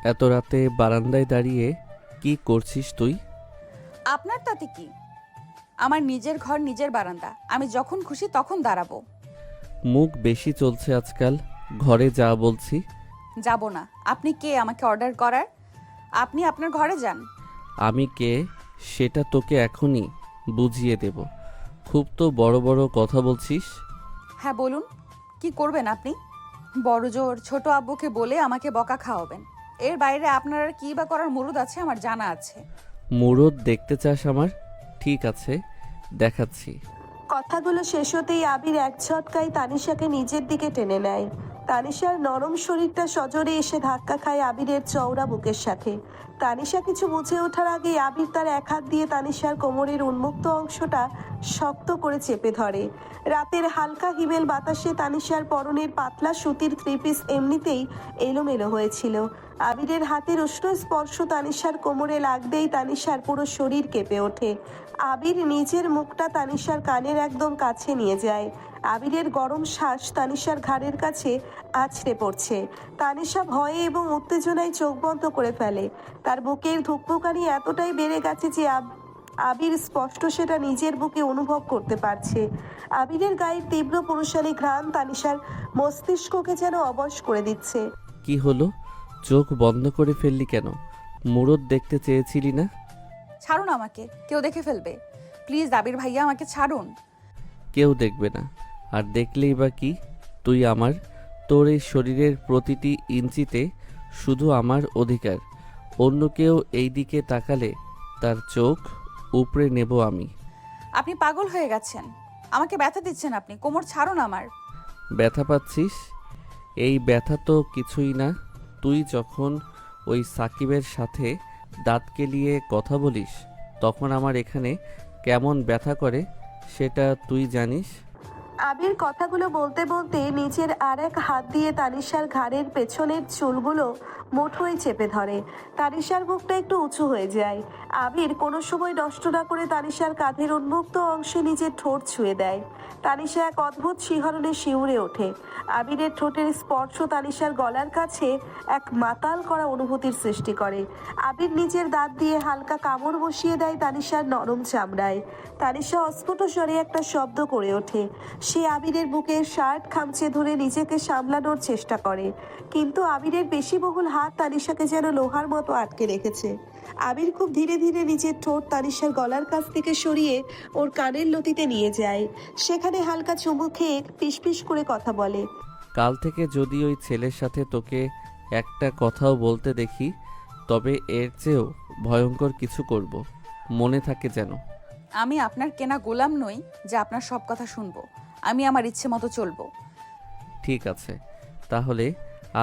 এত রাতে বারান্দায় দাঁড়িয়ে কি করছিস তুই? আপনার তাতে কি? আমার নিজের ঘর, নিজের বারান্দা। আমি যখন খুশি তখন দাঁড়াবো। মুখ বেশি চলছে আজকাল। ঘরে যা বলছি। যাব না। আপনি কে আমাকে অর্ডার করার? আপনি আপনার ঘরে যান। আমি কে সেটা তোকে এখনই বুঝিয়ে দেব। খুব তো বড় বড় কথা বলছিস। হ্যাঁ বলুন, কি করবেন আপনি? বড় জোর ছোট আব্বুকে বলে আমাকে বকা খাওয়াবেন। এর বাইরে আপনার আর কি বা করার মুরুদ আছে আমার জানা আছে। মুরদ দেখতে চাস আমার? ঠিক আছে, দেখাচ্ছি। কথাগুলো শেষ হতেই আবির এক ঝটকায় তানিশাকে নিজের দিকে টেনে নেয়। তানিশার নরম শরীরটা সজোরে এসে ধাক্কা খায় আবিরের চওড়া বুকের সাথে। তানিশা কিছু বুঝে ওঠার আগেই আবির তার এক হাত দিয়ে তানিশার কোমরের উন্মুক্ত অংশটা শক্ত করে চেপে ধরে। রাতের হালকা হিমেল বাতাসে তানিশার পরনের পাতলা সুতির থ্রি পিস এমনিতেই এলোমেলো হয়েছিল। আবিরের হাতের উষ্ণ স্পর্শ তানিশার কোমরে লাগতেই তানিশার পুরো শরীর কেঁপে ওঠে। আবির নিজের মুখটা তানিশার কানের একদম কাছে নিয়ে যায়। আবিরের গরম শ্বাস তানিশার ঘাড়ের কাছে আছড়ে পড়ছে। তানিশা ভয়ে এবং উত্তেজনায় চোখ বন্ধ করে ফেলে। তার বুকের ধুকপুকানি এতটাই বেড়ে গেছে যে আবির স্পষ্ট সেটা নিজের বুকে অনুভব করতে পারছে। আবিরের গায়ের তীব্র পুরুষালী ঘ্রাণ তানিশার মস্তিষ্ককে যেন অবশ করে দিচ্ছে। কি হলো? চোখ বন্ধ করে ফেললি কেন? মুরদ দেখতে চেয়েছিলি না? ছাড়ুন আমাকে, কেউ দেখে ফেলবে। প্লিজ আবির ভাইয়া, আমাকে ছাড়ুন। কেউ দেখবে না। আর দেখলেই বা কি? তুই আমার। তোর এই শরীরের প্রতিটি ইঞ্চিতে শুধু আমার অধিকার। অন্য কেউ এই দিকে তাকালে তার চোখ উপড়ে নেব আমি। আপনি পাগল হয়ে গেছেন। আমাকে ব্যথা দিচ্ছেন আপনি। কোমর ছাড়ুন আমার। ব্যথা পাচ্ছিস? এই ব্যথা তো কিছুই না। তুই যখন ওই সাকিবের সাথে দাঁত কেলিয়ে কথা বলিস তখন আমার এখানে কেমন ব্যথা করে সেটা তুই জানিস। আবির কথাগুলো বলতে বলতে নিজের আর এক হাত দিয়ে তানিশার ঘাড়ের পেছনের চুলগুলো মুঠোয় চেপে ধরে। তানিশার বুকটা একটু উঁচু হয়ে যায়। আবির কোনো সময় নষ্ট না করে তানিশার কাঁধের উন্মুক্ত অংশে নিজের ঠোঁট ছুঁয়ে দেয়। তানিশা এক অদ্ভুত শিহরণে শিউরে ওঠে। আবিরের ঠোঁটের স্পর্শ তানিশার গলার কাছে এক মাতাল করা অনুভূতির সৃষ্টি করে। আবির নিজের দাঁত দিয়ে হালকা কামড় বসিয়ে দেয় তানিশার নরম চামড়ায়। তানিশা অস্ফুট স্বরে একটা শব্দ করে ওঠে। সে আবিরের বুকে শার্ট খামচে ধরে নিজেকে সামলানোর চেষ্টা করে, কিন্তু আবিরের পেশিবহুল হাত তানিশাকে যেন লোহার মতো আটকে রেখেছে। আবির খুব ধীরে ধীরে নিজের ঠোঁট তানিশার গলার কাছ থেকে সরিয়ে ওর কানের লতিতে নিয়ে যায়। সেখানে হালকা চুমু খেয়ে ফিসফিস করে কথা বলে। কাল থেকে যদি ওই ছেলের সাথে তোকে একটা কথাও বলতে দেখি তবে এর চেয়েও ভয়ঙ্কর কিছু করব। মনে থাকে যেন। আমি আপনার কেনা গোলাম নই যে আপনার সব কথা শুনবো। আমি আমার ইচ্ছে মতো চলবো। ঠিক আছে, তাহলে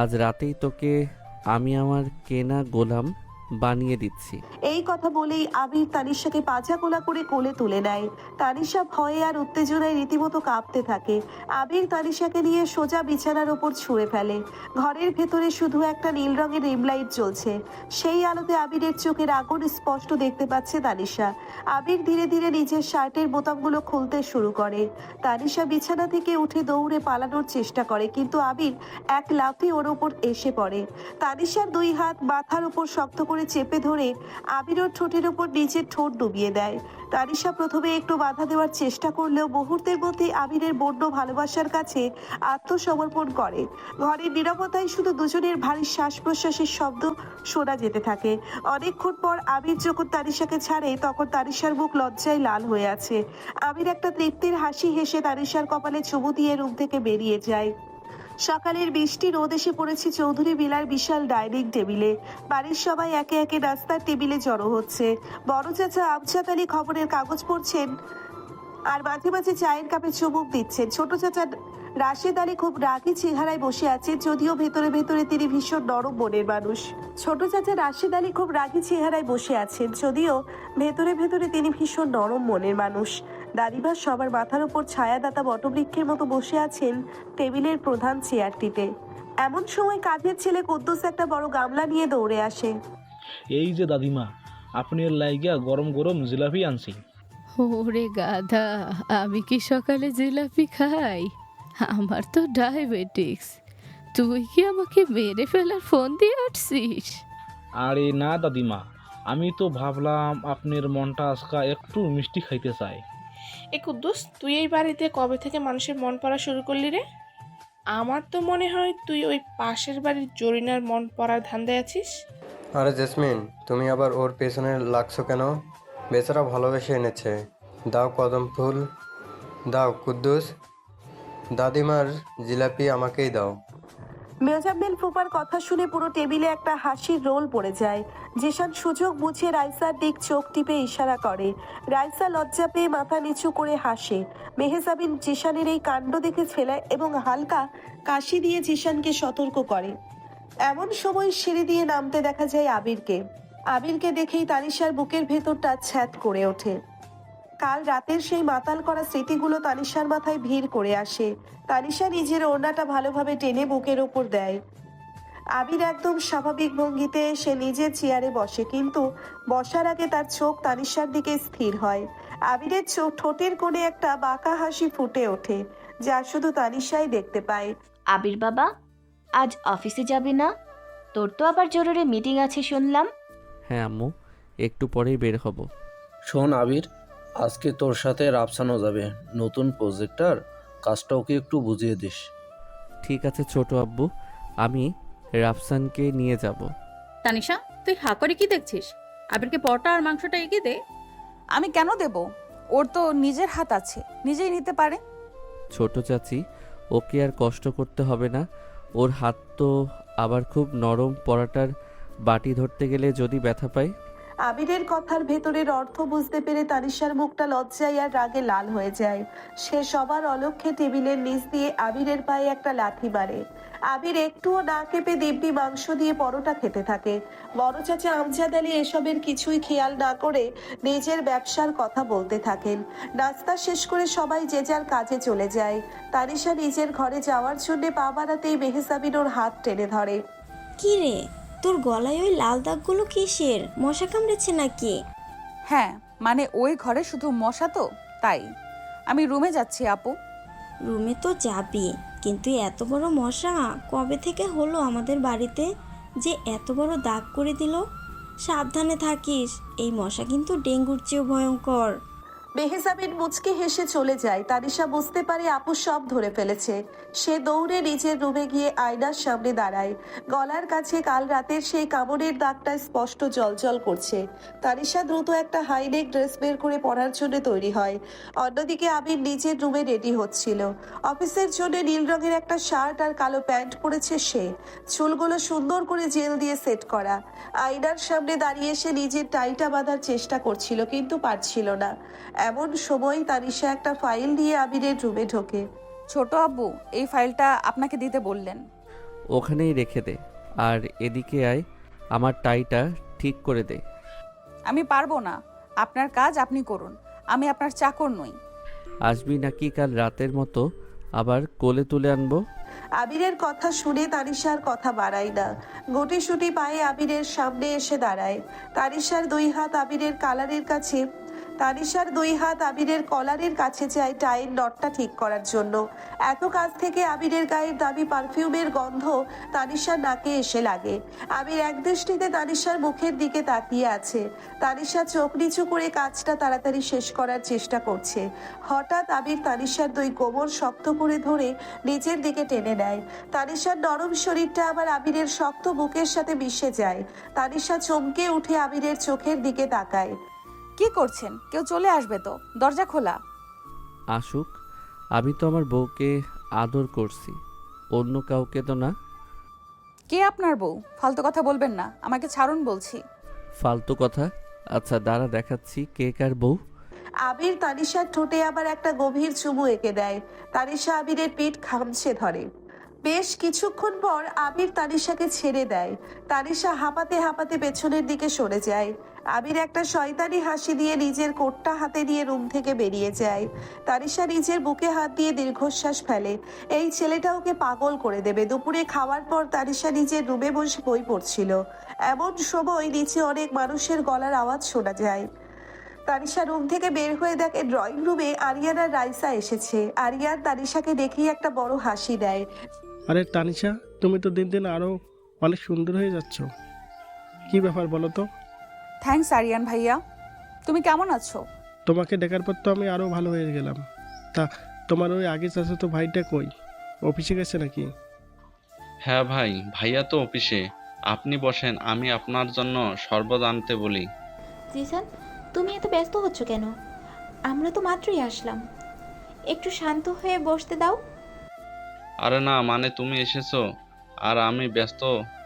আজ রাতেই তোকে আমি আমার কেনা গোলাম বানিয়ে দিচ্ছি। এই কথা বলেই আবির তানিশাকে পাজা কোলা করে কোলে তুলে নেয়। তানিশা ভয়ে আর উত্তেজনায় রীতিমতো কাঁপতে থাকে। আবির তানিশাকে নিয়ে সোজা বিছানার ওপর ছুঁড়ে ফেলে। ঘরের ভেতরে শুধু একটা নীল রঙের রিম লাইট জ্বলছে। সেই আলোতে আবিরের চোখের আগুন স্পষ্ট দেখতে পাচ্ছে তানিশা। আবির ধীরে ধীরে নিজের শার্টের বোতামগুলো খুলতে শুরু করে। তানিশা বিছানা থেকে উঠে দৌড়ে পালানোর চেষ্টা করে, কিন্তু আবির এক লাফে ওর ওপর এসে পড়ে। তানিশার দুই হাত মাথার উপর শক্ত করে চেপে ধরে আবির ওর ঠোঁটের উপর নিচের ঠোঁট ডুবিয়ে দেয়। তানিশা প্রথমে একটু বাধা দেওয়ার চেষ্টা করলেও মুহূর্তের মধ্যে আবিরের বড্ড ভালোবাসার কাছে আত্মসমর্পণ করে। ঘরের নীরবতায় শুধু দুজনের ভারী শ্বাস প্রশ্বাসের শব্দ শোনা যেতে থাকে। অনেকক্ষণ পর আবির যখন তানিশাকে ছাড়ে তখন তানিশার মুখ লজ্জায় লাল হয়ে আছে। আবির একটা তৃপ্তির হাসি হেসে তানিশার কপালে চুমু দিয়ে রুম থেকে বেরিয়ে যায়। সকালের বৃষ্টি রোদ এসে পড়েছে চৌধুরী বিলার বিশাল ডাইনিং টেবিলে। বাড়ির সবাই একে একে নাস্তার টেবিলে জড়ো হচ্ছে। বড় চাচা আমজাদ আলী খবরের কাগজ পড়ছেন আর মাঝে মাঝে চায়ের কাপে চুমুক দিচ্ছেন। ছোট চাচা রাশেদ আলী খুব রাগী চেহারায় বসে আছে, যদিও ভেতরে ভেতরে তিনি ভীষণ নরম মনের মানুষ। ছোট চাচা রাশেদ আলী খুব রাগী চেহারায় বসে আছেন, যদিও ভেতরে ভেতরে তিনি ভীষণ নরম মনের মানুষ। দাদিমা সবার মাথার উপর ছায়াদাতা বটবৃক্ষের মতো বসে আছেন টেবিলের প্রধান চেয়ারটিতে। এমন সময় কাজের ছেলে কুদ্দুস একটা বড় গামলা নিয়ে দৌড়ে আসে। এই যে দাদিমা, আপনি এর লাইগা গরম গরম জিলাপি আনছি। ওরে গাধা, আমি কি সকালে জিলাপি খাই? আমার তো ডায়াবেটিক্স। তুই কি আমাকে মেরে ফেলার ফোন দিয়ে আসছিস? আরে না দাদিমা, আমি তো ভাবলাম আপনার মনটা আজকা একটু মিষ্টি খাইতে চায়। এ কুদ্দুস, তুই এই বাড়িতে কবে থেকে মানুষের মন পড়া শুরু করলি রে? আমার তো মনে হয় তুই ওই পাশের বাড়ির জরিনার মন পড়ার ধান্দায় আছিস। আরে জেসমিন, তুমি আবার ওর পেছনে লাগছো কেন? বেচারা ভালোবেসে এনেছে। দাও কদম ফুল, দাও কুদ্দুস। দাদিমার জিলাপি আমাকেই দাও। মোজাম্মেল ফুপার কথা শুনে পুরো টেবিলে একটা হাসির রোল পড়ে যায়। জিশান সুযোগ বুঝে রাইসার দিক চোখ টিপে ইশারা করে। রাইসা লজ্জা পেয়ে মাথা নিচু করে হাসে। মেহজাবিন জিশানের এই কাণ্ড দেখে ফেলায় এবং হালকা কাশি দিয়ে জিশানকে সতর্ক করে। এমন সময় সিঁড়ি দিয়ে নামতে দেখা যায় আবিরকে। আবিরকে দেখেই তানিশার বুকের ভেতরটা ছ্যাদ করে ওঠে। কাল রাতের সেই মাতাল করা স্মৃতিগুলো তানিশার মাথায় ভিড় করে আসে। তানিশা নিজের ওড়নাটা ভালোভাবে টেনে বুকের ওপর দেয়। আবির একদম স্বাভাবিক ভঙ্গিতে সে নিজের চেয়ারে বসে, কিন্তু বসার আগে তার চোখ তানিশার দিকে স্থির হয়। আবিরের চোখ ঠোঁটের কোণে একটা বাঁকা হাসি ফুটে ওঠে, যা শুধু তানিশাই দেখতে পায়। আবির বাবা, আজ অফিসে যাবি না? তোর তো আবার জরুরি মিটিং আছে শুনলাম। হ্যাঁ আম্মু, একটু পরেই বের হব। শোন আবির, আজকে তোর সাথে রাফসানও যাবে, নতুন প্রজেক্টর, কাজটা ওকে একটু বুঝিয়ে দিস। ঠিক আছে ছোট আব্বু, আমি রাফসানকে নিয়ে যাব। তানিশা, তুই হা করে কি দেখছিস? আবিরকে পরোটা আর মাংসটা এগিয়ে দে। আমি কেন দেব? ওর তো নিজের হাত আছে, নিজেই নিতে পারে। ছোট চাচি, ওকে আর কষ্ট করতে হবে না। ওর হাত তো আবার খুব নরম, পরাটার বাটি ধরতে গেলে যদি ব্যথা পায়। আবিরের কথার ভেতরের অর্থ বুঝতে পেরে তানিশার মুখটা লজ্জায় আর রাগে লাল হয়ে যায়। সে সবার অলক্ষ্যে টেবিলের নিচ দিয়ে আবিরের পায়ে একটা লাথি মারে। আবির একটুও না কেঁপে দিব্যি মাংস দিয়ে পরোটা খেতে থাকে। বড় চাচা আমজাদ আলী এসবের কিছুই খেয়াল না করে নিজের ব্যবসার কথা বলতে থাকেন। নাস্তা শেষ করে সবাই যে যার কাজে চলে যায়। তানিশা নিজের ঘরে যাওয়ার জন্য পা বাড়াতেই মেহজাবিন ওর হাত টেনে ধরে। কি রে, তোর গলায় ওই লাল দাগগুলো কিসের? মশা কামড়েছে নাকি? হ্যাঁ, মানে ওই ঘরে শুধু মশা তো, তাই। আমি রুমে যাচ্ছি আপু। রুমে তো যাবি, কিন্তু এত বড় মশা কবে থেকে হলো আমাদের বাড়িতে যে এত বড় দাগ করে দিল? সাবধানে থাকিস, এই মশা কিন্তু ডেঙ্গুর চেয়েও ভয়ঙ্কর। মেহজাবিন মুচকে হেসে চলে যায়। তানিশা বুঝতে পারে আপু সব ধরে ফেলেছে। সে দৌড়ে নিজের রুমে গিয়ে আয়নার সামনে দাঁড়ায়। গলার কাছে কাল রাতের সেই কামড়ের দাগটা স্পষ্ট জলজল করছে। তানিশা দ্রুত একটা হাইনেক ড্রেস বের করে পরার জন্য তৈরি হয়। অন্যদিকে আবির নিজের রুমে রেডি হচ্ছিল। অফিসের জন্য নীল রঙের একটা শার্ট আর কালো প্যান্ট পরেছে সে। চুলগুলো সুন্দর করে জেল দিয়ে সেট করা। আয়নার সামনে দাঁড়িয়ে সে নিজের টাইটা বাঁধার চেষ্টা করছিল, কিন্তু পারছিল না। এমন সময় তানিশা একটা ফাইল নিয়ে আবিরের রুমে ঢোকে। ছোট আব্বু এই ফাইলটা আপনাকে দিতে বললেন। ওখানেই রেখে দে, আর এদিকে আয়, আমার টাইটা ঠিক করে দে। আমি পারবো না, আপনার কাজ আপনি করুন, আমি আপনার চাকর নই। আসবি নাকি কাল রাতের মতো আবার কোলে তুলে আনবো? আবিরের কথা শুনে তানিশার কথা বাড়ায় না। গুটিসুটি পায়ে আবিরের সামনে এসে দাঁড়ায়। তানিশার দুই হাত আবিরের কলারের কাছে যায় টাইয়ের নটটা ঠিক করার জন্য। এত কাছ থেকে আবিরের গায়ের দামি পারফিউমের গন্ধ তানিশার নাকে এসে লাগে। আবির একদৃষ্টিতে তানিশার মুখের দিকে তাকিয়ে আছে। তানিশা চোখ নিচু করে কাজটা তাড়াতাড়ি শেষ করার চেষ্টা করছে। হঠাৎ আবির তানিশার দুই কোমর শক্ত করে ধরে নিজের দিকে টেনে নেয়। তানিশার নরম শরীরটা আবার আবিরের শক্ত বুকের সাথে মিশে যায়। তানিশা চমকে উঠে আবিরের চোখের দিকে তাকায়। কি করছেন? কেউ চলে আসবে তো, দরজা খোলা। আসুক, আমি তো আমার বউকে আদর করছি, অন্য কাউকে তো না। কে আপনার বউ? ফালতু কথা বলবেন না, আমাকে ছাড়ুন বলছি। ফালতু কথা? আচ্ছা দাঁড়া, দেখাচ্ছি কে কার বউ। আবির তানিশার ঠোঁটে আবার একটা গভীর চুমু এঁকে দেয়। তানিশা আবিরের পিঠ খামছে ধরে। বেশ কিছুক্ষণ পর আবির তানিশাকে ছেড়ে দেয়। তানিশা হাঁপাতে হাঁপাতে পেছনের দিকে সরে যায়। আবির একটা শয়তানি হাসি দিয়ে নিজের কোটটা হাতে নিয়ে রুম থেকে বেরিয়ে যায়। তানিশা নিজের বুকে হাত দিয়ে দীর্ঘশ্বাস ফেলে। এই ছেলেটা ওকে পাগল করে দেবে। দুপুরে খাওয়ার পর তানিশা নিজের রুমে বসে বই পড়ছিল। এমন সময় নিচে অনেক মানুষের গলার আওয়াজ শোনা যায়। তানিশা রুম থেকে বের হয়ে দেখে ড্রয়িং রুমে আরিয়ান আর রাইসা এসেছে। আরিয়ান তানিশাকে দেখেই একটা বড় হাসি দেয়। আরে তানিশা, তুমি তো দিন দিন আরও অনেক সুন্দর হয়ে যাচ্ছ। কি ব্যাপার বলো তো? থ্যাঙ্কস আরিয়ান ভাইয়া। তুমি কেমন আছো? তোমাকে দেখার পর তো আমি আরও ভালো হয়ে গেলাম। তা তোমার ওই আগে চাচাতো ভাইটা কই? অফিসে গেছে নাকি? হ্যাঁ ভাই, ভাইয়া তো অফিসে। আপনি বসেন, আমি আপনার জন্য শরবত আনতে বলি। জিসান, তুমি এত ব্যস্ত হচ্ছ কেন? আমরা তো মাত্রই আসলাম, একটু শান্ত হয়ে বসতে দাও। আরে না, মানে তুমি এসেছো আর আমি ব্যস্ত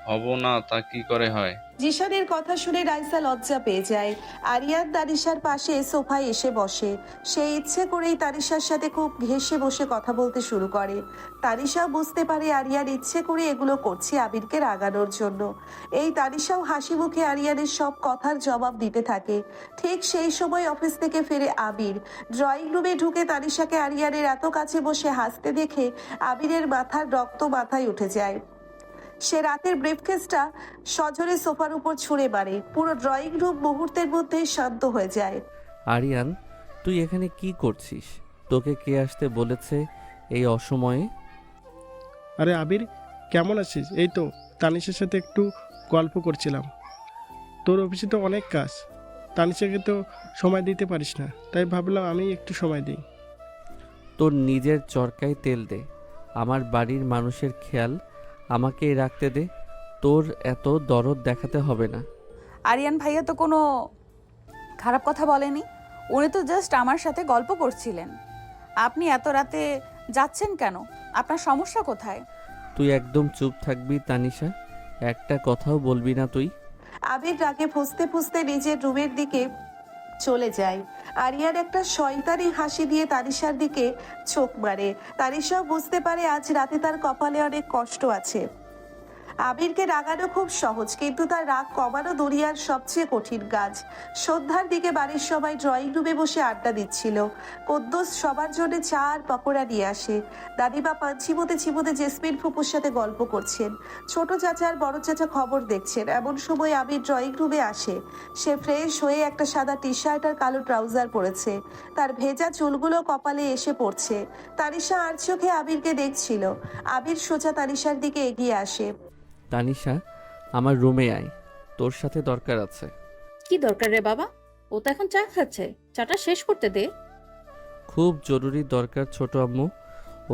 হব না তা কি করে হয়? জিশানের কথা শুনে রাইসা লজ্জা পেয়ে যায়। আরিয়ান তানিশার পাশে সোফায় এসে বসে। সে ইচ্ছে করেই তানিশার সাথে খুব ঘেঁষে বসে কথা বলতে শুরু করে। তানিশা বুঝতে পারে আরিয়ান ইচ্ছে করে এগুলো করছে আবিরকে রাগানোর জন্য। এই তানিশাও হাসি মুখে আরিয়ানের সব কথার জবাব দিতে থাকে। ঠিক সেই সময় অফিস থেকে ফিরে আবির ড্রয়িং রুমে ঢুকে তানিশাকে আরিয়ানের এত কাছে বসে হাসতে দেখে আবিরের মাথার রক্ত মাথায় উঠে যায়। সে রাতের ব্রিফকেসটা সজোরে সোফার উপর ছুঁড়ে মারে। পুরো ড্রয়িং রুম মুহূর্তের মধ্যেই শান্ত হয়ে যায়। আরিয়ান, তুই এখানে কি করছিস? তোকে কে আসতে বলেছে এই অসময়ে? আরে আবির, কেমন আছিস? এই তো তানিশার সাথে একটু গল্প করছিলাম। তোর অফিসে তো অনেক কাজ, তানিশাকে তো সময় দিতে পারিস না, তাই ভাবলাম আমি একটু সময় দিই। তোর নিজের চরকায় তেল দে। আমার বাড়ির মানুষের খেয়াল আমাকেই রাখতে দে। তোর এত দরদ দেখাতে হবে না। আরিয়ান ভাইয়া তো কোনো খারাপ কথা বলেনি। উনি তো জাস্ট আমার সাথে গল্প করছিলেন। আপনি এত রাতে যাচ্ছেন কেন? আপনার সমস্যা কোথায়? তুই একদম চুপ থাকবি তানিশা, একটা কথাও বলবি না তুই। আবির রাগে ফুঁসতে ফুঁসতে নিজের রুমের দিকে চলে যায়। আরিয়ান একটা শয়তানি হাসি দিয়ে তানিশার দিকে চোখ মারে। তানিশাও বুঝতে পারে আজ রাতে তার কপালে অনেক কষ্ট আছে। আবিরকে রাগানো খুব সহজ, কিন্তু তার রাগ কমানো দুনিয়ার সবচেয়ে কঠিন কাজ। সন্ধ্যার দিকে বাড়ির সবাই ড্রয়িং রুমে বসে আড্ডা দিচ্ছিল। কুদ্দুস সবার জন্য চা আর পকোড়া নিয়ে আসে। দাদিমা পান চিবোতে চিবোতে জেসমিন ফুপুর সাথে গল্প করছেন। ছোট চাচা আর বড় চাচা খবর দেখছেন। এমন সময় আবির ড্রয়িং রুমে আসে। সে ফ্রেশ হয়ে একটা সাদা টি শার্ট আর কালো ট্রাউজার পরেছে। তার ভেজা চুলগুলো কপালে এসে পড়ছে। তানিশা আর চোখে আবিরকে দেখছিল। আবির সোজা তানিশার দিকে এগিয়ে আসে। তানিশা, আমার রুমে আয়, তোর সাথে দরকার আছে। কি দরকার রে বাবা? ও তো এখন চা খাচ্ছে, চাটা শেষ করতে দে। খুব জরুরি দরকার ছোট আম্মু,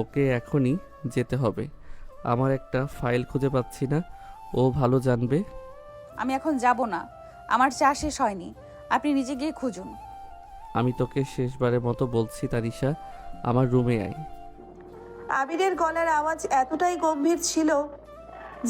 ওকে এখনই যেতে হবে। আমার একটা ফাইল খুঁজে পাচ্ছি না, ও ভালো জানবে। আমি এখন যাব না, আমার চা শেষ হয়নি। আপনি নিজে গিয়ে খুঁজুন। আমি তোকে শেষবারের মতো বলছি তানিশা, আমার রুমে আয়। আবিরের গলার আওয়াজ এতটাই গম্ভীর ছিল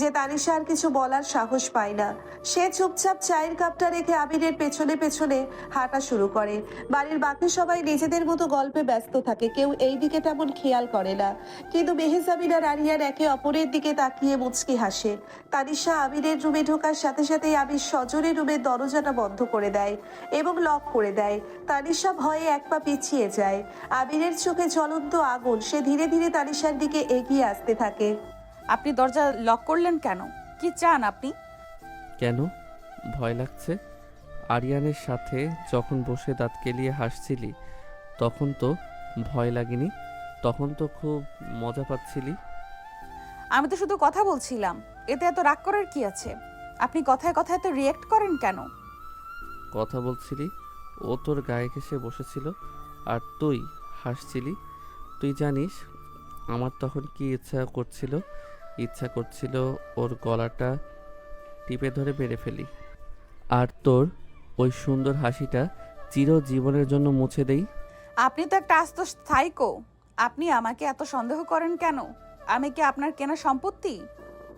যে তানিশা আর কিছু বলার সাহস পায় না। সে চুপচাপ চায়ের কাপটা রেখে আবিরের পেছনে পেছনে হাঁটা শুরু করে। বাড়ির বাকি সবাই নিজেদের মতো গল্পে ব্যস্ত থাকে, কেউ এই দিকে তেমন খেয়াল করে না। কিন্তু মেহজাবিন আর আরিয়ান একে অপরের দিকে তাকিয়ে মুচকি হাসে। তানিশা আবিরের রুমে ঢোকার সাথে সাথেই আবির সজোরে রুমের দরজাটা বন্ধ করে দেয় এবং লক করে দেয়। তানিশা ভয়ে এক পা পিছিয়ে যায়। আবিরের চোখে জ্বলন্ত আগুন। সে ধীরে ধীরে তানিশার দিকে এগিয়ে আসতে থাকে। আপনি দরজা লক করলেন কেন? কি চান আপনি? কেন ভয় লাগছে? আরিয়ানের সাথে যখন বসে দাঁত কেলিয়ে হাসছিলি তখন তো ভয় লাগেনি, তখন তো খুব মজা পাচ্ছিলি। আমি তো শুধু কথা বলছিলাম, এতে এত রাগ করার কি আছে? আপনি কথায় কথায় তো রিয়েক্ট করেন কেন? কথা বলছিলি, ও তোর গায়ে ঘেঁষে বসেছিল আর তুই হাসছিলি। তুই জানিস আমার তখন কি ইচ্ছা করছিল ওর গলাটা টিপে ধরে মেরে ফেলি, আর তোর ওই সুন্দর হাসিটা চিরজীবনের জন্য মুছে দেই। আপনি তো একটা আস্ত সাইকো। আপনি আমাকে এত সন্দেহ করেন কেন? আমি কি আপনার কেনা সম্পত্তি?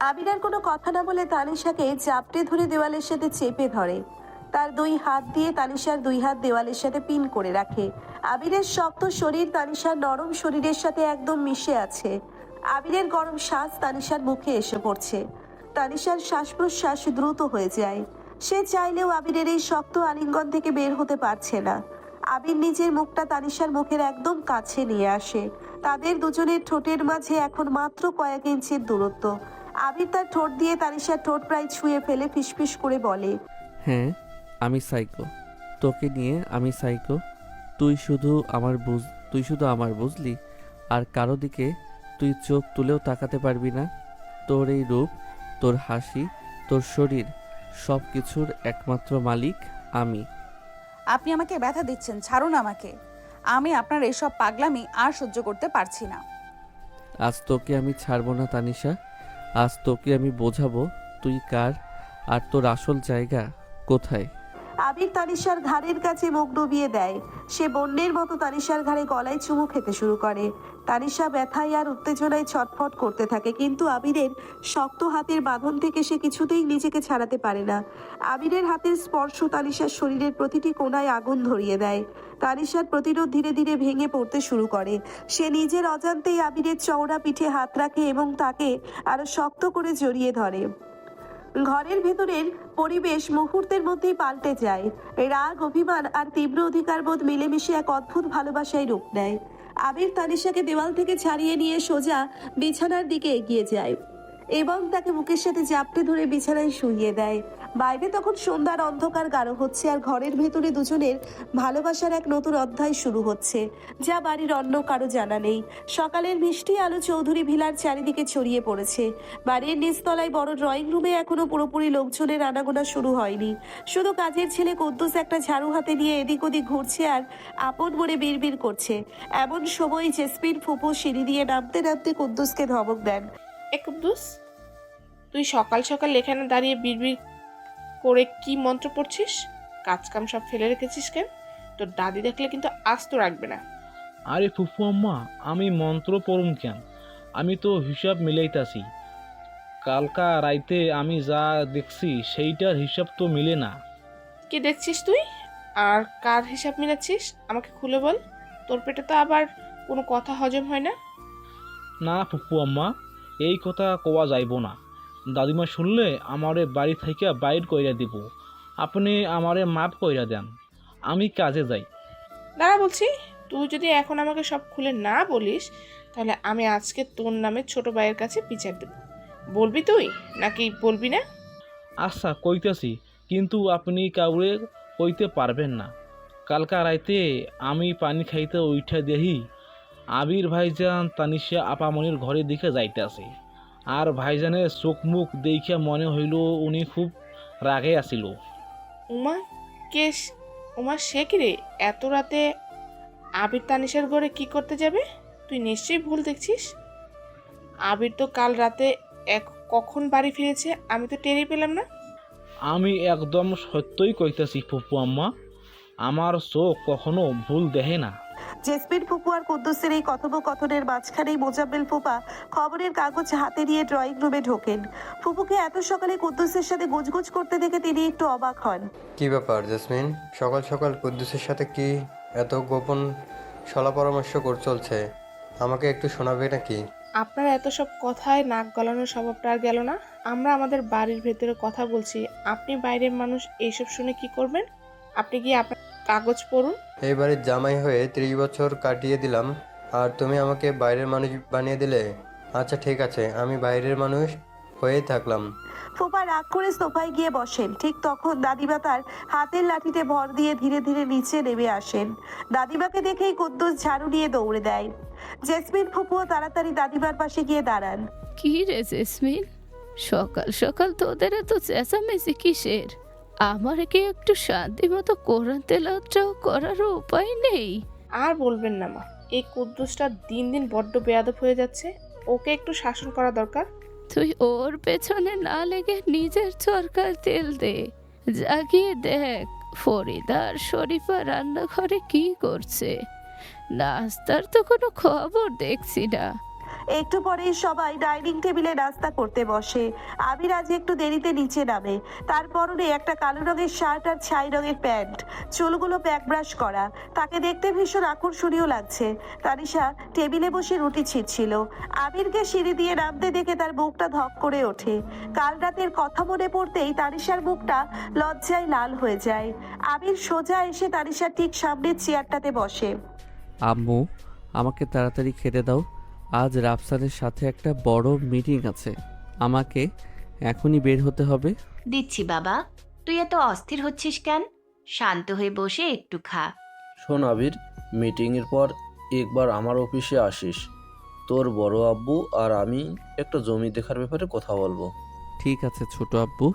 আবির আর কোনো কথা না বলে তানিশাকে চাপটে ধরে দেওয়ালের সাথে চেপে ধরে। তার দুই হাত দিয়ে তানিশার দুই হাত দেওয়ালের সাথে পিন করে রাখে। আবিরের শক্ত শরীর তানিশার নরম শরীরের সাথে একদম মিশে আছে। আবিরের গরম শ্বাস তানিশার মুখে এসে পড়ছে। তানিশার শ্বাস প্রশ্বাস দ্রুত হয়ে যায়। সে চাইলেও আবিরের এই শক্ত আলিঙ্গন থেকে বের হতে পারছে না। আবির নিজের মুখটা তানিশার মুখের একদম কাছে নিয়ে আসে। তাদের দুজনের ঠোঁটের মাঝে এখন মাত্র কয়েক ইঞ্চির দূরত্ব। আবির তার ঠোঁট দিয়ে তানিশার ঠোঁট প্রায় ছুঁয়ে ফেলে ফিসফিস করে বলে, হ্যাঁ আমি সাইকো, তোকে নিয়ে আমি সাইকো। তুই শুধু আমার বুঝলি, আর কারো দিকে তুই চোখ তুলেও তাকাতে পারবি না। তোর এই রূপ, তোর হাসি, তোর শরীর, সব কিছুর একমাত্র মালিক আমি। আপনি আমাকে ব্যথা দিচ্ছেন, ছাড়ুন আমাকে। আমি আপনার এইসব পাগলামি আর সহ্য করতে পারছি না। আজ তোকে আমি ছাড়বো না তানিশা। আজ তোকে আমি বোঝাবো তুই কার আর তোর আসল জায়গা কোথায়। আবির তানিশার ঘাড়ের কাছে মুখ ডুবিয়ে দেয়। সে বন্যের মতো তানিশার ঘাড়ে গলায় চুমু খেতে শুরু করে। তানিশা ব্যথায় আর উত্তেজনায় ছটফট করতে থাকে, কিন্তু আবিরের শক্ত হাতের বাঁধন থেকে সে কিছুতেই নিজেকে ছাড়াতে পারে না। আবিরের হাতের স্পর্শ তানিশার শরীরের প্রতিটি কোণায় আগুন ধরিয়ে দেয়। তানিশার প্রতিরোধ ধীরে ধীরে ভেঙে পড়তে শুরু করে। সে নিজের অজান্তেই আবিরের চওড়া পিঠে হাত রাখে এবং তাকে আরো শক্ত করে জড়িয়ে ধরে। ঘরের ভেতরের পরিবেশ মুহূর্তের মধ্যেই পাল্টে যায়। রাগ, অভিমান আর তীব্র অধিকারবোধ মিলেমিশে এক অদ্ভুত ভালোবাসায় রূপ নেয়। আবির তানিশাকে দেওয়াল থেকে ছাড়িয়ে নিয়ে সোজা বিছানার দিকে এগিয়ে যায় এবং তাকে বুকের সাথে জাপটে ধরে বিছানায় শুইয়ে দেয়। বাইরে তখন সন্ধ্যার অন্ধকার গাঢ় হচ্ছে আর ঘরের ভেতরে দুজনের ভালোবাসার এক নতুন অধ্যায় শুরু হচ্ছে, যা বাড়ির অন্য কারো জানা নেই। সকালের মিষ্টি আলো চৌধুরী ভিলার চারিদিকে ছড়িয়ে পড়েছে। বাড়ির নিচতলায় বড় ড্রয়িং রুমে এখনো পুরোপুরি লোকজনের আনাগোনা শুরু হয়নি। শুধু কাজের ছেলে কুদ্দুস একটা ঝাড়ু হাতে নিয়ে এদিক ওদিক ঘুরছে আর আপন মনে বিড়বিড় করছে। এমন সময় জেসমিন ফুপু সিঁড়ি দিয়ে নামতে নামতে কুদ্দুসকে ধমক দেন। এ কুদ্দুস, তুই সকাল সকাল এখানে দাঁড়িয়ে বিড়বিড় করে কি মন্ত্র পড়ছিস? কাজ কাম সব ফেলে রেখেছিস কেন? তোর দাদি দেখলে কিন্তু আস্ত রাখবে না। আরে ফুফু আম্মা, আমি মন্ত্র পড়ুম কেন? আমি তো হিসাব মিলাইতাছি। কালকা রাইতে আমি যা দেখছি সেইটার হিসাব তো মিলে না। কি দেখছিস তুই? আর কার হিসাব মিলাচ্ছিস? আমাকে খুলে বল। তোর পেটে তো আবার কোনো কথা হজম হয় না। না ফুফু আম্মা, এই কথা কোয়া যাইব না। দাদিমা শুনলে আমারে বাড়ি থেকে বাইর কইরা দিব। আপনি আমারে মাপ কইরা দেন, আমি কাজে যাই। দাঁড়া বলছি, তুই যদি এখন আমাকে সব খুলে না বলিস তাহলে আমি আজকে তোর নামে ছোট ভাইয়ের কাছে বিচার দেব। বলবি তুই নাকি বলবি না? আচ্ছা কইতাছি, কিন্তু আপনি কাউরে কইতে পারবেন না। কালকা রাইতে আমি পানি খাইতে উঠা দেখি আবির ভাইজান তানিশা আপামনির ঘরের দিকে যাইতেছে। আর ভাইজানের চোখ মুখ দেখে মনে হইল উনি খুব রাগে আসিল। উমা উমা সে কি রে? এত রাতে আবির তানিশার ঘরে কি করতে যাবে? তুই নিশ্চয়ই ভুল দেখছিস। আবির তো কাল রাতে কখন বাড়ি ফিরেছে আমি তো টেরই পেলাম না। আমি একদম সত্যই কইতাছি ফুপু আম্মা, আমার চোখ কখনো ভুল দেখে না। জেসমিন ফুপু আর কুদ্দুসের এই কথোপকথনের মাঝখানেই মোজাম্মেল ফুপা খবরের কাগজ হাতে নিয়ে ড্রয়িং রুমে ঢোকেন। ফুপুকে এত সকালে কুদ্দুসের সাথে গুজগুজ করতে দেখে তিনি একটু অবাক হন। কি ব্যাপার জেসমিন, সকাল সকাল কুদ্দুসের সাথে কি এত গোপন সলা পরামর্শ চলছে? আমাকে একটু শোনাবে নাকি? আপনার এত সব কথায় নাক গলানোর স্বভাবটা আর গেল না। আমরা আমাদের বাড়ির ভেতরে কথা বলছি, আপনি বাইরের মানুষ, এইসব শুনে কি করবেন? আপনি গিয়ে আপনার কাগজ পড়ুন। এই বাড়ির জামাই হয়ে 30 বছর কাটিয়ে দিলাম আর তুমি আমাকে বাইরের মানুষ বানিয়ে দিলে। আচ্ছা ঠিক আছে, আমি বাইরের মানুষ হয়েই থাকলাম। ফুপা রাগ করে সোফায় গিয়ে বসেন। ঠিক তখন দাদিমা তার হাতের লাঠিতে ভর দিয়ে ধীরে ধীরে নিচে নেমে আসেন। দাদিমাকে দেখেই কুদ্দুস ঝাড়ু নিয়ে দৌড়ে দেয়। জেসমিন ফুপুও তাড়াতাড়ি দাদিমার পাশে গিয়ে দাঁড়ান। কি রে জেসমিন, সকাল সকাল তোদের এত চেঁচামেচি কিসের? আমার কি একটু শান্তি মতো কোরআন তেলাওয়াতটাও করার উপায় নেই? আর বলবেন না মা, এই কুদ্দুসটা দিন দিন বড্ড বেয়াদব হয়ে যাচ্ছে। ওকে একটু শাসন করা দরকার। তুই ওর পেছনে না লেগে নিজের চরকার তেল দে। জাগিয়ে দেখ ফরিদার শরীফা রান্নাঘরে কি করছে। নাস্তার তো কোনো খবর দেখছি না। একটু পরেই সবাই ডাইনিং টেবিলে নাস্তা করতে বসে। আবির আজ একটু দেরিতে নিচে নামে। তার পরনে একটা কালো রঙের শার্ট আর ছাই রঙের প্যান্ট, চুলগুলো প্যাক ব্রাশ করা। তাকে দেখতে ভীষণ আকর্ষণীয় লাগছে। তানিশা টেবিলে বসে রুটি ছিঁড়ছিল। আবিরকে সিঁড়ি দিয়ে নামতে দেখে তার বুকটা ধক করে ওঠে। কাল রাতের কথা মনে পড়তেই তানিশার বুকটা লজ্জায় লাল হয়ে যায়। আবির সোজা এসে তানিশার ঠিক সামনের চেয়ারটাতে বসে। আম্মু, আমাকে তাড়াতাড়ি খেতে দাও। আজ রাফসানের সাথে একটা বড় মিটিং আছে, আমাকে এখনই বের হতে হবে। দিচ্ছি বাবা, তুই এত অস্থির হচ্ছিস কেন? শান্ত হয়ে বসে একটু খা। শোন আবির, মিটিংয়ের পর একবার আমার অফিসে আসিস। তোর বড় আব্বু আর আমি একটা জমি দেখার ব্যাপারে কথা বলবো। ঠিক আছে ছোট আব্বু,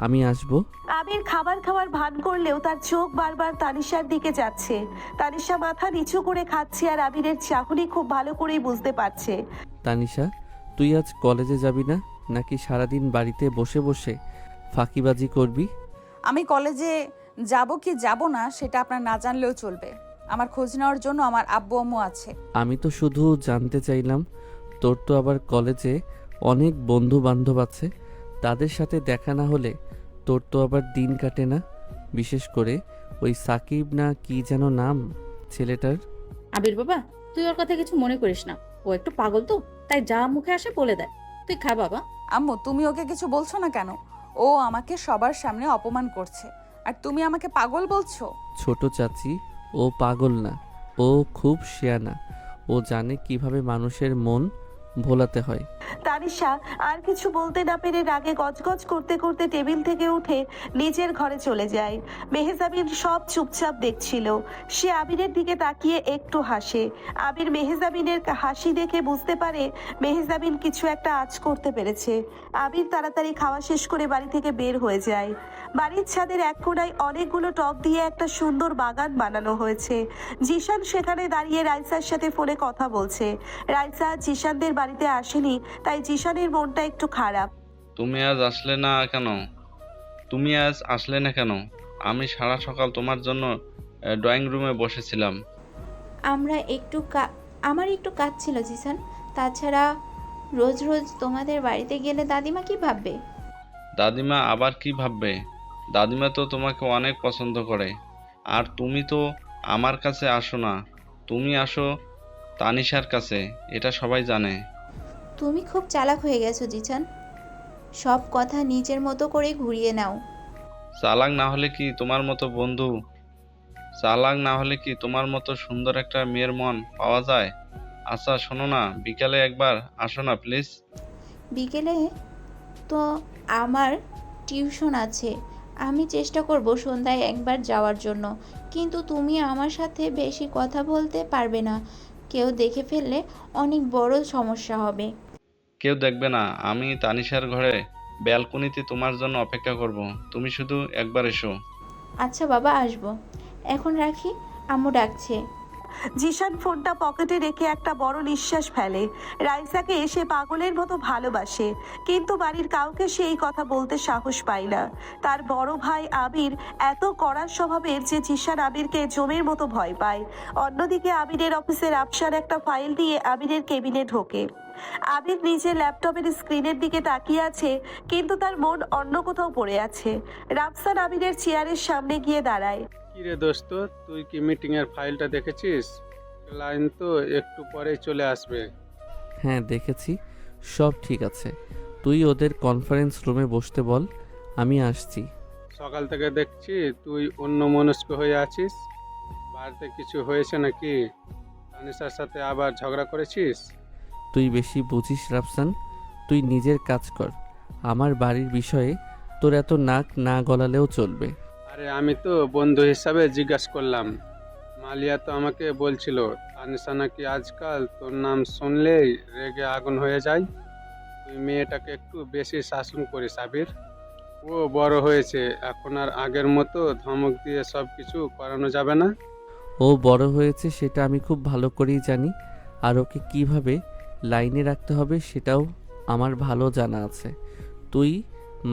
আমি আসবো। আবির খাবার খাওয়ার ভান করলেও তার চোখ বারবার তানিশার দিকে যাচ্ছে। তানিশা মাথা নিচু করে খাচ্ছে আর আবিরের চাহনি খুব ভালো করেই বুঝতে পারছে। তানিশা, তুই আজ কলেজে যাবি না, নাকি সারাদিন বাড়িতে বসে বসে ফাঁকিবাজি করবি? আমি কলেজে যাব কি যাব না সেটা আপনার না জানলেও চলবে। আমার খোঁজ নেওয়ার জন্য আমার আব্বু আম্মু আছে। আমি তো শুধু জানতে চাইলাম, তোর তো আবার কলেজে অনেক বন্ধু বান্ধব আছে, তাদের সাথে দেখা না হলে তোর তো আবার দিন কাটে না। বিশেষ করে ওই সাকিব না কি যেন নাম ছেলেটার। আবির বাবা, তুই ওর কথা কিছু মনে করিস না, ও একটু পাগল তো, তাই যা মুখে আসে বলে দেয়। তুই খা বাবা। আম্মু, তুমি ওকে কিছু বলছো না কেন? ও আমাকে সবার সামনে অপমান করছে, আর তুমি আমাকে পাগল বলছো? ছোট চাচি, ও পাগল না, ও খুব শেয়ানা। ও জানে কিভাবে মানুষের মন ভোলাতে হয়। তানিশা আর কিছু বলতে না পেরে রাগে গজগজ করতে করতে টেবিল থেকে উঠে নিজের ঘরে চলে যায়। মেহজাবিন সব চুপচাপ দেখছিল। সে আবিরের দিকে তাকিয়ে একটু হাসে। আবির মেহজাবিনের হাসি দেখে বুঝতে পারে মেহজাবিন কিছু একটা আঁচ করতে পেরেছে। আবির তাড়াতাড়ি খাওয়া শেষ করে বাড়ি থেকে বের হয়ে যায়। বাড়ির ছাদের এক কোণায় অনেকগুলো টব দিয়ে একটা সুন্দর বাগান বানানো হয়েছে। জিশান সেখানে দাঁড়িয়ে রাইসার সাথে ফোনে কথা বলছে। রাইসা জিশানদের বাড়িতে আসেনি, তাই জিশানের মনটা একটু খারাপ। তুমি আজ আসলে না কেন? আমি সারা সকাল তোমার জন্য ড্রয়িং রুমে বসেছিলাম। আমার একটু কাজ ছিল জিসান। তাছাড়া রোজ রোজ তোমাদের বাড়িতে গেলে দাদিমা কি ভাববে? দাদিমা আবার কি ভাববে? দাদিমা তো তোমাকে অনেক পছন্দ করে। আর তুমি তো আমার কাছে আসো না, তুমি আসো তানিশার কাছে, এটা সবাই জানে। তুমি খুব চালাক হয়ে গেছো জিসান, সব কথা নিজের মতো করে ঘুরিয়ে নাও। চালাক না হলে কি তোমার মতো সুন্দর একটা মেয়ের মন পাওয়া যায়? আচ্ছা শোনো না, বিকালে একবার আসো না প্লিজ। বিকেলে তো আমার টিউশন আছে। আমি চেষ্টা করব সন্ধ্যায় একবার যাওয়ার জন্য, কিন্তু তুমি আমার সাথে বেশি কথা বলতে পারবে না। কেউ দেখে ফেললে অনেক বড় সমস্যা হবে। কেউ দেখবে না, আমি তানিশার ঘরে ব্যালকনিতে তোমার জন্য অপেক্ষা করব, তুমি শুধু একবার এসো। আচ্ছা বাবা, আসবো। এখন রাখি, আম্মু ডাকছে। জিশান ফোনটা পকেটে রেখে একটা বড় নিঃশ্বাস ফেলে। রাইসাকে এসে পাগলের মতো ভালোবাসে, কিন্তু বাড়ির কাউকে সে এই কথা বলতে সাহস পায় না। তার বড় ভাই আবির এত কড়া স্বভাবের যে জিশান আবিরকে জমের মতো ভয় পায়। অন্যদিকে আবিরের অফিসের আফসার একটা ফাইল দিয়ে আবিরের কেবিনে ঢোকে। আবির নিজের ল্যাপটপের স্ক্রিনের দিকে তাকিয়ে আছে, কিন্তু তার মন অন্য কোথাও পড়ে আছে। রাফসান আবিরের চেয়ারের সামনে গিয়ে দাঁড়ায়। কিরে দোস্ত, তুই কি মিটিংয়ের ফাইলটা দেখেছিস? ক্লায়েন্ট তো একটু পরেই চলে আসবে। হ্যাঁ দেখেছি, সব ঠিক আছে। তুই ওদের কনফারেন্স রুমে বসতে বল, আমি আসছি। সকাল থেকে দেখছি তুই অন্যমনস্ক হয়ে আছিস। বাড়িতে কিছু হয়েছে নাকি? তানিশার সাথে আবার ঝগড়া করেছিস? তুই বেশি বুঝিস রাফসান, তুই নিজের কাজ কর। আমার বাড়ির বিষয়ে তোর এত নাক না গলালেও চলবে। আরে আমি তো বন্ধু হিসাবে জিজ্ঞাসা করলাম। মালিয়া তো আমাকে বলছিল তানিশা নাকি আজকাল তোর নাম শুনলেই রেগে আগুন হয়ে যায়। তুই মেয়েটাকে একটু বেশি শাসন করিস আবির। ও বড় হয়েছে, এখন আর আগের মতো ধমক দিয়ে সব কিছু করানো যাবে না। ও বড় হয়েছে সেটা আমি খুব ভালো করেই জানি, আর ওকে কীভাবে লাইনে রাখতে হবে সেটাও আমার ভালো জানা আছে। তুই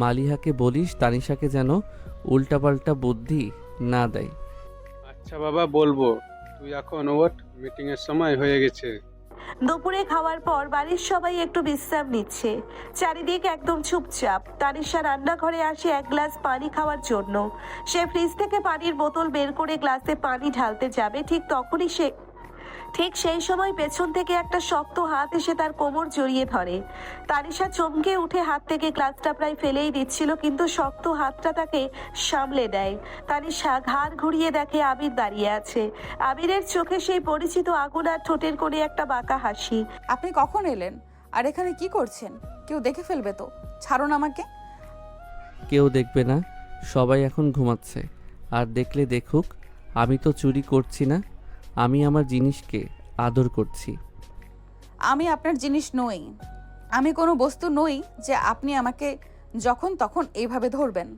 মালিহাকে বলিস তানিশাকে যেন উল্টাপাল্টা বুদ্ধি না দেয়। আচ্ছা বাবা, বলবো। তুই এখন ওঠ, মিটিংয়ের সময় হয়ে গেছে। দুপুরে খাওয়ার পর বাড়ির সবাই একটু বিশ্রাম নিচ্ছে। চারিদিক একদম চুপচাপ। তানিশা রান্নাঘরে আসে এক গ্লাস পানি খাওয়ার জন্য। সে ফ্রিজ থেকে পানির বোতল বের করে গ্লাসে পানি ঢালতে যাবে, ঠিক সেই সময় পেছন থেকে একটা শক্ত হাত এসে তার কোমর জড়িয়ে ধরে। তানিশা চমকে উঠে হাত থেকে গ্লাসটা প্রায় ফেলেই দিচ্ছিল, কিন্তু শক্ত হাতটা তাকে সামলে দেয়। তানিশা ঘাড় ঘুরিয়ে দেখে আবির দাঁড়িয়ে আছে। আবিরের চোখে সেই পরিচিত আগুন আর ঠোঁটের কোণে একটা বাঁকা হাসি। আপনি কখন এলেন? আর এখানে কি করছেন? কেউ দেখে ফেলবে তো, ছাড়ুন আমাকে। কেউ দেখবে না, সবাই এখন ঘুমাচ্ছে। আর দেখলে দেখুক, আমি তো চুরি করছি না, আমি আমার জিনিসকে আদর করছি। আমি আপনার জিনিস নই। আমি কোনো বস্তু নই যে আপনি আমাকে যখন তখন এইভাবে ধরবেন।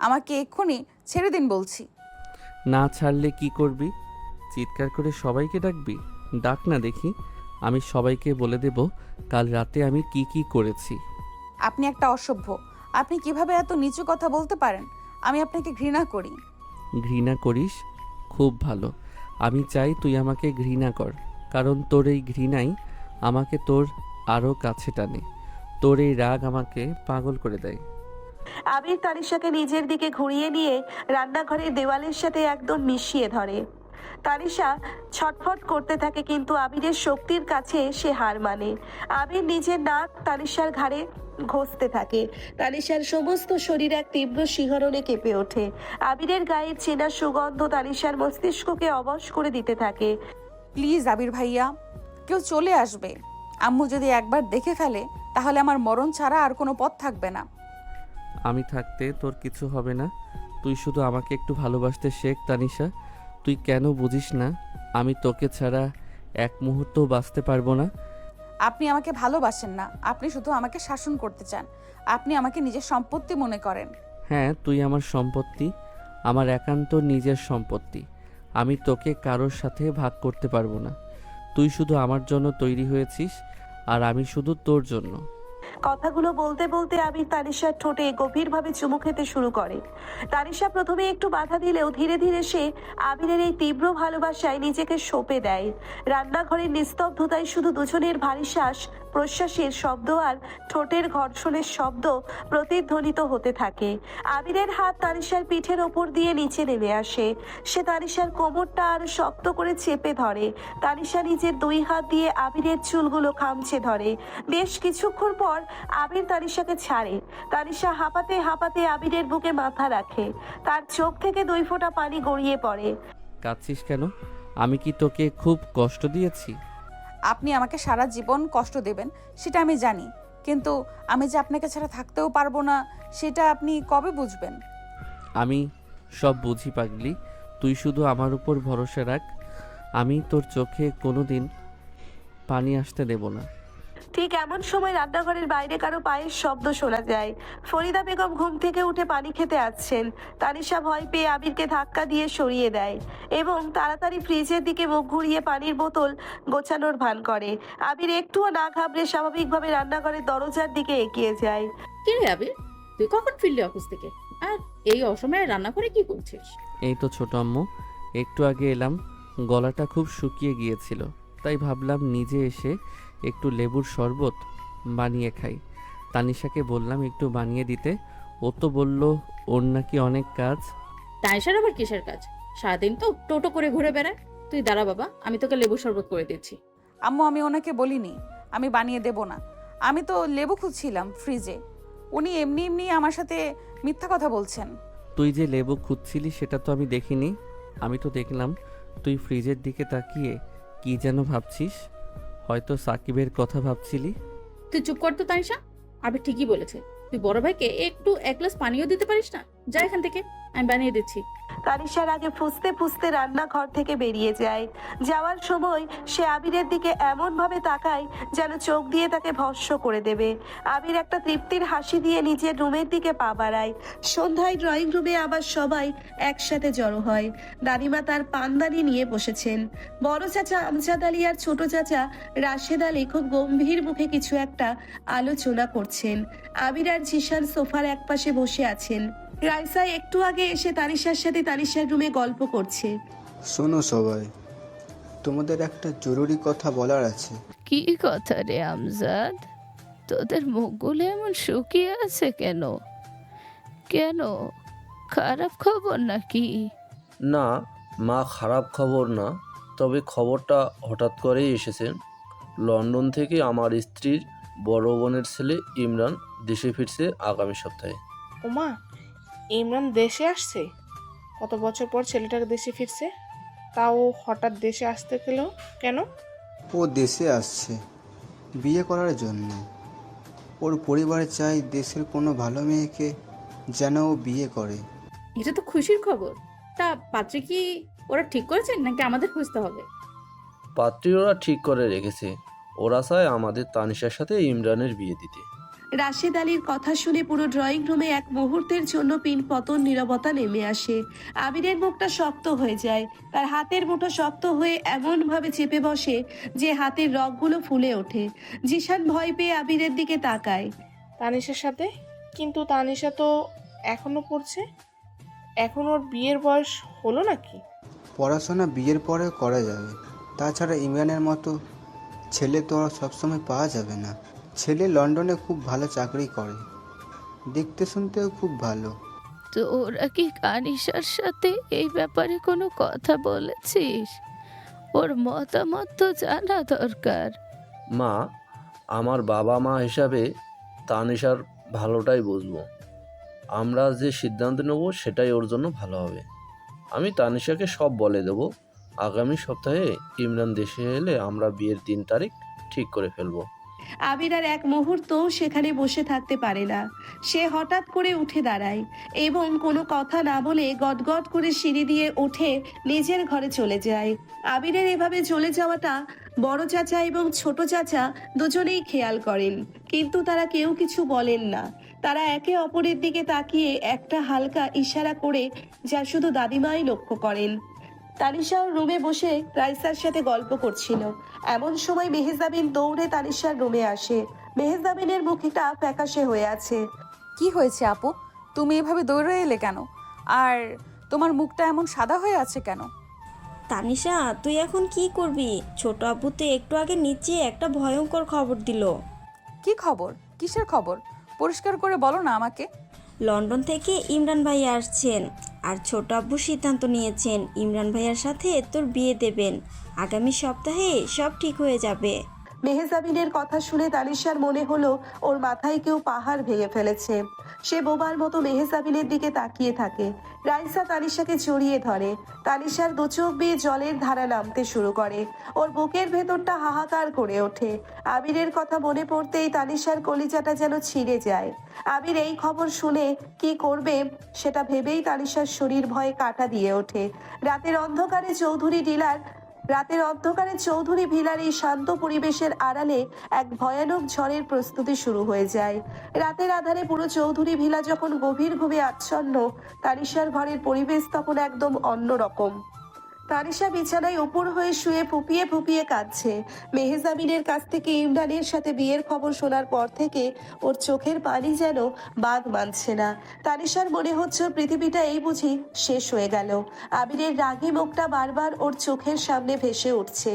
আমাকে এক্ষুনি ছেড়ে দিন বলছি। না ছাড়লে কি করবি? চিৎকার করে সবাইকে ডাকবি? ডাক না দেখি, আমি সবাইকে বলে দেব কাল রাতে আমি কি কি করেছি। আপনি একটা অসভ্য। আপনি কিভাবে এত নিচু কথা বলতে পারেন? আমি আপনাকে ঘৃণা করি। ঘৃণা করিস? খুব ভালো। আমি চাই তুই আমাকে ঘৃণা কর, কারণ তোর এই ঘৃণাই আমাকে তোর আরও কাছে টানে। তোর এই রাগ আমাকে পাগল করে দেয়। আবির তানিশাকে নিজের দিকে ঘুরিয়ে নিয়ে রান্নাঘরের দেওয়ালের সাথে একদম মিশিয়ে ধরে। তানিশা ছটফট করতে থাকে, কিন্তু আবিরের শক্তির কাছে সে হার মানে। আবির নিজের নাক তানিশার ঘাড়ে ঘষতে থাকে। তানিশার সমস্ত শরীর এক তীব্র শিহরণে কেঁপে ওঠে। আবিরের গায়ের চেনা সুগন্ধ তানিশার মস্তিষ্ককে অবশ করে দিতে থাকে। প্লিজ আবির ভাইয়া, কেউ চলে আসবে। আম্মু যদি একবার দেখে ফেলে তাহলে আমার মরণ ছাড়া আর কোনো পথ থাকবে না। আমি থাকতে তোর কিছু হবে না। তুই শুধু আমাকে একটু ভালোবাসতে শেখ তানিশা। তুই কেন বুঝিস না আমি তোকে ছাড়া এক মুহূর্তও বাঁচতে পারবো না? আপনি আমাকে ভালোবাসেন না, আপনি শুধু আমাকে শাসন করতে চান। আপনি আমাকে নিজের সম্পত্তি মনে করেন। হ্যাঁ, তুই আমার সম্পত্তি, আমার একান্ত নিজের সম্পত্তি। আমি তোকে কারোর সাথে ভাগ করতে পারবো না। তুই শুধু আমার জন্য তৈরি হয়েছিস, আর আমি শুধু তোর জন্য। কথাগুলো বলতে বলতে আবির তানিশার ঠোঁটে গভীরভাবে চুমু খেতে শুরু করে। তানিশা প্রথমে একটু বাধা দিলেও ধীরে ধীরে সে আবিরের এই তীব্র ভালোবাসায় নিজেকে সঁপে দেয়। রান্নাঘরের নিস্তব্ধতায় শুধু দুজনের ভারী শ্বাস প্রশ্বাসের শব্দ আর ঠোঁটের ঘর্ষণের শব্দ প্রতিধ্বনিত হতে থাকে। আবিরের হাত তানিশার পিঠের ওপর দিয়ে নিচে নেমে আসে। সে তানিশার কোমরটা আরো শক্ত করে চেপে ধরে। তানিশা নিজের দুই হাত দিয়ে আবিরের চুলগুলো খামচে ধরে। বেশ কিছুক্ষণ পর আবির তানিশাকে ছাড়ে। তানিশা হাঁপাতে হাঁপাতে আবিরের বুকে মাথা রাখে। তার চোখ থেকে 2 ফোঁটা পানি গড়িয়ে পড়ে। কাঁদছিস কেন? আমি কি তোকে খুব কষ্ট দিয়েছি? আপনি আমাকে সারা জীবন কষ্ট দেবেন সেটা আমি জানি, কিন্তু আমি যে আপনাকে ছাড়া থাকতেও পারবো না সেটা আপনি কবে বুঝবেন? আমি সব বুঝি পাগলি। তুই শুধু আমার উপর ভরসা রাখ। আমি তোর চোখে কোনোদিন পানি আসতে দেব না। ঠিক এমন সময় রান্নাঘরের বাইরে কারো পায়ের শব্দ শোনা যায়। ফরিদা বেগম ঘুম থেকে উঠে পানি খেতে আসছেন। তানিশা ভয় পেয়ে আবিরকে ধাক্কা দিয়ে সরিয়ে দেয় এবং তাড়াতাড়ি ফ্রিজের দিকে মুখ ঘুরিয়ে পানির বোতল গোছানোর ভান করে। আবির একটুও না ঘাবড়ে স্বাভাবিকভাবে রান্নাঘরের দরজার দিকে এগিয়ে যায়। কি রে আবির, তুই কখন ফিরলি অফিস থেকে? আর এই অসময়ে রান্না করে কি করছিস? এই তো ছোট আম্মু, একটু আগে এলাম। গলাটা খুব শুকিয়ে গিয়েছিল, তাই ভাবলাম নিজে এসে একটু লেবুর শরবত বানিয়ে খাই। তানিশাকে বললাম একটু বানিয়ে দিতে। ও তো বলল ওর নাকি অনেক কাজ। তাইশার আবার কিসের কাজ? সারাদিন তো টোটো করে ঘুরে বেড়ায়। তুই দাঁড়া বাবা, আমি তোকে লেবু শরবত করে দিচ্ছি। আম্মু, আমি ওনাকে বলিনি আমি বানিয়ে দেব না। আমি তো লেবু খুঁজছিলাম ফ্রিজে। উনি এমনি এমনি আমার সাথে মিথ্যা কথা বলছেন। তুই যে লেবু খুঁজছিলি সেটা তো আমি দেখিনি। আমি তো দেখলাম তুই ফ্রিজের দিকে তাকিয়ে কি যেন ভাবছিস। হয়তো সাকিবের কথা ভাবছিলি। তুই চুপ কর তো তাইশা, আবির ঠিকই বলেছে। তুই বড় ভাইকে একটু 1 গ্লাস পানিও দিতে পারিস না? যা এখান থেকে, আমি বানিয়ে দিচ্ছি। তানিশার আগে ফুসতে ফুসতে রান্নাঘর থেকে বেরিয়ে যায়। যাওয়ার সময় সে আবিরের দিকে এমন ভাবে তাকায় যেন চোখ দিয়ে তাকে ভস্ম করে দেবে। আবির একটা তৃপ্তির হাসি দিয়ে নিজের রুমের দিকে পা বাড়ায়। সন্ধ্যায় ড্রয়িং রুমে আবার সবাই একসাথে জড়ো হয়। দাদিমা তার পানদানি নিয়ে বসেছেন। বড় চাচা আমজাদ আলী আর ছোট চাচা রাশেদ আলী খুব গম্ভীর মুখে কিছু একটা আলোচনা করছেন। আবির আর জিশান সোফার একপাশে বসে আছেন। রাইসা একটু আগে এসে তানিশার সাথে তানিশার রুমে গল্প করছে। শোনো সবাই, তোমাদের একটা জরুরি কথা বলার আছে। কি কথা রে আমজাদ? তোদের মুখগুলো এমন শুকিয়ে আছে কেন? কেন, খারাপ খবর নাকি? না মা, খারাপ খবর না, তবে খবরটা হঠাৎ করেই এসেছে। লন্ডন থেকে আমার স্ত্রীর বড় বোনের ছেলে ইমরান দেশে ফিরছে আগামী সপ্তাহে। ওমা, ইমরান দেশে আসছে? কত বছর পর ছেলেটাকে দেশে ফিরছে? তাও হঠাৎ দেশে আসতে গেল কেন? ও দেশে আসছে বিয়ে করার জন্য। ওর পরিবার চাই দেশের কোনো ভালো মেয়েকে যেন ও বিয়ে করে। এটা তো খুশির খবর। তা পাত্রী কি ওরা ঠিক করেছেন নাকি আমাদের খুঁজতে হবে? পাত্রী ওরা ঠিক করে রেখেছে। ওরা চায় আমাদের তানিশার সাথে ইমরানের বিয়ে দিতে। রাশেদ আলীর কথা শুনে পুরো ড্রয়িং রুমে এক মুহূর্তের জন্য পিনপতন নীরবতা নেমে আসে। আবিরের মুখটা শক্ত হয়ে যায়, তার হাতের মুঠো শক্ত হয়ে এমনভাবে চেপে বসে যে হাতের রগগুলো ফুলে ওঠে। জিশান ভয় পেয়ে আবিরের দিকে তাকায়। তানিশার সাথে? কিন্তু তানিশা তো এখনো পড়ছে, এখন ওর বিয়ের বয়স হলো নাকি? পড়াশোনা বিয়ের পরে করা যাবে, তাছাড়া ইমরানের মতো ছেলে তো আর সবসময় পাওয়া যাবে না। ছেলে লন্ডনে খুব ভালো চাকরি করে, দেখতে শুনতেও খুব ভালো। তো ওরা কি কানিশার সাথে এই ব্যাপারে কোনো কথা বলেছিস? ওর মতামত তো জানা দরকার। মা, আমার বাবা মা হিসাবে তানিশার ভালোটাই বুঝবো। আমরা যে সিদ্ধান্ত নেব সেটাই ওর জন্য ভালো হবে। আমি তানিশাকে সব বলে দেব। আগামী সপ্তাহে ইমরান দেশে এলে আমরা বিয়ের 3 তারিখ ঠিক করে ফেলবো। আবির আর এক মুহূর্তও সেখানে বসে থাকতে পারে না। সে হঠাৎ করে উঠে দাঁড়ায় এবং কোনো কথা না বলে গটগট করে সিঁড়ি দিয়ে উঠে নিজের ঘরে চলে যায়। আবিরের এভাবে চলে যাওয়াটা বড় চাচা এবং ছোট চাচা দুজনেই খেয়াল করেন, কিন্তু তারা কেউ কিছু বলেন না। তারা একে অপরের দিকে তাকিয়ে একটা হালকা ইশারা করে, যা শুধু দাদিমাই লক্ষ্য করেন। তানিশাও রুমে বসে রাইসার সাথে গল্প করছিল। এমন সময় মেহেজাবিন দৌড়ে তানিশার রুমে আসে। মেহেজাবিনের মুখটা ফ্যাকাশে হয়ে আছে। কি হয়েছে আপু, তুমি এভাবে দৌড়ে এলে কেন? আর তোমার মুখটা এমন সাদা হয়ে আছে কেন? তানিশা, তুই এখন কি করবি? ছোট আব্বু তো একটু আগে নিচে একটা ভয়ঙ্কর খবর দিল। কি খবর? কিসের খবর? পরিষ্কার করে বলো না আমাকে। লন্ডন থেকে ইমরান ভাইয়া আসছেন, আর ছোট আব্বু সিদ্ধান্ত নিয়েছেন ইমরান ভাইয়ার সাথে তোর বিয়ে দেবেন। আগামী সপ্তাহে সব ঠিক হয়ে যাবে। মেহেজাবিনের কথা শুনে তানিশার মনে হলো ওর মাথায় কেউ পাহাড় ভেঙে ফেলেছে। সে বোবার মতো মেহেজাবিনের দিকে তাকিয়ে থাকে। রাইসা তানিশাকে জড়িয়ে ধরে। তানিশার দু চোখ বেয়ে জলের ধারা নামতে শুরু করে। ওর বুকের ভেতরটা হাহাকার করে ওঠে। আবিরের কথা মনে পড়তেই তানিশার কলিজাটা যেন ছিঁড়ে যায়। আবির এই খবর শুনে কি করবে সেটা ভেবেই তানিশার শরীর ভয়ে কাঁটা দিয়ে ওঠে। রাতের অন্ধকারে চৌধুরী ভিলার এই শান্ত পরিবেশের আড়ালে এক ভয়ানক ঝড়ের প্রস্তুতি শুরু হয়ে যায়। রাতের আধারে পুরো চৌধুরী ভিলা যখন গভীর ঘুমে আচ্ছন্ন, তানিশার ঘরের পরিবেশ তখন একদম অন্যরকম। তানিশা বিছানায় উপর হয়ে শুয়ে ফুপিয়ে ফুপিয়ে কাঁদছে। মেহেজাবিনের কাছ থেকে ইমরানের সাথে বিয়ের খবর শোনার পর থেকে ওর চোখের পানি যেন বাঁধ মানছে না। তানিশার মনে হচ্ছে পৃথিবীটা এই বুঝি শেষ হয়ে গেল। আবিরের রাগী মুখটা বারবার ওর চোখের সামনে ভেসে উঠছে।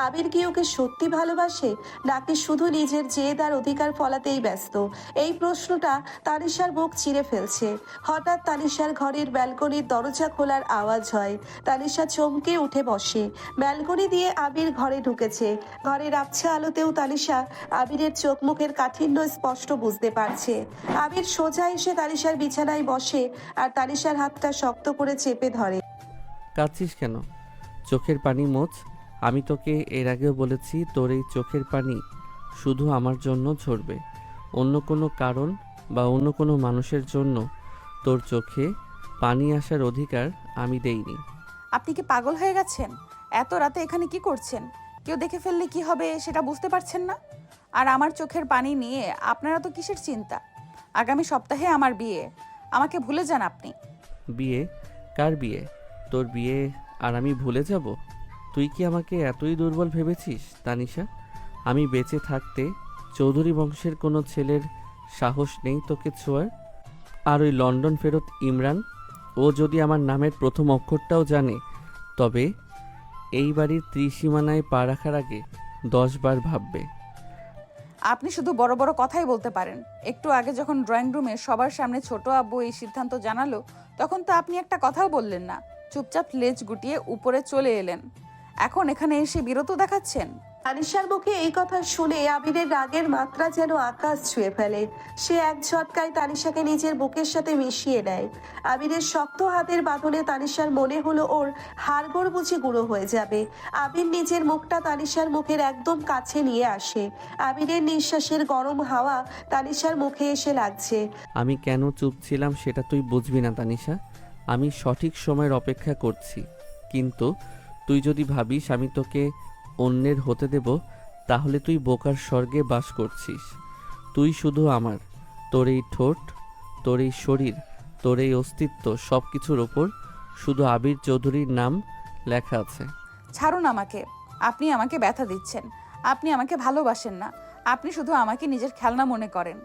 আবির কি ওকে সত্যি ভালোবাসে, নাকি শুধু নিজের জেদ আর অধিকার ফলাতেই ব্যস্ত? এই প্রশ্নটা তানিশার বুক চিরে ফেলছে। হঠাৎ তানিশার ঘরের ব্যালকনির দরজা খোলার আওয়াজ হয়। তানিশা চমকে উঠে বসে। ব্যালকনি দিয়ে আবির ঘরে ঢুকেছে। ঘরের আবছা আলোতেও তানিশা আবিরের চোখ মুখের কাঠিন্য স্পষ্ট বুঝতে পারছে। আবির সোজা এসে তানিশার বিছানায় বসে আর তানিশার হাতটা শক্ত করে চেপে ধরে। কাঁদছিস কেন? চোখের পানি মোছ। আমি তোকে এর আগেও বলেছি তোর এই চোখের পানি শুধু আমার জন্য ঝরবে, অন্য কোনো কারণ বা অন্য কোনো মানুষের জন্য তোর চোখে পানি আসার অধিকার আমি দেইনি। আপনি কি পাগল হয়ে গেছেন? এত রাতে এখানে কি করছেন? কেউ দেখে ফেললে কি হবে সেটা বুঝতে পারছেন না? আর আমার চোখের পানি নিয়ে আপনারা তো কিসের চিন্তা? আগামী সপ্তাহে আমার বিয়ে, আমাকে ভুলে যান আপনি। বিয়ে? কার বিয়ে? তোর বিয়ে আর আমি ভুলে যাব? তুই কি আমাকে এতই দুর্বল ভেবেছিস তানিশা? আমি বেঁচে থাকতে চৌধুরী বংশের কোনো ছেলের সাহস নেই তোকে ছোঁয়ার? আর ওই লন্ডন ফেরত ইমরান, ও যদি আমার নামের প্রথম অক্ষরটাও জানে, তবে এই বাড়ির ত্রিসীমানায় পা রাখার আগে 10 বার ভাববে। আপনি শুধু বড় বড় কথাই বলতে পারেন। একটু আগে যখন ড্রয়িং রুমে সবার সামনে ছোট আব্বু এই সিদ্ধান্ত জানালো, তখন তো আপনি একটা কথাও বললেন না। চুপচাপ লেজ গুটিয়ে উপরে চলে এলেন। এখন এখানে এসে বিরত দেখাচ্ছেন। তানিশার মুখে এই কথা শুনে আবিরের রাগের মাত্রা যেন আকাশ ছুঁয়ে ফেলে। সে এক ঝটকায় তানিশাকে নিজের বুকের সাথে মিশিয়ে নেয়। আবিরের শক্ত হাতের বাঁধনে তানিশার মনে হলো ওর হাড়গোড় বুঝি গুঁড়ো হয়ে যাবে। আবির নিজের মুখটা তানিশার মুখের একদম কাছে নিয়ে আসে। আবিরের নিঃশ্বাসের গরম হাওয়া তানিশার মুখে এসে লাগছে। আমি কেন চুপ ছিলাম সেটা তুই বুঝবি না তানিশা। আমি সঠিক সময়ের অপেক্ষা করছি, কিন্তু তুই যদি ভাবিস আমি তোকে অন্যের হতে দেব, তাহলে তুই বোকার স্বর্গে বাস করছিস। তুই শুধু আমার। তোর এই ঠোঁট, তোর এই শরীর, তোর এই অস্তিত্ব, সব কিছুর ওপর শুধু আবির চৌধুরীর নাম লেখা আছে। ছাড়ুন আমাকে। আপনি আমাকে ব্যথা দিচ্ছেন। আপনি আমাকে ভালোবাসেন না। আপনি শুধু আমাকে নিজের খেলনা মনে করেন।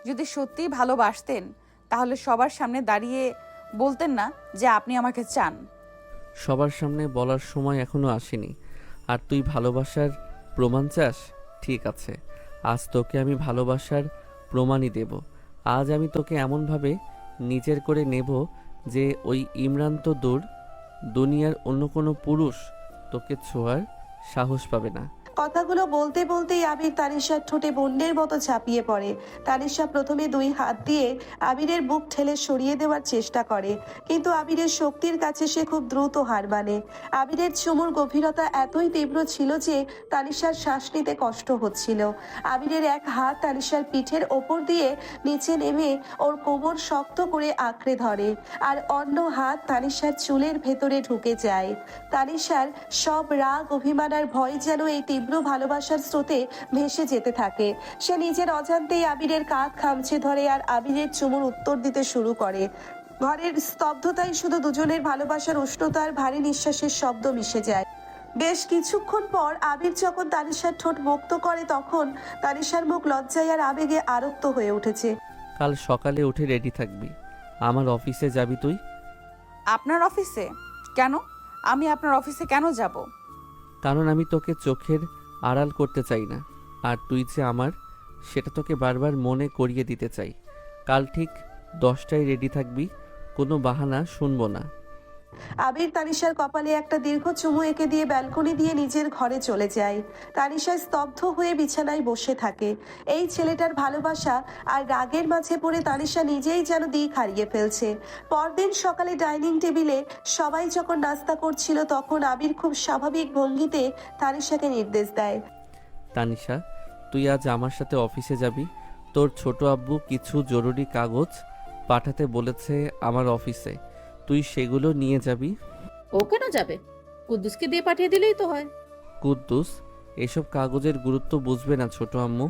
যদি সত্যিই ভালোবাসতেন তাহলে সবার সামনে দাঁড়িয়ে বলতেন না যে আপনি আমাকে চান। সবার সামনে বলার সময় এখনো আসেনি, আর তুই ভালোবাসার প্রমাণ চাস? ঠিক আছে, আজ তোকে আমি ভালোবাসার প্রমাণই দেব। আজ আমি তোকে এমনভাবে নিজের করে নেব যে ওই ইমরান তো দূর, দুনিয়ার অন্য কোনো পুরুষ তোকে ছোঁয়ার সাহস পাবে না। কথাগুলো বলতে বলতেই আবির তানিশার ঠোঁটে বন্যের মতো ঝাঁপিয়ে পড়ে। তানিশা প্রথমে 2 হাত দিয়ে আবিরের বুক ঠেলে সরিয়ে দেওয়ার চেষ্টা করে, কিন্তু আবিরের শক্তির কাছে সে খুব দ্রুত হার মানে। আবিরের চুমুর গভীরতা এতই তীব্র ছিল যে তানিশার শ্বাস নিতে কষ্ট হচ্ছিল। আবিরের এক হাত তানিশার পিঠের ওপর দিয়ে নিচে নেমে ওর কোমর শক্ত করে আঁকড়ে ধরে, আর অন্য হাত তানিশার চুলের ভেতরে ঢুকে যায়। তানিশার সব রাগ, অভিমান আর ভয় যেন এই তীব্র ভালোবাসার স্রোতে ভেসে যেতে থাকে। সে নিজের অজান্তেই আবিরের কাঁধ খামচে ধরে আর আবিরের চুমুর উত্তর দিতে শুরু করে। ঘরের স্তব্ধতায় শুধু দুজনের ভালোবাসার উষ্ণতার ভারী নিঃশ্বাসের শব্দ মিশে যায়। বেশ কিছুক্ষণ পর আবির যখন তানিশার ঠোঁট মুক্ত করে, তখন তানিশার মুখ লজ্জায় আর আবেগে আরক্ত হয়ে উঠেছে। কাল সকালে উঠে রেডি থাকবি, আমার অফিসে যাবি তুই। আপনার অফিসে? কেন? আমি আপনার অফিসে কেন যাব? কারণ আমি তোকে চোখের আড়াল করতে চাই না, আর তুই যে আমার সেটা তোকে বারবার মনে করিয়ে দিতে চাই। কাল ঠিক 10টায় রেডি থাকবি, কোনো বাহানা শুনবো না। আবির তানিশার কপালে একটা দীর্ঘ চুমু এঁকে দিয়ে ব্যালকনি দিয়ে নিজের ঘরে চলে যায়। তানিশা স্তব্ধ হয়ে বিছানায় বসে থাকে। এই ছেলেটার ভালোবাসা আর রাগের মাঝে পড়ে তানিশা নিজেই যেন দিক হারিয়ে ফেলছে। পরদিন সকালে ডাইনিং টেবিলে সবাই যখন নাস্তা করছিল, তখন আবির খুব স্বাভাবিক ভঙ্গিতে তানিশাকে নির্দেশ দেয়। তানিশা, তুই আজ আমার সাথে অফিসে যাবি। তোর ছোট আব্বু কিছু জরুরি কাগজ পাঠাতে বলেছে আমার অফিসে, তুই সেগুলো নিয়ে যাবি। ও কেন যাবে? কুদ্দুসকে দিয়ে পাঠিয়ে দিলেই তো হয়। কুদ্দুস এসব কাগজের গুরুত্ব বুঝবে না ছোট আম্মু।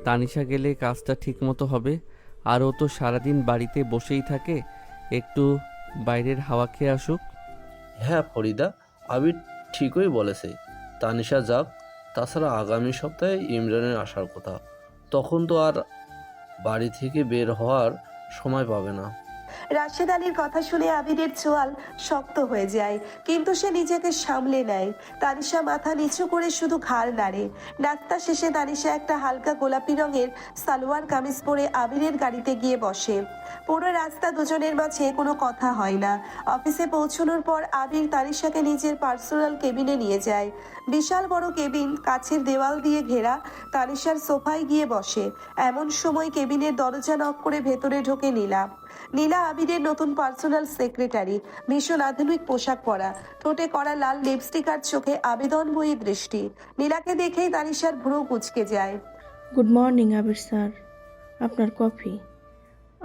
তানিশা গেলে কাজটা ঠিকমতো হবে, আর ও তো সারাদিন বাড়িতে বসেই থাকে, একটু বাইরের হাওয়া খেয়ে আসুক। হ্যাঁ ফরিদা, আবির ঠিকই বলেছে, তানিশা যাক। তাছাড়া আগামী সপ্তাহে ইমরানের আসার কথা, তখন তো আর বাড়ি থেকে বের হওয়ার সময় পাবে না। রাশেদ আলীর কথা শুনে আবিরের চোয়াল শক্ত হয়ে যায়, কিন্তু সে নিজেকে সামলে নেয়। তানিশা মাথা নিচু করে শুধু ঘাড় নাড়ে। নাস্তা শেষে তানিশা একটা হালকা গোলাপি রঙের সালোয়ার কামিজ পরে আবিরের গাড়িতে গিয়ে বসে। পুরো রাস্তা দুজনের মাঝে কোনো কথা হয় না। অফিসে পৌঁছানোর পর আবির তানিশাকে নিজের পার্সোনাল কেবিনে নিয়ে যায়। বিশাল বড় কেবিন, কাছের দেওয়াল দিয়ে ঘেরা। তানিশার সোফায় গিয়ে বসে। এমন সময় কেবিনের দরজা নক করে ভেতরে ঢোকে নীলা। নীলা আবিরের নতুন পার্সোনাল সেক্রেটারি। ভীষণ আধুনিক পোশাক পরা, ঠোঁটে করা লাল লিপস্টিক আর চোখে আবেদনময়ী দৃষ্টি। নীলাকে দেখেই তানিশার ভ্রু কুঁচকে যায়। গুড মর্নিং আবির স্যার, আপনার কফি,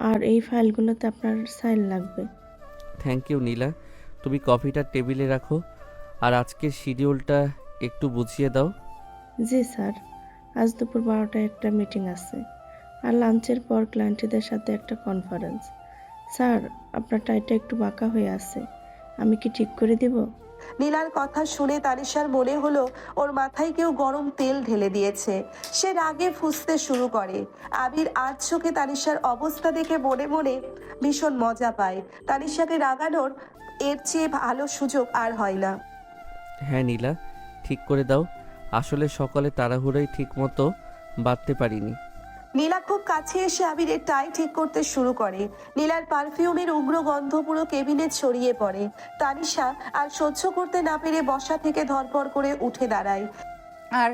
আর এই ফাইলগুলোতে আপনার সাইন লাগবে। থ্যাংক ইউ নীলা, তুমি কফিটা টেবিলে রাখো, আর আজকের শিডিউলটা একটু বুঝিয়ে দাও। জি স্যার, আজ দুপুর 12টায় একটা মিটিং আছে, আর লাঞ্চের পর ক্লায়েন্টদের সাথে একটা কনফারেন্স। স্যার, আপনার টাইটা একটু বাঁকা হয়ে আছে, আমি কি ঠিক করে দিব? নীলার কথা শুনে তানিশার মনে হলো ওর মাথায় কেউ গরম তেল ঢেলে দিয়েছে। সে রাগে ফুঁসতে শুরু করে। আবির আজ চোখে তানিশার অবস্থা দেখে মনে মনে ভীষণ মজা পায়। তানিশাকে রাগানোর এর চেয়ে ভালো সুযোগ আর হয় না। হ্যাঁ নীলা, ঠিক করে দাও, আসলে সকালে তাড়াহুড়োই ঠিক মতো বাঁধতে পারিনি। নীলা খুব কাছে এসে আবিরের টাই ঠিক করতে শুরু করে। নীলার পারফিউমের উগ্র গন্ধ পুরো কেবিনে ছড়িয়ে পড়ে। তানিশা আর সহ্য করতে না পেরে বসা থেকে ধরপড় করে উঠে দাঁড়ায়। আর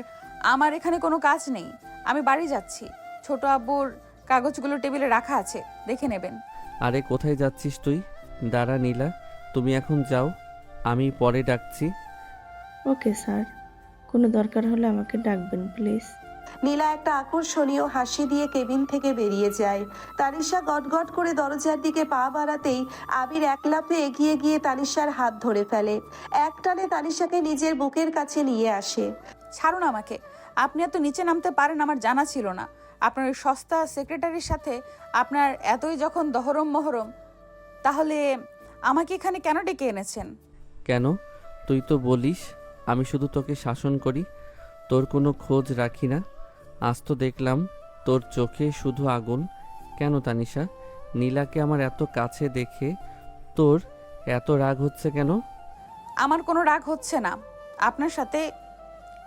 আমার এখানে কোনো কাজ নেই, আমি বাড়ি যাচ্ছি। ছোট আব্বুর কাগজগুলো টেবিলে রাখা আছে, দেখে নেবেন। আরে কোথায় যাচ্ছিস তুই? দাঁড়া নীলা, তুমি এখন যাও, আমি পরে ডাকছি। ওকে স্যার, কোনো দরকার হলে আমাকে ডাকবেন প্লিজ। নীলা একটা আকর্ষণীয় হাসি দিয়ে কেবিন থেকে বেরিয়ে যায়। তানিশা গটগট করে দরজার দিকে পা বাড়াতেই আবির এক লাফে এগিয়ে গিয়ে তানিশার হাত ধরে ফেলে। এক টানে তানিশাকে নিজের বুকের কাছে নিয়ে আসে। ছাড়ুন আমাকে, আপনি এত নিচে নামতে পারেন আমার জানা ছিল না। আপনার ওই সস্তা সেক্রেটারির সাথে আপনার এতই যখন দহরম মহরম, তাহলে আমাকে এখানে কেন ডেকে এনেছেন? কেন? তুই তো বলিস আমি শুধু তোকে শাসন করি, তোর কোনো খোঁজ রাখি না। আজ তো দেখলাম তোর চোখে শুধু আগুন। কেন তানিশা, নীলাকে আমার এত কাছে দেখে তোর এত রাগ হচ্ছে কেন? আমার কোনো রাগ হচ্ছে না। আপনার সাথে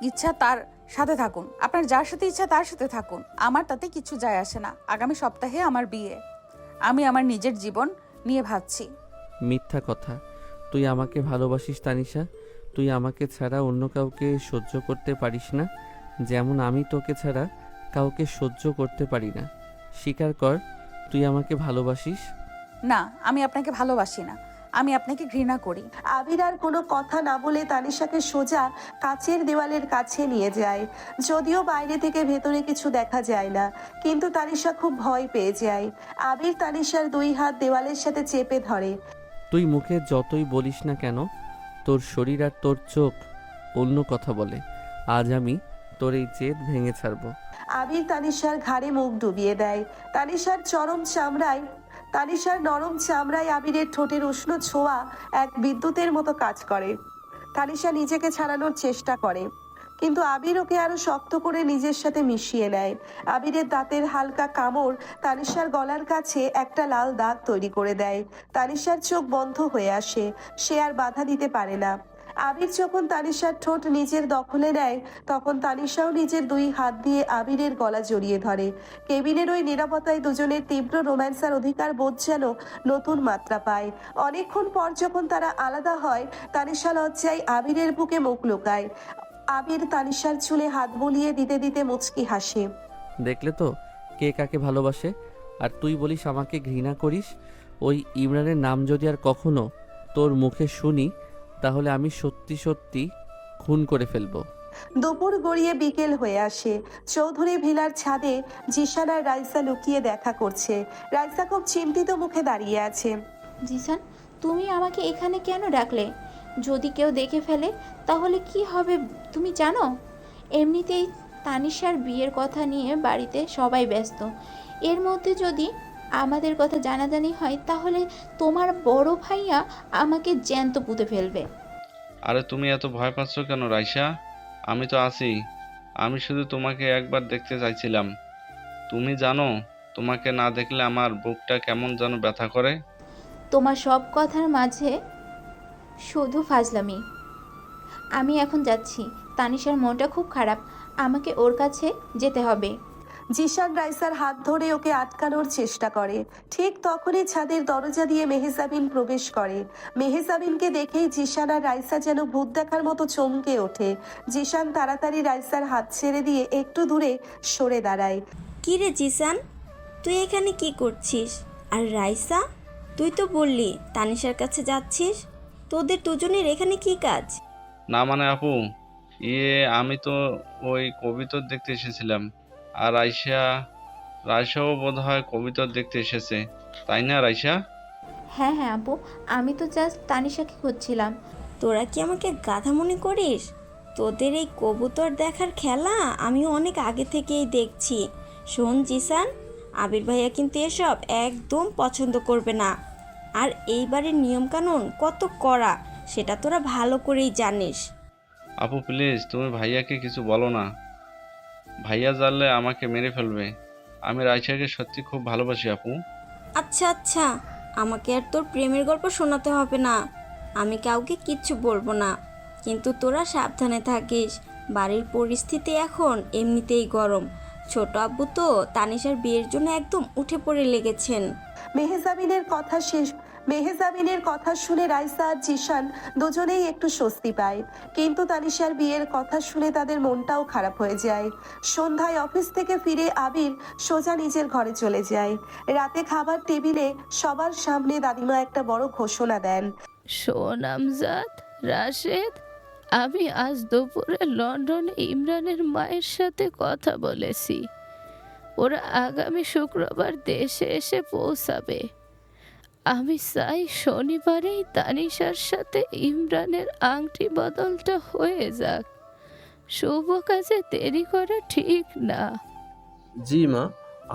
ইচ্ছা তার সাথে থাকুন, আপনার যার সাথে ইচ্ছা তার সাথে থাকুন, আমার তাতে কিছু যায় আসে না। আগামী সপ্তাহে আমার বিয়ে, আমি আমার নিজের জীবন নিয়ে ভাবছি। মিথ্যা কথা। তুই আমাকে ভালোবাসিস তানিশা। তুই আমাকে ছাড়া অন্য কাউকে সহ্য করতে পারিস না, যেমন আমি তোকে ছাড়া কাউকে সহ্য করতে পারি না। স্বীকার কর তুই আমাকে ভালোবাসিস। না, আমি আপনাকে ভালোবাসি না, আমি আপনাকে ঘৃণা করি। আবির আর কোনো কথা না বলে তানিশাকে সোজা কাচের দেওয়ালের কাছে নিয়ে যায়। যদিও বাইরে থেকে ভেতরে কিছু দেখা যায় না, কিন্তু তানিশা খুব ভয় পেয়ে যায়। আবির তানিশার 2 হাত দেওয়ালের সাথে চেপে ধরে। তুই মুখে যতই বলিস না কেন, তোর শরীর আর তোর চোখ অন্য কথা বলে। আজ আমি তোর এই জেদ ভেঙে ছাড়বো। আবির তানিশার ঘাড়ে মুখ ডুবিয়ে দেয়। তানিশার নরম চামড়ায় আবিরের ঠোঁটের উষ্ণ ছোঁয়া এক বিদ্যুতের মতো কাজ করে। তানিশা নিজেকে ছাড়ানোর চেষ্টা করে, কিন্তু আবির ওকে আরো শক্ত করে নিজের সাথে মিশিয়ে নেয়। আবিরের দাঁতের হালকা কামড় তানিশার গলার কাছে একটা লাল দাগ তৈরি করে দেয়। তানিশার চোখ বন্ধ হয়ে আসে, সে আর বাধা দিতে পারে না। আবির যখন তানিশার ঠোঁট নিজের দখলে নেয়, তখন তানিশাও নিজের 2 হাত দিয়ে আবিরের গলা জড়িয়ে ধরে। কেবিনের ওই নিরাপত্তায় দুজনের তীব্র রোম্যান্সের অধিকার বোধ যেন নতুন মাত্রা পায়। অনেকক্ষণ পর যখন তারা আলাদা হয়, তানিশা লজ্জায় আবিরের বুকে মুখ লুকায়। আবির তানিশার চুলে হাত বুলিয়ে দিতে দিতে মুচকি হাসে। দেখলে তো কে কাকে ভালোবাসে, আর তুই বলিস আমাকে ঘৃণা করিস। ওই ইমরানের নাম যদি আর কখনো তোর মুখে শুনি, তাহলে আমি সত্যি সত্যি খুন করে ফেলবো। দুপুর গড়িয়ে বিকেল হয়ে আসে। চৌধুরী ভিলার ছাদে জিশান আর রাইসা লুকিয়ে দেখা করছে। রাইসা খুব চিন্তিত মুখে দাঁড়িয়ে আছে। জিসান, তুমি আমাকে এখানে কেন ডাকলে? যদি কেউ দেখে ফেলে তাহলে কি হবে তুমি জানো? এমনিতেই তানিশার বিয়ের কথা নিয়ে বাড়িতে সবাই ব্যস্ত, এর মধ্যে যদি আমাদের কথা জানাজানি হয় তাহলে তোমার বড় ভাইয়া আমাকে জ্যান্ত পুঁতে ফেলবে। আরে তুমি এত ভয় পাচ্ছ কেন রাইসা? আমি তো আছি। আমি শুধু তোমাকে একবার দেখতে চাইছিলাম। তুমি জানো তোমাকে না দেখলে আমার বুকটা কেমন যেন ব্যথা করে। তোমার সব কথার মাঝে শুধু ফাজলামি। আমি এখন যাচ্ছি, তানিশার মনটা খুব খারাপ, আমাকে ওর কাছে যেতে হবে। জিশান রাইসার হাত ধরে ওকে আটকানোর চেষ্টা করে। ঠিক তখনই ছাদের দরজা দিয়ে মেহেজাবিন প্রবেশ করে। মেহেজাবিনকে দেখেই জিশান আর রাইসা যেন ভূত দেখার মতো চমকে ওঠে। জিশান তাড়াতাড়ি রাইসার হাত ছেড়ে দিয়ে একটু দূরে সরে দাঁড়ায়। কি রে জিসান, তুই এখানে কি করছিস? আর রাইসা, তুই তো বললি তানিশার কাছে যাচ্ছিস, তোদের দুজনের এখানে কি কাজ? না মানে আপু, আমি তো ওই কবিতর দেখতে এসেছিলাম। আর রাইসাও বোধহয় কবিতর দেখতে এসেছে, তাই না রাইসা? হ্যাঁ হ্যাঁ আপু, আমি তো জাস্ট তানিশাকে খুঁজছিলাম। তোরা কি আমাকে গাধা মনে করিস? তোদের এই কবুতর দেখার খেলা আমি অনেক আগে থেকেই দেখছি। শোন জিসান, আবির ভাইয়া কিন্তু এসব একদম পছন্দ করবে না। আর এইবারের নিয়মকানুন কত কড়া সেটা তোরা ভালো করেই জানিস। আপু প্লিজ তুমি ভাইয়াকে কিছু বলো না। ভাইয়া জানলে আমাকে মেরে ফেলবে। আমি রাইসাকে সত্যি খুব ভালোবাসি আপু। আচ্ছা আচ্ছা, আমাকে আর তোর প্রেমের গল্প শোনাতে হবে না, আমি কাউকে কিচ্ছু বলবো না। কিন্তু তোরা সাবধানে থাকিস, বাড়ির পরিস্থিতি এখন এমনিতেই গরম। ছোট আব্বু তো তানিশার বিয়ের জন্য একদম উঠে পড়ে লেগেছেন। মেহেজাবিনের কথা শুনে রাইসা আর জিশান দুজনেই একটু স্বস্তি পায়, কিন্তু তানিশার বিয়ের কথা শুনে তাদের মনটাও খারাপ হয়ে যায়। সন্ধ্যায় অফিস থেকে ফিরে আবির সোজা নিজের ঘরে চলে যায়। রাতে খাবার টেবিলে সবার সামনে দাদিমা একটা বড় ঘোষণা দেন। শোন আমজাদ, রাশেদ, আমি আজ দুপুরে লন্ডনে ইমরানের মায়ের সাথে কথা বলেছি। ওরা আগামী শুক্রবার দেশে এসে পৌঁছাবে। আমি চাই শনিবারেই তানিশার সাথে ইমরানের আংটি বদলটা হয়ে যাক। শুভ কাজে দেরি করা ঠিক না। জি মা,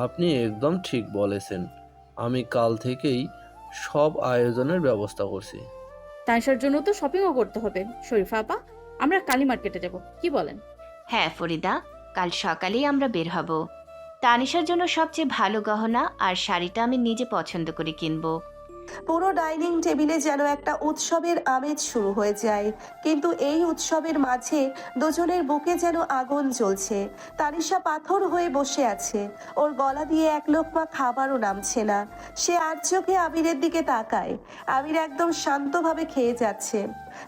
আপনি একদম ঠিক বলেছেন। আমি কাল থেকেই সব আয়োজনের ব্যবস্থা করছি। তানিশার জন্য তো শপিংও করতে হবে। শরীফা আপা, আমরা কালী মার্কেটে যাব, কি বলেন? হ্যাঁ ফরিদা, কাল সকালেই আমরা বের হব। তানিশার জন্য সবচেয়ে ভালো গহনা আর শাড়িটা আমি নিজে পছন্দ করে কিনবো। পুরো ডাইনিং টেবিলে যেন একটা উৎসবের আমেজ শুরু হয়ে যায়, কিন্তু এই উৎসবের মাঝে দুজনের বুকে যেন আগুন জ্বলছে। তানিশা পাথর হয়ে বসে আছে, ওর গলা দিয়ে এক লোকমা খাবারও নামছে না। সে আর চোখে আবিরের দিকে তাকায়। আবির একদম শান্তভাবে খেয়ে যাচ্ছে।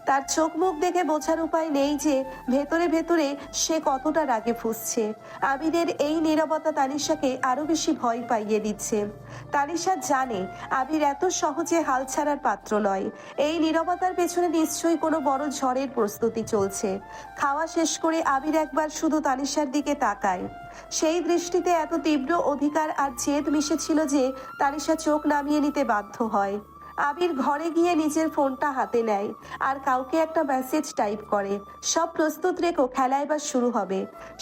তার চোখ মুখ দেখে বোঝার উপায় নেই যে ভেতরে ভেতরে সে কতটা রাগে ফুঁসছে। আবিরের এই নীরবতা তানিশাকে আরো বেশি ভয় পাইয়ে দিচ্ছে। তানিশা জানে আবির এত সহজে হাল ছাড়ার পাত্র নয়। এই নীরবতার পেছনে নিশ্চয়ই কোনো বড় ঝড়ের প্রস্তুতি চলছে। খাওয়া শেষ করে আবির একবার শুধু তানিশার দিকে তাকায়। সেই দৃষ্টিতে এত তীব্র অধিকার আর জেদ মিশেছিল যে তানিশা চোখ নামিয়ে নিতে বাধ্য হয়। আবির ঘরে গিয়ে নিজের ফোনটা হাতে নেয় আর কাউকে একটা মেসেজ টাইপ করে। সব প্রস্তুত রেখো, খেলা এবার শুরু হবে।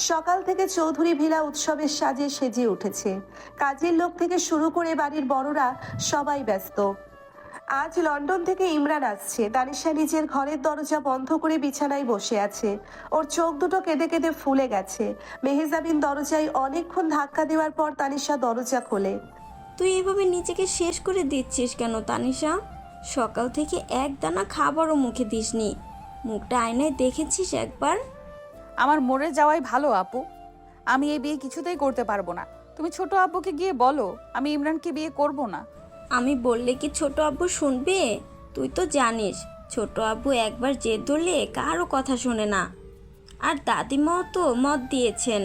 সকাল থেকে চৌধুরী ভিলা উৎসবের সাজে সেজে উঠেছে। কাজের লোক থেকে শুরু করে বাড়ির বড়রা সবাই ব্যস্ত। আজ লন্ডন থেকে ইমরান আসছে। তানিশা নিজের ঘরের দরজা বন্ধ করে বিছানায় বসে আছে। ওর চোখ দুটো কেঁদে কেঁদে ফুলে গেছে। মেহেজাবিন দরজায় অনেকক্ষণ ধাক্কা দেওয়ার পর তানিশা দরজা খোলে। তুই এভাবে নিজেকে শেষ করে দিচ্ছিস কেন তানিশা? সকাল থেকে এক দানা খাবারও মুখে দিসনি। মুখটা আয়নায় দেখেছিস একবার? আমার মরে যাওয়াই ভালো আপু। আমি এই বিয়ে কিছুতেই করতে পারবো না। তুমি ছোট আব্বুকে গিয়ে বলো আমি ইমরানকে বিয়ে করব না। আমি বললে কি ছোট আব্বু শুনবে? তুই তো জানিস ছোট আব্বু একবার জেদ ধরলে কারো কথা শোনে না। আর দাদিমাও তো মত দিয়েছেন।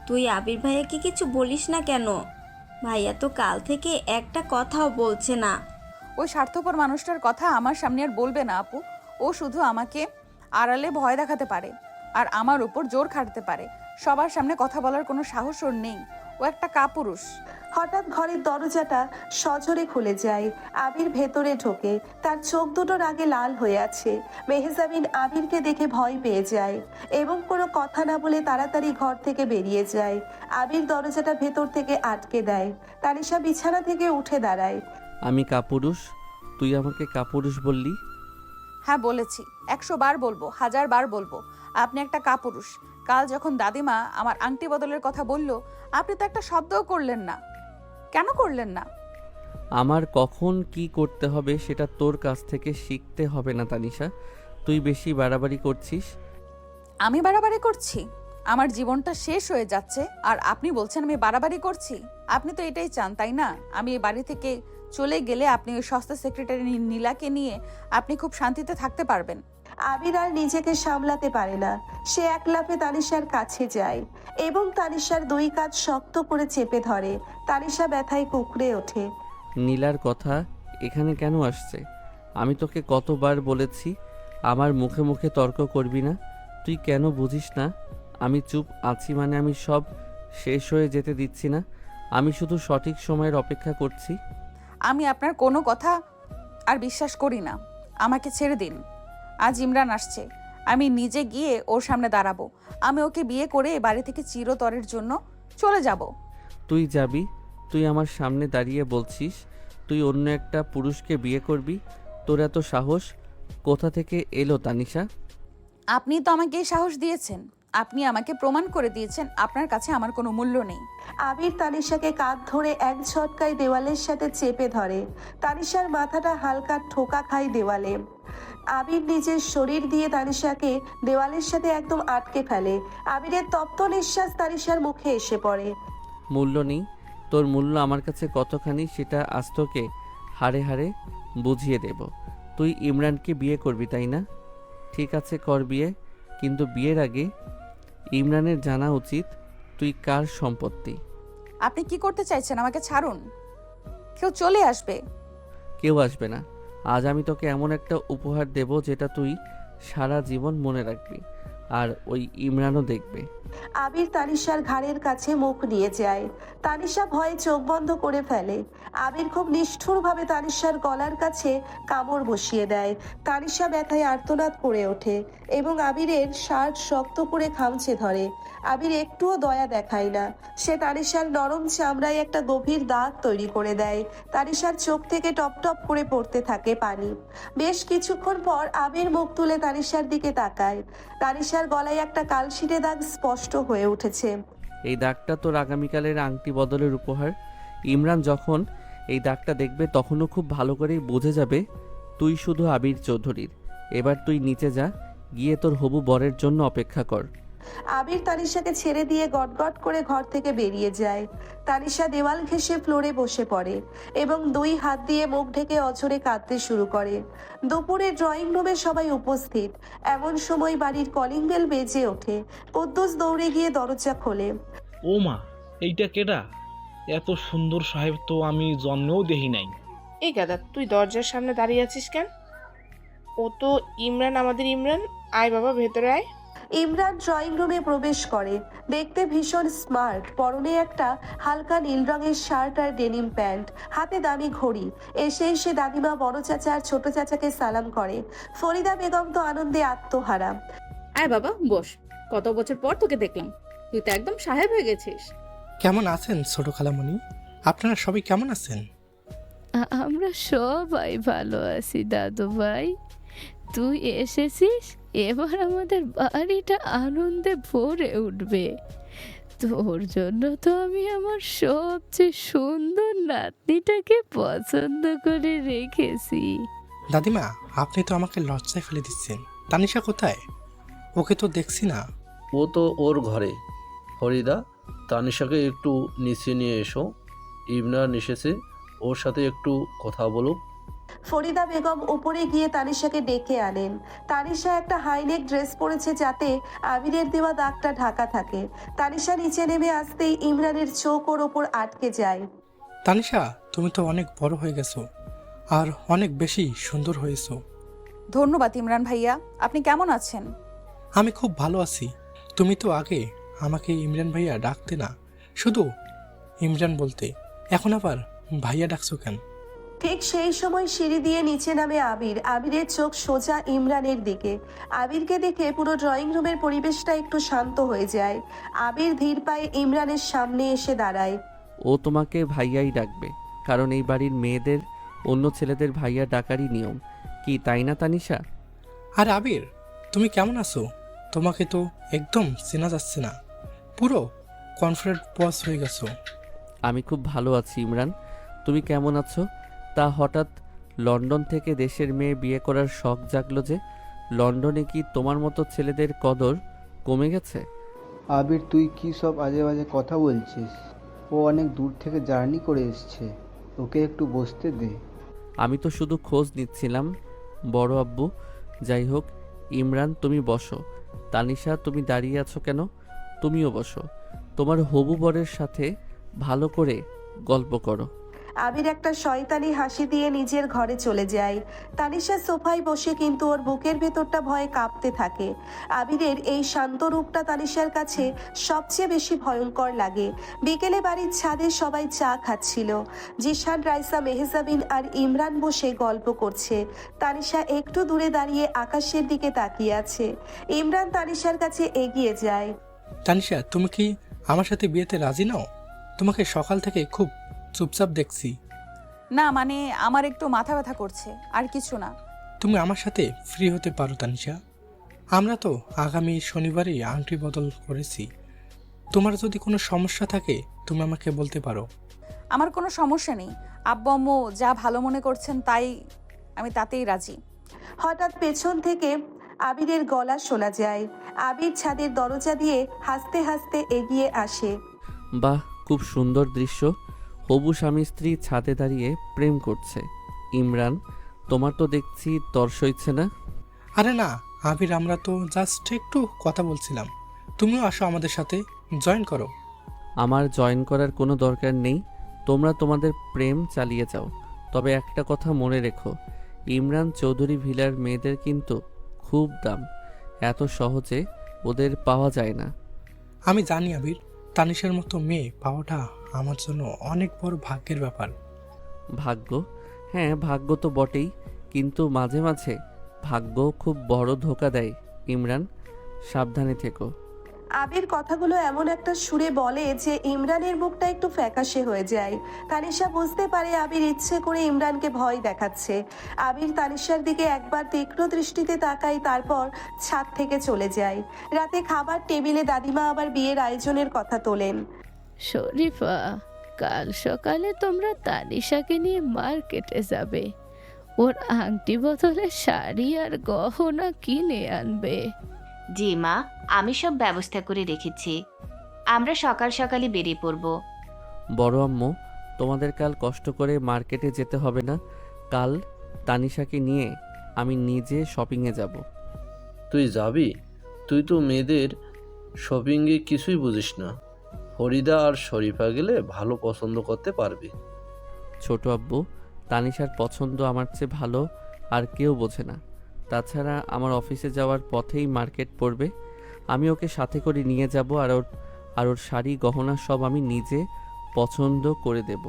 তুই আবির ভাইয়াকে কিছু বলিস না কেন? ভাইয়া তো কাল থেকে একটা কথাও বলছে না। ওই স্বার্থপর মানুষটার কথা আমার সামনে আর বলবে না আপু। ও শুধু আমাকে আড়ালে ভয় দেখাতে পারে আর আমার উপর জোর খাটতে পারে। সবার সামনে কথা বলার কোনো সাহস ওর নেই। ও একটা কাপুরুষ। হঠাৎ ঘরের দরজাটা সজোরে খুলে যায়। আবির ভেতরে ঢোকে। তার চোখ দুটো রাগে লাল হয়ে আছে। মেহজাবিন আবিরকে দেখে ভয় পেয়ে যায় এবং কোনো কথা না বলে তাড়াতাড়ি ঘর থেকে বেরিয়ে যায়। আবির দরজাটা ভেতর থেকে আটকে দেয়। তানিশা বিছানা থেকে উঠে দাঁড়ায়। আমি কাপুরুষ? তুই আমাকে কাপুরুষ বললি? হ্যাঁ বলেছি, 100 বার বলবো, 1000 বার বলবো, আপনি একটা কাপুরুষ। কাল যখন দাদিমা আমার আংটি বদলের কথা বলল, আপনি তো একটা শব্দও করলেন না। কেন করলেন না? আমার কখন কি করতে হবে সেটা তোর কাছ থেকে শিখতে হবে না তানিশা। তুই বেশি বাড়াবাড়ি করছিস। আমি বাড়াবাড়ি করছি? আমার জীবনটা শেষ হয়ে যাচ্ছে আর আপনি বলছেন আমি বাড়াবাড়ি করছি? আপনি তো এটাই চান, তাই না? আমি এই বাড়ি থেকে চলে গেলে আপনি ওই সস্তা সেক্রেটারি নীলাকে নিয়ে আপনি খুব শান্তিতে থাকতে পারবেন। আবির আর নিজেকে সামলাতে পারে না। সে এক লাফে তানিশার কাছে যায় এবং তানিশার দুই কাঁধ শক্ত করে চেপে ধরে। তানিশা ব্যথায় কুঁকড়ে ওঠে। নীলার কথা এখানে কেন আসছে? আমি তোকে কতবার বলেছি আমার মুখে মুখে তর্ক করবি না। তুই কেন বুঝিস না? আমি চুপ আছি মানে আমি সব শেষ হয়ে যেতে দিচ্ছি না। আমি শুধু সঠিক সময়ের অপেক্ষা করছি। আমি আপনার কোনো কথা আর বিশ্বাস করি না। আমাকে ছেড়ে দিন। আজ ইমরান আসছে, আমি নিজে গিয়ে ওর সামনে দাঁড়াবো। আমি ওকে বিয়ে করে এ বাড়ি থেকে চিরতরের জন্য চলে যাব। তুই যাবি? তুই আমার সামনে দাঁড়িয়ে বলছিস তুই অন্য একটা পুরুষকে বিয়ে করবি? তোর এত সাহস কোথা থেকে এলো তানিশা? আপনি তো আমাকে এই সাহস দিয়েছেন। আপনি আমাকে প্রমাণ করে দিয়েছেন আপনার কাছে আমার কোনো মূল্য নেই। আবির তানিশাকে কাঁধ ধরে এক ঝটকায় দেওয়ালের সাথে চেপে ধরে। তানিশার মাথাটা হালকা ঠোকা খায় দেওয়ালে। আবির নিজের শরীর দিয়ে তানিশাকে দেওয়ালের সাথে একদম আটকে ফেলে। আবিরের তপ্ত নিঃশ্বাস তানিশার মুখে এসে পড়ে। মূল্য নেই? তোর মূল্য আমার কাছে কতখানি সেটা আজ তোকে হাড়ে হাড়ে বুঝিয়ে দেব। তুই ইমরানকে বিয়ে করবি তাই না? ঠিক আছে, কর বিয়ে, কিন্তু বিয়ের আগে ইমরানের জানা উচিত তুই কার সম্পত্তি। আপনি কি করতে চাইছেন? আমাকে ছাড়ুন। কেউ চলে আসবে। কেউ আসবে না। আজ আমি তোকে এমন একটা উপহার দেব যেটা তুই সারা জীবন মনে রাখবি। আর ওই ইমরানও দেখবে। আবির তানিশার ঘাড়ের কাছে মুখ নিয়ে যায়। তানিশা ভয়ে চোখ বন্ধ করে ফেলে। আবির খুব নিষ্ঠুরভাবে তানিশার গলার কাছে কামড় বসিয়ে দেয়। তানিশা ব্যথায় আর্তনাদ করে ওঠে এবং আবিরের শার্ট শক্ত করে খামচে ধরে। আবির একটুও দয়া দেখায় না। সে তানিশার নরম চামড়ায় একটা গভীর দাগ তৈরি করে দেয়। তানিশার চোখ থেকে টপ টপ করে পড়তে থাকে পানি। বেশ কিছুক্ষণ পর আবির মুখ তুলে তানিশার দিকে তাকায়। তানিশার গলায় একটা কালশিটে দাগ স্পষ্ট হয়ে উঠেছে। এই দাগটা তোর আগামীকালের আংটি বদলের উপহার। ইমরান যখন এই দাগটা দেখবে তখনও খুব ভালো করেই বুঝে যাবে তুই শুধু আবির চৌধুরীর। এবার তুই নিচে যা, গিয়ে তোর হবু বরের জন্য অপেক্ষা কর। আবির তানিশাকে ছেড়ে দিয়ে গটগট করে ঘর থেকে বেরিয়ে যায়। তানিশা দেওয়াল ঘেঁষে ফ্লোরে বসে পড়ে এবং দুই হাত দিয়ে মুখ ঢেকে অঝরে কাঁদতে শুরু করে। দুপুরে ড্রয়িং রুমে সবাই উপস্থিত। এমন সময় বাড়ির কলিং বেল বেজে ওঠে। কুদ্দুস দৌড়ে গিয়ে দরজা খোলে। ও মা, এইটা কেডা? এত সুন্দর সাহেব তো আমি জন্মেও দেখি নাই। এই গাদা, তুই দরজার সামনে দাঁড়িয়ে আছিস কেন? ও তো ইমরান, আমাদের ইমরান। আয় বাবা, ভেতরে আয়। ইমরান ড্রয়িং রুমে প্রবেশ করে। দেখতে ভীষণ স্মার্ট, পরনে একটা হালকা নীল রঙের শার্ট আর ডেনিম প্যান্ট, হাতে দামি ঘড়ি। এসে দাদিমা, বড় চাচা আর ছোট চাচাকে সালাম করে। ফরিদা বেগম তো আনন্দে আত্মহারা। আয় বাবা বস, কত বছর পর তোকে দেখলাম, তুই তো একদম সাহেব হয়ে গেছিস। কেমন আছেন ছোট খালামণি? আপনারা সবাই কেমন আছেন? আমরা সবাই ভালো আছি দাদু ভাই। তুই এসেছিস, এবার আমাদের বাড়িটা আনন্দে ভরে উঠবে। তোর জন্য তো আমি আমার সবচেয়ে সুন্দর নাতনিটাকে পছন্দ করে রেখেছি। দাদিমা, আপনি তো আমাকে লজ্জায় ফেলে দিচ্ছেন। তানিশা কোথায়? ওকে তো দেখছি না। ও তো ওর ঘরে। ফরিদা, তানিশাকে একটু নিচে নিয়ে এসো। ইমরান এসেছে, ওর সাথে একটু কথা বলুক। ফরিদা বেগম উপরে গিয়ে তানিশাকে ডেকে আনেন। তানিশা একটা হাইনেক ড্রেস পরেছে যাতে আবিরের দেওয়া দাগটা ঢাকা থাকে। তানিশা নিচে নেমে আসতেই ইমরানের চোখ ওর ওপর আটকে যায়। তানিশা, তুমি তো অনেক বড় হয়ে গেছো আর অনেক বেশি সুন্দর হয়েছো। ধন্যবাদ ইমরান ভাইয়া, আপনি কেমন আছেন? আমি খুব ভালো আছি। তুমি তো আগে আমাকে ইমরান ভাইয়া ডাকতে না, শুধু ইমরান বলতে। এখন আবার ভাইয়া ডাকছো কেন? ঠিক সেই সময় সিঁড়ি দিয়ে নিচে নামে আবির। আবিরের চোখ সোজা ইমরানের দিকে। আবিরকে দেখে পুরো ড্রয়িং রুমের পরিবেশটা একটু শান্ত হয়ে যায়। আবির ধীর পায়ে ইমরানের সামনে এসে দাঁড়ায়। ও তোমাকে ভাইয়াই ডাকবে, কারণ এই বাড়ির মেয়েদের অন্য ছেলেদের ভাইয়া ডাকারই নিয়ম। কি তাই না তানিশা? আর আবির, তুমি কেমন আছো? তোমাকে তো একদম চেনা যাচ্ছে না, পুরো কনফিডেন্ট বস হয়ে গেছো। আমি খুব ভালো আছি ইমরান, তুমি কেমন আছো? তা হঠাৎ লন্ডন থেকে দেশের মেয়ে বিয়ে করার শখ জাগলো যে? লন্ডনে কি তোমার মতো ছেলেদের কদর কমে গেছে? আবির, তুই কি সব আজে বাজে কথা বলছিস? ও অনেক দূর থেকে জার্নি করে এসছে, ওকে একটু বসতে দে। আমি তো শুধু খোঁজ নিচ্ছিলাম বড় আব্বু। যাই হোক, ইমরান তুমি বসো। তানিশা, তুমি দাঁড়িয়ে আছো কেন? তুমিও বসো, তোমার হবু বরের সাথে ভালো করে গল্প করো। আবির একটা শয়তানি হাসি দিয়ে নিজের ঘরে চলে যায়। তানিশা সোফায় বসে, কিন্তু ওর বুকের ভেতরটা ভয়ে কাঁপতে থাকে। আবিরের এই শান্ত রূপটা তানিশার কাছে সবচেয়ে বেশি ভয়ঙ্কর লাগে। বিকেলে বাড়ির ছাদে সবাই চা খাচ্ছিল। জিশান, রাইসা, মেহজাবিন আর ইমরান বসে গল্প করছে। তানিশা একটু দূরে দাঁড়িয়ে আকাশের দিকে তাকিয়ে আছে। ইমরান তানিশার কাছে এগিয়ে যায়। তানিশা, তুমি কি আমার সাথে বিয়েতে রাজি নাও? তোমাকে সকাল থেকে খুব চুপচাপ দেখছি। না মানে আমার একটু মাথা ব্যথা করছে, আর কিছু না। তুমি আমার সাথে ফ্রি হতে পারো তানিশা। আমরা তো আগামী শনিবারই আংটি বদল করেছি। তোমার যদি কোনো সমস্যা থাকে তুমি আমাকে বলতে পারো। আমার কোনো সমস্যা নেই, আব্বু আম্মু যা ভালো মনে করছেন তাই, আমি তাতেই রাজি। হঠাৎ পেছন থেকে আবিরের গলা শোনা যায়। আবির ছাদের দরজা দিয়ে হাসতে হাসতে এগিয়ে আসে। বাহ, খুব সুন্দর দৃশ্য। হবু স্বামী স্ত্রী ছাদে দাঁড়িয়ে প্রেম করছে। ইমরান, তোমার তো দেখছি তর সইছে না। আরে না আবির, আমরা তো জাস্ট একটু কথা বলছিলাম। তুমিও আসো আমাদের সাথে, জয়েন করো। আমার জয়েন করার কোনো দরকার নেই, তোমরা তোমাদের প্রেম চালিয়ে যাও। তবে একটা কথা মনে রেখো, ইমরান চৌধুরী ভিলার মেয়েদের কিন্তু খুব দাম। এত সহজে ওদের পাওয়া যায় না। আমি জানি আবির, তানিশার মতো মেয়ে পাওয়াটা আমার জন্য অনেক বড় ভাগ্যের ব্যাপার। ভাগ্য? হ্যাঁ, ভাগ্য তো বটেই, কিন্তু মাঝে মাঝে ভাগ্য খুব বড় ধোঁকা দেয়। ইমরান, সাবধানে থেকো। আবির কথাগুলো এমন একটা সুরে বলে যে ইমরানের মুখটা একটু ফ্যাকাশে হয়ে যায়। তানিশা বুঝতে পারে আবির ইচ্ছে করে ইমরানকে ভয় দেখাচ্ছে। আবির তানিশার দিকে একবার তীক্ষ্ণ দৃষ্টিতে তাকায়, তারপর ছাদ থেকে চলে যায়। রাতে খাবার টেবিলে দাদিমা আবার বিয়ের আয়োজনের কথা তোলেন। শরীফা, কাল সকালে তোমরা তানিশাকে নিয়ে মার্কেটে যাবে। ওর আংটি বদলে শাড়ি আর গহনা কিনে আনবে। জি মা, আমি সব ব্যবস্থা করে রেখেছি। আমরা সকাল সকালই বেরিয়ে পড়ব। বড় আম্মু, তোমাদের কাল কষ্ট করে মার্কেটে যেতে হবে না। কাল তানিশাকে নিয়ে আমি নিজে শপিংয়ে যাব। তুই যাবি? তুই তো মেয়েদের শপিংয়ে কিছুই বুঝিস না। ফরিদা আর শরীফা গেলে ভালো পছন্দ করতে পারবি। ছোট আব্বু, তানিশার পছন্দ আমার চেয়ে ভালো আর কেউ বোঝে না। তাছাড়া আমার অফিসে যাওয়ার পথেই মার্কেট পড়বে। আমি ওকে সাথে করে নিয়ে যাব, আর ওর শাড়ি গহনা সব আমি নিজে পছন্দ করে দেব।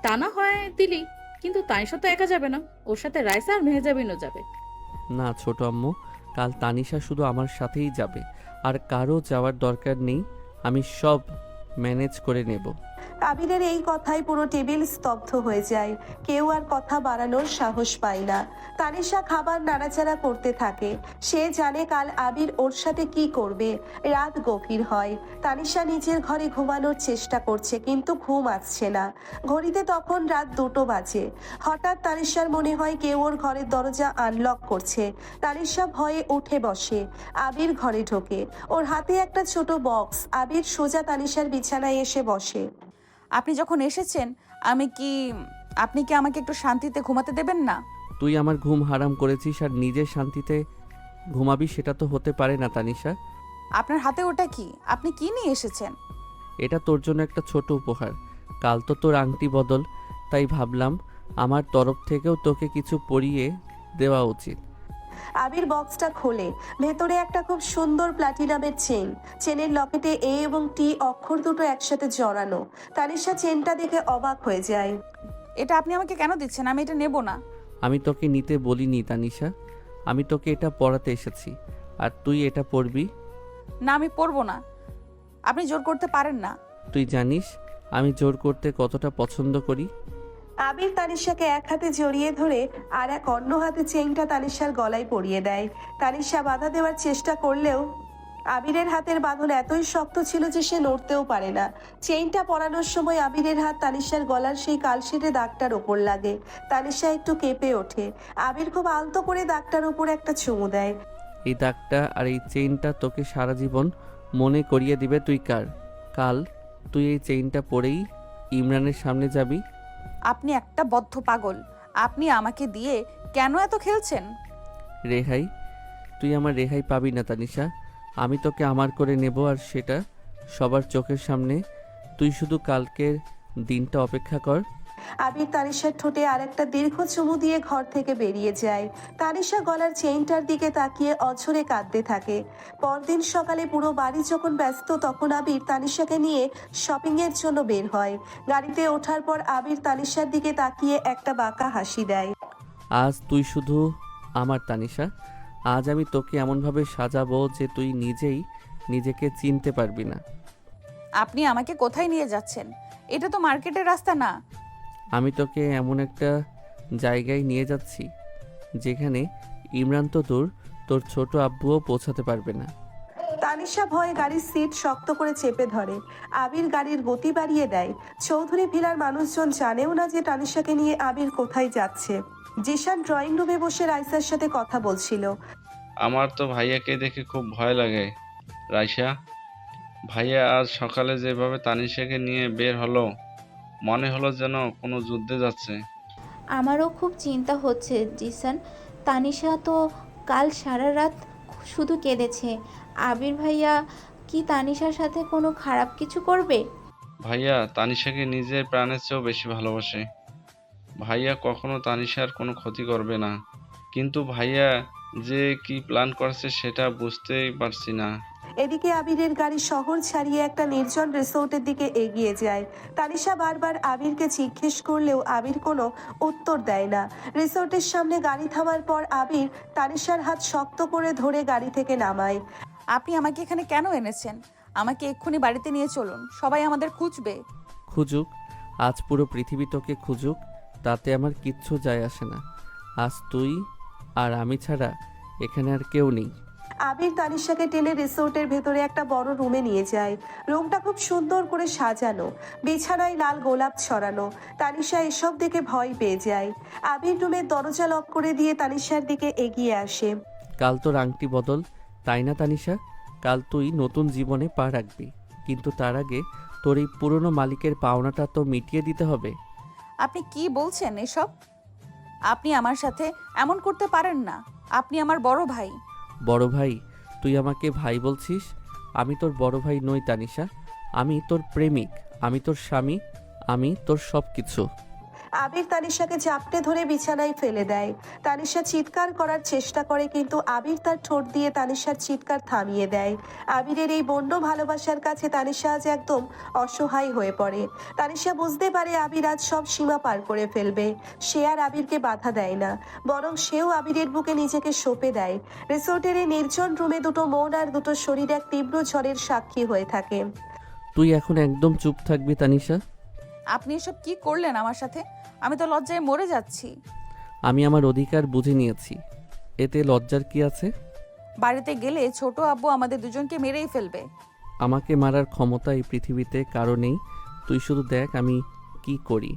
তা না হয় দিলি, কিন্তু তানিশা তো একা যাবে না, ওর সাথে রাইসা আর মেহজাবিনও যাবে। না ছোট আম্মু, কাল তানিশা শুধু আমার সাথেই যাবে, আর কারো যাওয়ার দরকার নেই। আমি সব ম্যানেজ করে নেব। আবিরের এই কথায় পুরো টেবিল স্তব্ধ হয়ে যায়। কেউ আর কথা বাড়ানোর সাহস পায় না। তানিশা খাবার নাড়াচাড়া করতে থাকে। সে জানে কাল আবির ওর সাথে কি করবে। রাত গভীর হয়। তানিশা নিজের ঘরে ঘুমানোর চেষ্টা করছে, কিন্তু ঘুম আসছে না। ঘড়িতে তখন রাত 2টো বাজে। হঠাৎ তানিশার মনে হয় কেউ ওর ঘরের দরজা আনলক করছে। তানিশা ভয়ে উঠে বসে। আবির ঘরে ঢোকে। ওর হাতে একটা ছোট বক্স। আবির সোজা তানিশার বিছানায় এসে বসে। আপনি যখন এসেছেন, আপনি কি আমাকে একটু শান্তিতে ঘুমাতে দেবেন না? তুই আমার ঘুম হারাম করেছিস আর নিজে শান্তিতে ঘুমাবি, সেটা তো হতে পারে না তানিশা। আপনার হাতে ওটা কি? আপনি কি নিয়ে এসেছেন? এটা তোর জন্য একটা ছোট উপহার। কাল তো তোর আংটি বদল, তাই ভাবলাম আমার তরফ থেকেও তোকে কিছু পরিয়ে দেওয়া উচিত। আবির বক্সটা খোলে। ভেতরে একটা খুব সুন্দর প্লাটিনামের চেন। চেনের লকেটে এ এবং টি অক্ষর দুটো একসাথে জড়ানো। তানিশা চেনটা দেখে অবাক হয়ে যায়। এটা আপনি আমাকে কেন দিচ্ছেন? আমি এটা নেব না। আমি তোকে নিতে বলিনি তানিশা, আমি তোকে এটা পরাতে এসেছি, আর তুই এটা পরবি। না, আমি পরবো না। আপনি জোর করতে পারেন না। তুই জানিস আমি জোর করতে কতটা পছন্দ করি। আবির তানিশাকে এক হাতে জড়িয়ে ধরে আর এক অন্য হাতে চেইনটা তানিশার গলায় পরিয়ে দেয়। তানিশা বাধা দেওয়ার চেষ্টা করলেও আবিরের হাতের বাঁধন এতই শক্ত ছিল যে সে নড়তেও পারে না। চেইনটা পরানোর সময় আবিরের হাত তানিশার গলার সেই কালশিটে দাগটার ওপর লাগে। তানিশা একটু কেঁপে ওঠে। আবির খুব আলতো করে দাগটার ওপর একটা চুমু দেয়। এই দাগটা আর এই চেইনটা তোকে সারা জীবন মনে করিয়ে দিবে তুই কার। কাল তুই এই চেইনটা পরেই ইমরানের সামনে যাবি। আপনি একটা বদ্ধ পাগল। আপনি আমাকে দিয়ে কেন এত খেলছেন? রেহাই? তুই আমার রেহাই পাবি না তানিশা। আমি তোকে আমার করে নেব, আর সেটা সবার চোখের সামনে। তুই শুধু কালকের দিনটা অপেক্ষা কর। আবির তানিশার ঠোঁটে আর একটা দীর্ঘ চুমু দিয়ে ঘর থেকে বেরিয়ে যায়। তানিশা গলার চেইনটার দিকে তাকিয়ে অঝরে কাঁদতে থাকে। পরদিন সকালে পুরো বাড়ি যখন ব্যস্ত, তখন আবির তানিশাকে নিয়ে শপিং এর জন্য বের হয়। গাড়িতে ওঠার পর আবির তানিশার দিকে তাকিয়ে একটা বাঁকা হাসি দেয়। আজ তুই শুধু আমার তানিশা। আজ আমি তোকে এমনভাবে সাজাবো যে তুই নিজেই নিজেকে চিনতে পারবি না। আপনি আমাকে কোথায় নিয়ে যাচ্ছেন? এটা তো মার্কেটের রাস্তা না। আমি তোকে এমন একটা জায়গায় নিয়ে যাচ্ছি যেখানে ইমরান তো দূর, তোর ছোট আব্বুও পৌঁছাতে পারবে না। তানিশা ভয়ে গাড়ির সিট শক্ত করে চেপে ধরে। আবির গাড়ির গতি বাড়িয়ে দেয়। চৌধুরী ভিলার মানুষজন জানেও না যে তানিশাকে নিয়ে আবির কোথায় যাচ্ছে। জিশান ড্রয়িং রুমে বসে রাইসার সাথে কথা বলছিল। আমার তো ভাইয়াকে দেখে খুব ভয় লাগে রাইসা। ভাইয়া আজ সকালে যেভাবে তানিশাকে নিয়ে বের হলো, মনে হলো যেন কোনো যুদ্ধে যাচ্ছে। আমারও খুব চিন্তা হচ্ছে জিসান। তানিশা তো কাল সারা রাত শুধু কেঁদেছে। আবির ভাইয়া কি তানিশার সাথে কোনো খারাপ কিছু করবে? ভাইয়া তানিশাকে নিজের প্রাণের চেয়েও বেশি ভালোবাসে। ভাইয়া কখনো তানিশার কোনো ক্ষতি করবে না, কিন্তু ভাইয়া যে কি প্ল্যান করছে সেটা বুঝতেই পারছি না। এদিকে আবিরের গাড়ি শহর ছাড়িয়ে একটা নির্জন রিসোর্টের দিকে এগিয়ে যায়। তানিশা বারবার আবিরকে জিজ্ঞেস করলেও আবির কোনো উত্তর দেয় না। রিসোর্টের সামনে গাড়ি থামার পর আবির তানিশার হাত শক্ত করে ধরে গাড়ি থেকে নামায়। আপনি আমাকে এখানে কেন এনেছেন? আমাকে এক্ষুনি বাড়িতে নিয়ে চলুন, সবাই আমাদের খুঁজবে। খুঁজুক, আজ পুরো পৃথিবী তোকে খুঁজুক, তাতে আমার কিচ্ছু যায় আসে না। আজ তুই আর আমি ছাড়া এখানে আর কেউ নেই। আবির তানিশাকে টেনে রিসোর্টের ভেতরে একটা বড় রুমে নিয়ে যায়। রুমটা খুব সুন্দর করে সাজানো, বিছানায় লাল গোলাপ ছড়ানো। তানিশা এসব দেখে ভয় পেয়ে যায়। আবির রুমের দরজা লক করে দিয়ে তানিশার দিকে এগিয়ে আসে। কাল তোর আংটি বদল, তাই না তানিশা? কাল তুই নতুন জীবনে পা রাখবি, কিন্তু তার আগে তোর এই পুরনো মালিকের পাওনাটা তো মিটিয়ে দিতে হবে। আপনি কি বলছেন এসব? আপনি আমার সাথে এমন করতে পারেন না। আপনি আমার বড় ভাই। বড় ভাই? তুই আমাকে ভাই বলছিস? আমি তোর বড় ভাই নই তানিশা, আমি তোর প্রেমিক, আমি তোর স্বামী, আমি তোর সব কিছু। আবির তানিশাকে চাপটে ধরে বিছানায় ফেলে দেয়। তানিশা চিৎকার করার চেষ্টা করে, কিন্তু আবির তার ঠোঁট দিয়ে তানিশার চিৎকার থামিয়ে দেয়। আবিরের এই বন্য ভালোবাসার কাছে তানিশা আজ একদম অসহায় হয়ে পড়ে। তানিশা বুঝতে পারে আবির আজ সব সীমা পার করে ফেলবে। সে আর আবিরকে বাধা দেয় না, বরং সেও আবিরের বুকে নিজেকে সঁপে দেয়। রিসোর্টের এই নির্জন রুমে দুটো মন আর দুটো শরীর এক তীব্র ঝড়ের সাক্ষী হয়ে থাকে। তুই এখন একদম চুপ থাকবি তানিশা। আপনি এসব কি করলেন আমার সাথে? আমি তো লজ্জায় মরে যাচ্ছি। আমি আমার অধিকার বুঝে নিয়েছি, এতে লজ্জার কি আছে? বাড়িতে গেলে ছোট আব্বু আমাদের দুজনকে মেরেই ফেলবে। আমাকে মারার ক্ষমতা এই পৃথিবীতে কারো নেই। তুই শুধু দেখ আমি কি করি।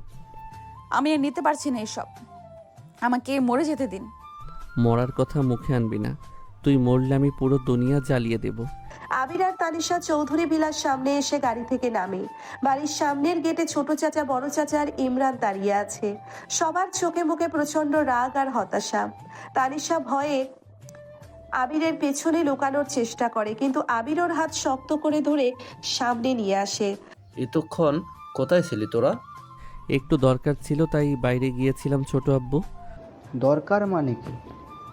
আমি আর নিতে পারছি না এসব, আমাকে মরে যেতে দিন। মরার কথা মুখে আনবি না, তুই মরলে আমি পুরো দুনিয়া জ্বালিয়ে দেব। আবির আর তানিশা চৌধুরী বিলার সামনে এসে গাড়ি থেকে নামে। বাড়ির সামনের গেটে ছোট চাচা, বড় চাচা আর ইমরান দাঁড়িয়ে আছে। সবার চোখে মুখে প্রচন্ড রাগ আর হতাশা। তানিশা ভয়ে আবিরের পেছনে লুকানোর চেষ্টা করে, কিন্তু আবির ওর হাত শক্ত করে ধরে সামনে নিয়ে আসে। এতক্ষণ কোথায় ছিলি তোরা? একটু দরকার ছিল তাই বাইরে গিয়েছিলাম ছোট আব্বু। দরকার মানে কি?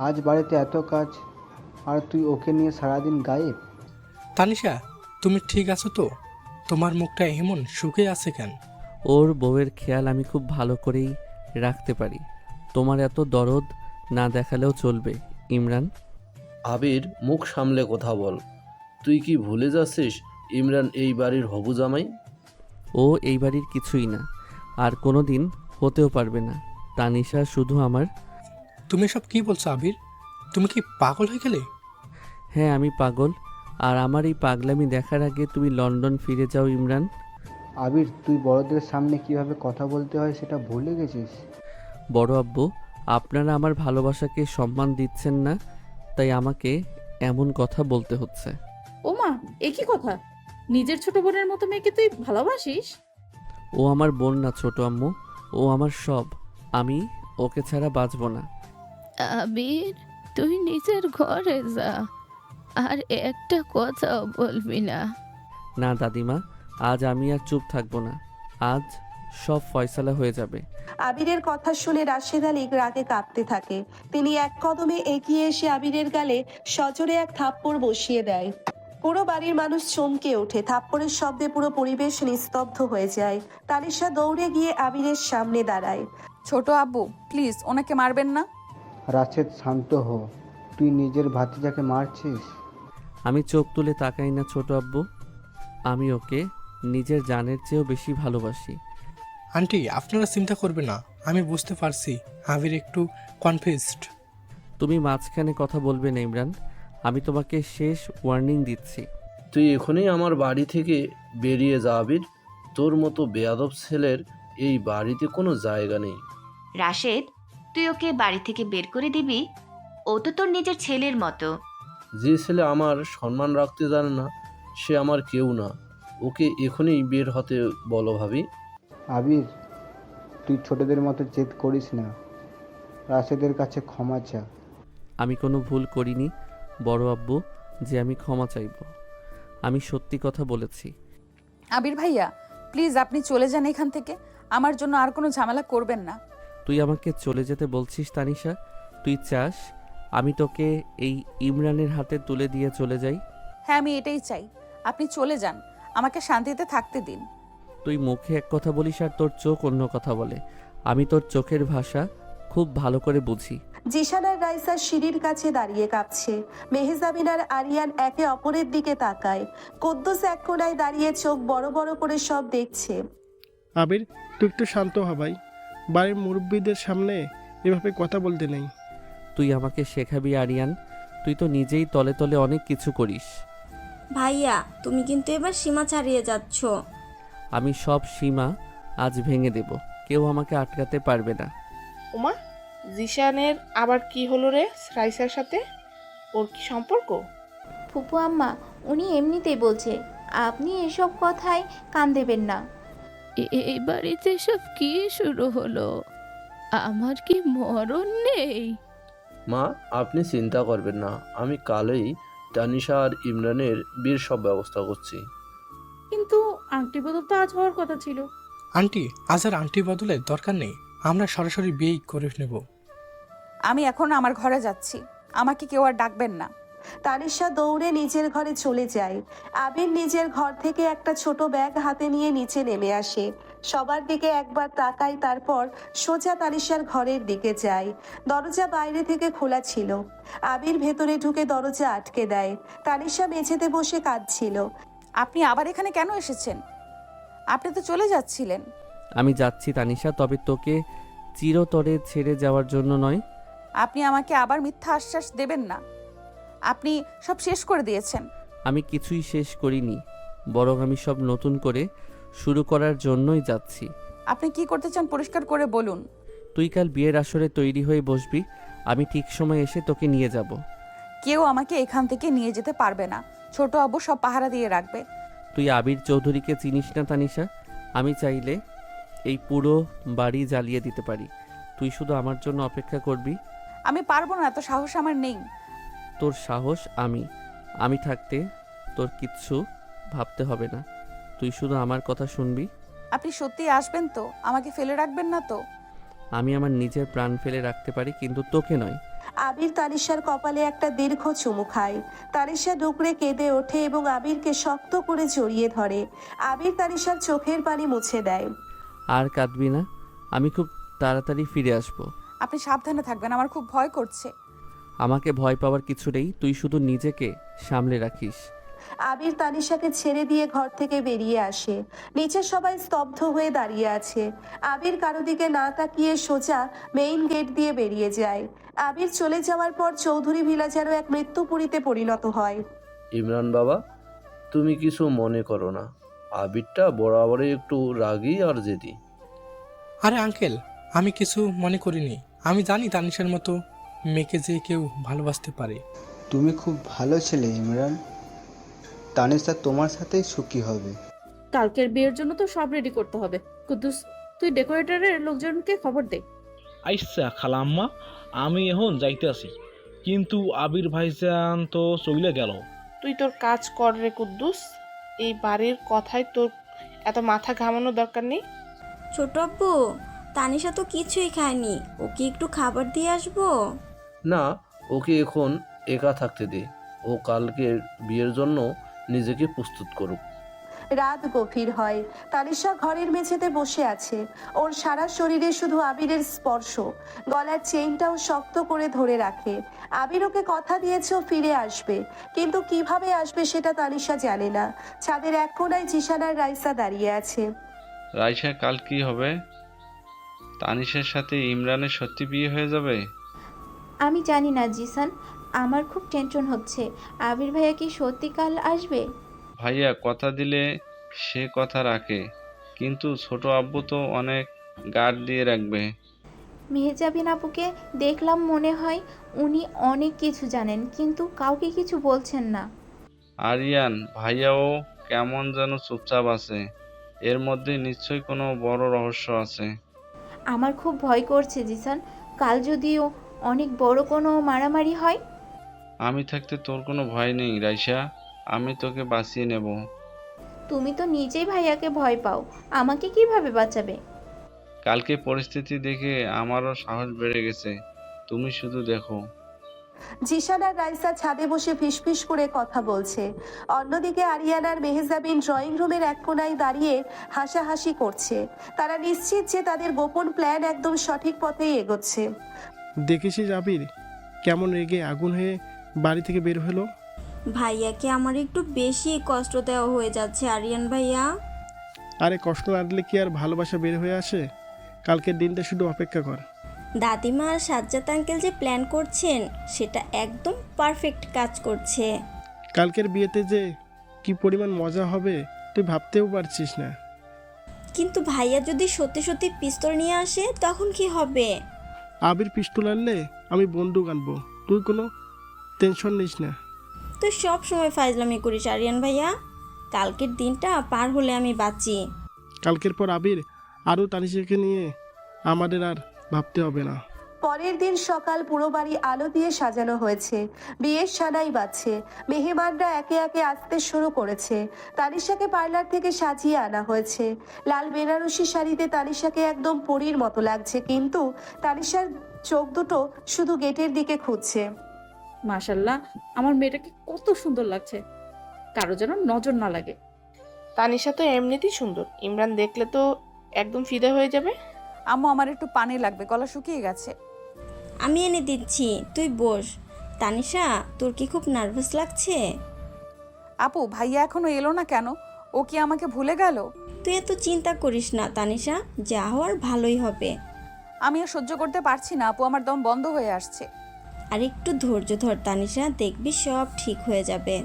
আজ বাড়িতে এত কাজ আর তুই ওকে নিয়ে সারাদিন গায়েব। তানিশা, তুমি ঠিক আছো তো? তোমার মুখটা এমন শুকে আছে কেন? ওর বউয়ের খেয়াল আমি খুব ভালো করেই রাখতে পারি, তোমার এত দরদ না দেখালেও চলবে ইমরান। আবির, মুখ সামলে কথা বল। তুই কি ভুলে যাচ্ছিস ইমরান এই বাড়ির হবু জামাই? ও এই বাড়ির কিছুই না, আর কোনো দিন হতেও পারবে না। তানিশা শুধু আমার। তুমি সব কি বলছো আবির? তুমি কি পাগল হয়ে গেলে? হ্যাঁ আমি পাগল, আর আমার এই পাগলামি দেখার আগে তুমি লন্ডন ফিরে যাও ইমরান। আবির, তুই বড়দের সামনে কিভাবে কথা বলতে হয় সেটা ভুলে গেছিস? বড় আব্বু, আপনারা আমার ভালোবাসাকে সম্মান দিচ্ছেন না, তাই আমাকে এমন কথা বলতে হচ্ছে। ও মা, এ কি কথা? নিজের ছোট বোনের মতো মেয়েকে তুই ভালোবাসিস? ও আমার বোন না ছোট আম্মু, ও আমার সব। আমি ওকে ছাড়া বাঁচব না। আবির, তুই নিজের ঘরে যা, আর একটা কথাও বলবি না। না দাদিমা, আজ আমি আর চুপ থাকবো না, আজ সব ফয়সালা হয়ে যাবে। আবিরের কথা শুনে রাশেদ আলী রাগে কাঁপতে থাকে। তিনি এক কদমে এগিয়ে এসে আবিরের গালে সজোরে এক থাপ্পড় বসিয়ে দেয়। পুরো বাড়ির মানুষ চমকে ওঠে। থাপ্পড়ের শব্দে পুরো পরিবেশ নিস্তব্ধ হয়ে যায়। তানিশা দৌড়ে গিয়ে আবিরের সামনে দাঁড়ায়। ছোট আব্বু প্লিজ ওনাকে মারবেন না। রাশেদ, শান্ত হো। তুই নিজের ভাতিজাকে মারছিস? আমি চোখ তুলে তাকাই না ছোট আব্বু, আমি ওকে নিজের জানের চেয়েও বেশি ভালোবাসি। আন্টি, আপনারা চিন্তা করবে না, আমি বুঝতে পারছি আবির একটু কনফিউজড। তুমি মাঝখানে কথা বলবে না ইমরান, আমি তোমাকে শেষ ওয়ার্নিং দিচ্ছি। তুই এখনই আমার বাড়ি থেকে বেরিয়ে যা আবির। তোর মতো বেয়াদব ছেলের এই বাড়িতে কোনো জায়গা নেই। রাশেদ, তুই ওকে বাড়ি থেকে বের করে দিবি? ও তো তোর নিজের ছেলের মতো। যে ছেলে আমার সম্মান রাখতে জানে না সে আমার কেউ না। ওকে এখনই বের হতে বলো ভাবি। আবির, তুই ছোটদের মতো জেদ করিস না। রাশেদের কাছে ক্ষমা চা। আমি কোনো ভুল করিনি বড় আব্বু যে আমি ক্ষমা চাইব। আমি সত্যি কথা বলেছি। আবির ভাইয়া প্লিজ আপনি চলে যান এখান থেকে, আমার জন্য আর কোনো ঝামেলা করবেন না। তুই আমাকে চলে যেতে বলছিস তানিশা? তুই চাস আমি তোকে এই ইমরানের হাতে তুলে দিয়ে চলে যাই? হ্যাঁ, আমি এটাই চাই। আপনি চলে যান, আমাকে শান্তিতে থাকতে দিন। তুই মুখে এক কথা বলিস আর তোর চোখ অন্য কথা বলে। আমি তোর চোখের ভাষা খুব ভালো করে বুঝি। জিশান আর রাইসা সিঁড়ির কাছে দাঁড়িয়ে কাঁপছে। মেহজাবিন আর আরিয়ান একে অপরের দিকে তাকায়। কুদ্দুস এক কোণায় দাঁড়িয়ে চোখ বড় বড় করে সব দেখছে। আবির, তুই একটু শান্ত হ ভাই। বাড়ির মুরব্বীদের সামনে এভাবে কথা বলতে নেই। তুই আমাকে শেখাবি আরিয়ান? তুই তো নিজেই তলে তলে অনেক কিছু করিস। ভাইয়া তুমি কিন্তু এবার সীমা ছাড়িয়ে যাচ্ছ। আমি সব সীমা আজ ভেঙে দেব, কেউ আমাকে আটকাতে পারবে না। ওমা, জিশানের আবার কি হলো রে রাইসার সাথে? ওর কি সম্পর্ক? ফুপু আম্মা, উনি এমনিতেই বলছে, আপনি এসব কথায় কান দেবেন না। এই বাড়িতে সব কি শুরু হলো? আমার কি মরণ নেই? মা, আপনি চিন্তা করবেন না, আমি কালই তানিশা আর ইমরানের বিয়ের সব ব্যবস্থা করছি। কিন্তু আংটি বদল তো আজ হওয়ার কথা ছিল। আন্টি, আজ আর আন্টি বদলের দরকার নেই, আমরা সরাসরি বিয়েই করে নেব। আমি এখন আমার ঘরে যাচ্ছি, আমাকে কেউ আর ডাকবেন না। তানিশা দৌড়ে নিজের ঘরে চলে যায়। আবির নিজের ঘর থেকে একটা ছোট ব্যাগ হাতে নিয়ে নিচে নেমে আসে। সবার দিকে একবার তাকায়, তারপর সোজা তানিশার ঘরের দিকে যায়। দরজা বাইরে থেকে খোলা ছিল। আবির ভেতরে ঢুকে দরজা আটকে দেয়। তানিশা মেঝেতে বসে কাঁদছিল। আপনি আবার এখানে কেন এসেছেন? আপনি তো চলে যাচ্ছিলেন। আমি যাচ্ছি তানিশা, তবে তোকে চিরতরে ছেড়ে যাওয়ার জন্য নয়। আপনি আমাকে আবার মিথ্যা আশ্বাস দেবেন না। আপনি সব শেষ করে দিয়েছেন। আমি কিছুই শেষ করিনি, বরং আমি সব নতুন করে শুরু করার জন্যই যাচ্ছি। আপনি কি করতে চান পরিষ্কার করে বলুন। তুই কাল বিয়ের আসরে তৈরি হয়ে বসবি, আমি ঠিক সময় এসে তোকে নিয়ে যাব। কেউ আমাকে এখান থেকে নিয়ে যেতে পারবে না। ছোট আব্বু সব পাহারা দিয়ে রাখবে। তুই আবির চৌধুরীকে চিনিস না তানিশা? আমি চাইলে এই পুরো বাড়ি জ্বালিয়ে দিতে পারি। তুই শুধু আমার জন্য অপেক্ষা করবি। আমি পারবো না, এত সাহস আমার নেই। তোর সাহস আমি থাকতে তোর কিচ্ছু ভাবতে হবে না। তুই শুধু আমার কথা শুনবি। আপনি সত্যি আসবেন তো? আমাকে ফেলে রাখবেন না তো? আমি আমার নিজের প্রাণ ফেলে রাখতে পারি, কিন্তু তোকে নয়। আবির তানিশার কপালে একটা দীর্ঘ চুমু খায়। তানিশা ডুকরে কেঁদে ওঠে এবং আবিরকে শক্ত করে জড়িয়ে ধরে। আবির তানিশার চোখের পানি মুছে দেয়। আর কাঁদবি না, আমি খুব তাড়াতাড়ি ফিরে আসব। আপনি সাবধানে থাকবেন, আমার খুব ভয় করছে। আমাকে ভয় পাওয়ার কিছু নেই, তুই শুধু নিজেকে সামলে রাখিস। আবির তানিশাকে ছেড়ে দিয়ে ঘর থেকে বেরিয়ে আসে। নিচে সবাই স্তব্ধ হয়ে দাঁড়িয়ে আছে। আবির কারো দিকে না তাকিয়ে সোজা মেইন গেট দিয়ে বেরিয়ে যায়। আবির চলে যাওয়ার পর চৌধুরী ভিলাজারও এক মৃত্যুপুরীতে পরিণত হয়। ইমরান বাবা, তুমি কিছু মনে করো না, আবিরটা বরাবরই একটু রাগী আর জেদি। আরে আঙ্কেল, আমি কিছু মনে করিনি। আমি জানি তানিশার মতো মেয়েকে যে কেউ ভালোবাসতে পারে। তুমি খুব ভালো ছেলে ইমরান। তানিশা তোমার সাথেই সুখী হবে। কালকের বিয়ের জন্য তো সব রেডি করতে হবে। কুদ্দুস, তুই ডেকোরেটরের লোকজনকে খবর দে। আইসা খালাম্মা, আমি এখন যাইতে আছি, কিন্তু আবির ভাইজান তো চলে গেল। তুই তোর কাজ কর রে কুদ্দুস, এই বাড়ির কথায় তোর এত মাথা ঘামানোর দরকার নেই। ছোট আব্বু, তানিশা তো কিছুই খায়নি, ওকে একটু খাবার দিয়ে আসবো? না, ওকে এখন একা থাকতে দে, ও কালকের বিয়ের জন্য নিজেকে প্রস্তুত করুক। রাত গভীর হয়। তানিশা ঘরের মেঝেতে বসে আছে। ওর সারা শরীরে শুধু আবিরের স্পর্শ। গলার চেইনটাও শক্ত করে ধরে রাখে। আবির ওকে কথা দিয়েছে ও ফিরে আসবে, কিন্তু কিভাবে আসবে সেটা তানিশা জানে না। ছাদের এক কোণায় জিশান আর রাইসা দাঁড়িয়ে আছে। রাইসা, কাল কি হবে? তানিশের সাথে ইমরানের সত্যি বিয়ে হয়ে যাবে? আমি জানি না জিসান, আমার খুব টেনশন হচ্ছে। আবির ভাইয়া কি সত্যি কাল আসবে? ভাইয়া কথা দিলে সে কথা রাখে, কিন্তু ছোট আব্বু তো অনেক গার্ড দিয়ে রাখবে। মেহজাবিন আপুকে দেখলাম, মনে হয় উনি অনেক কিছু জানেন, কিন্তু কাউকে কিছু বলছেন না। আরিয়ান ভাইয়াও কেমন যেন চুপচাপ আছে, এর মধ্যে নিশ্চয়ই কোনো বড় রহস্য আছে। আমার খুব ভয় করছে জিসান, কাল যদিও অনেক বড় কোনো মারামারি হয়। আমি থাকতে তোর কোনো ভয় নেই রাইসা, আমি তোকে বাঁচিয়ে নেব। তুমি তো নিজেই ভাইয়াকে ভয় পাও, আমাকে কিভাবে বাঁচাবে? কালকে পরিস্থিতি দেখে আমারও সাহস বেড়ে গেছে, তুমি শুধু দেখো। জিশান আর রাইসা ছাদে বসে ফিসফিস করে কথা বলছে। অন্যদিকে আরিয়ান আর মেহজাবিন ড্রয়িং রুমের এক কোনায় দাঁড়িয়ে হাসাহাসি করছে। তারা নিশ্চিত যে তাদের গোপন প্ল্যান একদম সঠিক পথেই এগোচ্ছে। দেখেছিস আবির কেমন রেগে আগুন হয়ে বাড়ি থেকে বের হলো? ভাইয়াকে আমার একটু বেশি কষ্ট দেওয়া হয়ে যাচ্ছে আরিয়ান ভাইয়া। আরে কষ্ট না দিলে কি আর ভালোবাসা বের হয়ে আসে? কালকের দিনটা শুধু অপেক্ষা কর। দাদিমা আর সাজ্জাদ আঙ্কেল যে প্ল্যান করছেন সেটা একদম পারফেক্ট কাজ করছে। কালকের বিয়েতে যে কি পরিমাণ মজা হবে তুই ভাবতেও পারছিস না। কিন্তু ভাইয়া যদি সত্যি সত্যি পিস্তল নিয়ে আসে তখন কি হবে? আবির পিস্তল আনলে আমি বন্দুক আনবো, তুই কোনো টেনশন নিস না। তুই সব সময় ফাজলামি করিস আরিয়ান ভাইয়া। কালকের দিনটা পার হলে আমি বাঁচি। কালকের পর আবির আরও তানিশাকে নিয়ে আমাদের আর ভাবতে হবে না। পরের দিন সকাল পুরো বাড়ি আলো দিয়ে সাজানো হয়েছে। বিয়ের সানাই বাজছে। মেহমানরা একে একে আসতে শুরু করেছে। তানিশাকে পার্লার থেকে সাজিয়ে আনা হয়েছে। লাল বেনারসি শাড়িতে তানিশাকে একদম পরীর মতো লাগছে, কিন্তু তানিশার চোখ দুটো শুধু গেটের দিকে খুঁজছে। মাশাল্লাহ, আমার মেয়েটাকে কত সুন্দর লাগছে, কারো যেন নজর না লাগে। তানিশা তো এমনিতেই সুন্দর, ইমরান দেখলে তো একদম ফিদা হয়ে যাবে। আম্মু আমার একটু পানি লাগবে, গলা শুকিয়ে গেছে। আমি এনে দিচ্ছি, তুই বস। তানিশা, তোর কি খুব নার্ভাস লাগছে? আপু, ভাইয়া এখনো এলো না কেন? ও কি আমাকে ভুলে গেল? তুই এত চিন্তা করিস না তানিশা, যা হওয়ার ভালোই হবে। আমি আর সহ্য করতে পারছি না আপু, আমার দম বন্ধ হয়ে আসছে। আর একটু ধৈর্য ধর তানিশা, দেখবি সব ঠিক হয়ে যাবে।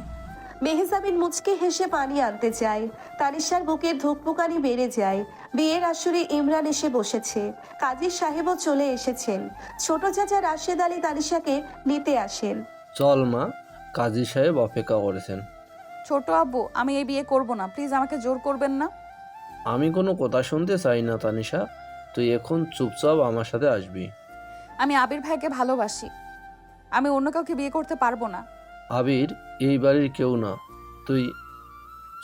মেহজাবিন মুচকে হেসে পানি আনতে চায়। তানিশার বুকের ধুকপুকানি বেড়ে যায়। বিয়ের আসরে ইমরান এসে বসেছে। কাজী সাহেবও চলে এসেছেন। ছোট চাচা রাশেদ আলী তানিশাকে নিতে আসেন। চল মা, কাজী সাহেব অপেক্ষা করেছেন। ছোট আব্বু, আমি এই বিয়ে করব না, প্লিজ আমাকে জোর করবেন না। আমি কোনো কথা শুনতে চাই না তানিশা, তুই এখন চুপচাপ আমার সাথে আসবি। আমি আবির ভাইকে ভালোবাসি, আমি অন্য কাউকে বিয়ে করতে পারবো না। আবির এই বাড়ির কেউ না, তুই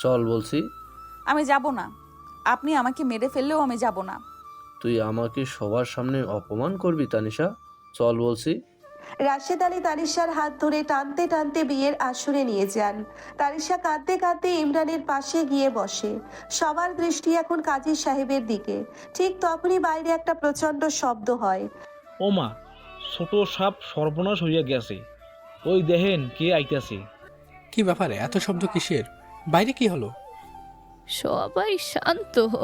চল বলছি। আমি যাব না, আপনি আমাকে মেরে ফেললেও আমি যাব না। তুই আমাকে সবার সামনে অপমান করবি তানিশা, চল বলছি। রাশেদ আলী তানিশার হাত ধরে টানতে টানতে বিয়ের আসরে নিয়ে যান। তানিশা কাঁদতে কাঁদতে ইমরানের পাশে গিয়ে বসে। সবার দৃষ্টি এখন কাজী সাহেবের দিকে। ঠিক তখনই বাইরে একটা প্রচন্ড শব্দ হয়। ও মা, ছোট সাপ সর্বনাশ হইয়া গেছে, ওই দেখেন কে আইতাছে। কি ব্যাপারে, এত শব্দ কিসের? বাইরে কি হলো? সবাই শান্ত হ,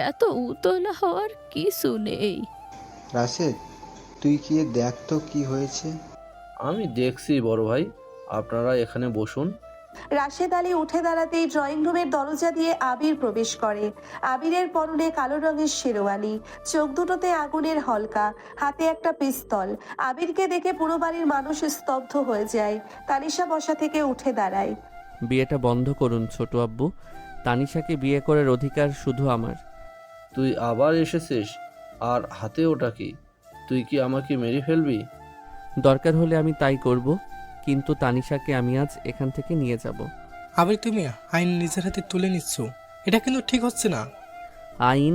এত উতলা হওয়ার কিছু নেই। রাশেদ, তুই কি দেখ তো কি হয়েছে। আমি দেখছি বড় ভাই, আপনারা এখানে বসুন। রাশেদ আলী উঠে দাঁড়াতেই ড্রয়িং রুমের দরজা দিয়ে আবির প্রবেশ করে। আবিরের পরনে কালো রঙের শেরওয়ানি, চোখ দুটোতে আগুনের হলকা, হাতে একটা পিস্তল। আবিরকে দেখে পুরো বাড়ির মানুষ স্তব্ধ হয়ে যায়। তানিশা বসা থেকে উঠে দাঁড়ায়। বিয়েটা বন্ধ করুন ছোট আব্বু, তানিশাকে বিয়ে করার অধিকার শুধু আমার। তুই আবার এসেছিস, আর হাতে ওটা কি? তুই কি আমাকে মেরে ফেলবি? দরকার হলে আমি তাই করব, কিন্তু তানিশাকে আমি আজ এখান থেকে নিয়ে যাব। আবির, তুমি আইন নিজের হাতে তুলে নিচ্ছ, এটা কিন্তু ঠিক হচ্ছে না। আইন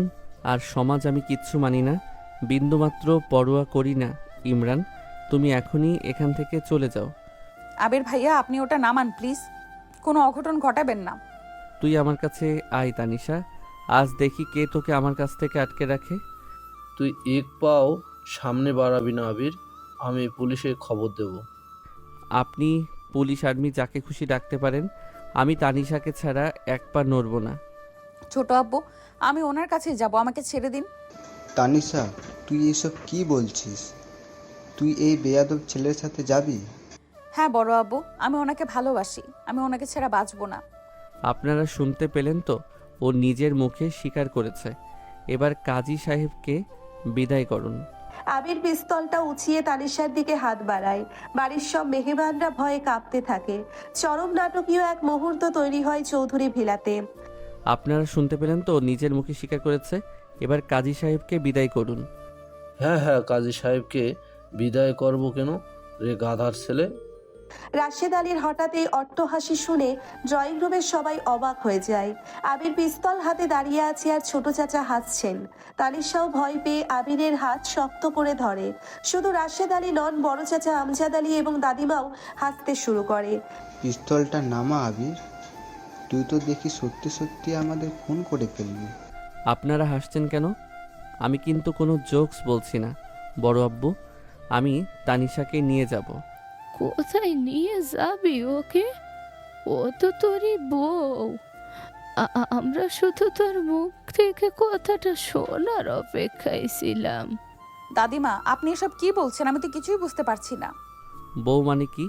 আর সমাজ আমি কিচ্ছু মানি না, বিন্দুমাত্র পরোয়া করি না। ইমরান, তুমি এখনই এখান থেকে চলে যাও। আবির ভাইয়া, আপনি ওটা নামান প্লিজ, কোনো অঘটন ঘটাবেন না। তুই আমার কাছে আয় তানিশা, আজ দেখি কে তোকে আমার কাছ থেকে আটকে রাখে। তুই এক পাও সামনে বাড়াবি না আবির, আমি পুলিশে খবর দেব। আপনি পুলিশ আর্মি যাকে খুশি ডাকতে পারেন, আমি তানিশাকে ছাড়া এক পা নড়ব না। ছোট আব্বু, আমি ওনার কাছে যাব, আমাকে ছেড়ে দিন। তানিশা, তুই এসব কি বলছিস? তুই এই বেয়াদব ছেলের সাথে যাবি? হ্যাঁ বড় আব্বু, আমি ওনাকে ভালোবাসি, আমি ওনাকে ছাড়া বাঁচবো না। আপনারা শুনতে পেলেন তো, ও নিজের মুখে স্বীকার করেছে। এবার কাজী সাহেবকে বিদায় করুন। আবির পিস্তলটা উঁচিয়ে তানিশার দিকে হাত বাড়ায়। বাড়ির সব মেহমানরা ভয়ে কাঁপতে থাকে। চরম নাটকীয় এক মুহূর্ত তৈরি হয় চৌধুরী ভিলাতে। আপনারা শুনতে পেলেন তো, নিজের মুখে স্বীকার করেছে। এবার কাজী সাহেবকে বিদায় করুন। হ্যাঁ হ্যাঁ, কাজী সাহেবকে বিদায় করব কেন রে গাধার ছেলে? রাশেদ আলীর হঠাৎ এই অট্টহাসি শুনে ড্রয়িং রুমের সবাই অবাক হয়ে যায়। আবির পিস্তল হাতে দাঁড়িয়ে আছে আর ছোট চাচা হাসছেন। তানিশাও ভয় পেয়ে আবিরের হাত শক্ত করে ধরে। শুধু রাশেদ আলী নন, বড় চাচা আমজাদ আলী এবং দাদিমাও হাসতে শুরু করে। পিস্তলটা নামা আবির, তুই তো দেখি সত্যি সত্যি আমাদের খুন করে ফেলবি। আপনারা হাসছেন কেন? আমি কিন্তু কোনো জোকস বলছি না বড় আব্বু। আমি তানিশাকে নিয়ে যাব। কোথায় নিয়ে যাবি ওকে? ও তো তোরই বউ। আমরা শুধু তোর মুখ থেকে কথাটা শোনার অপেক্ষায় ছিলাম। দাদিমা, আপনি এসব কি বলছেন? আমি তো কিছুই বুঝতে পারছি না। বউ মানে কি?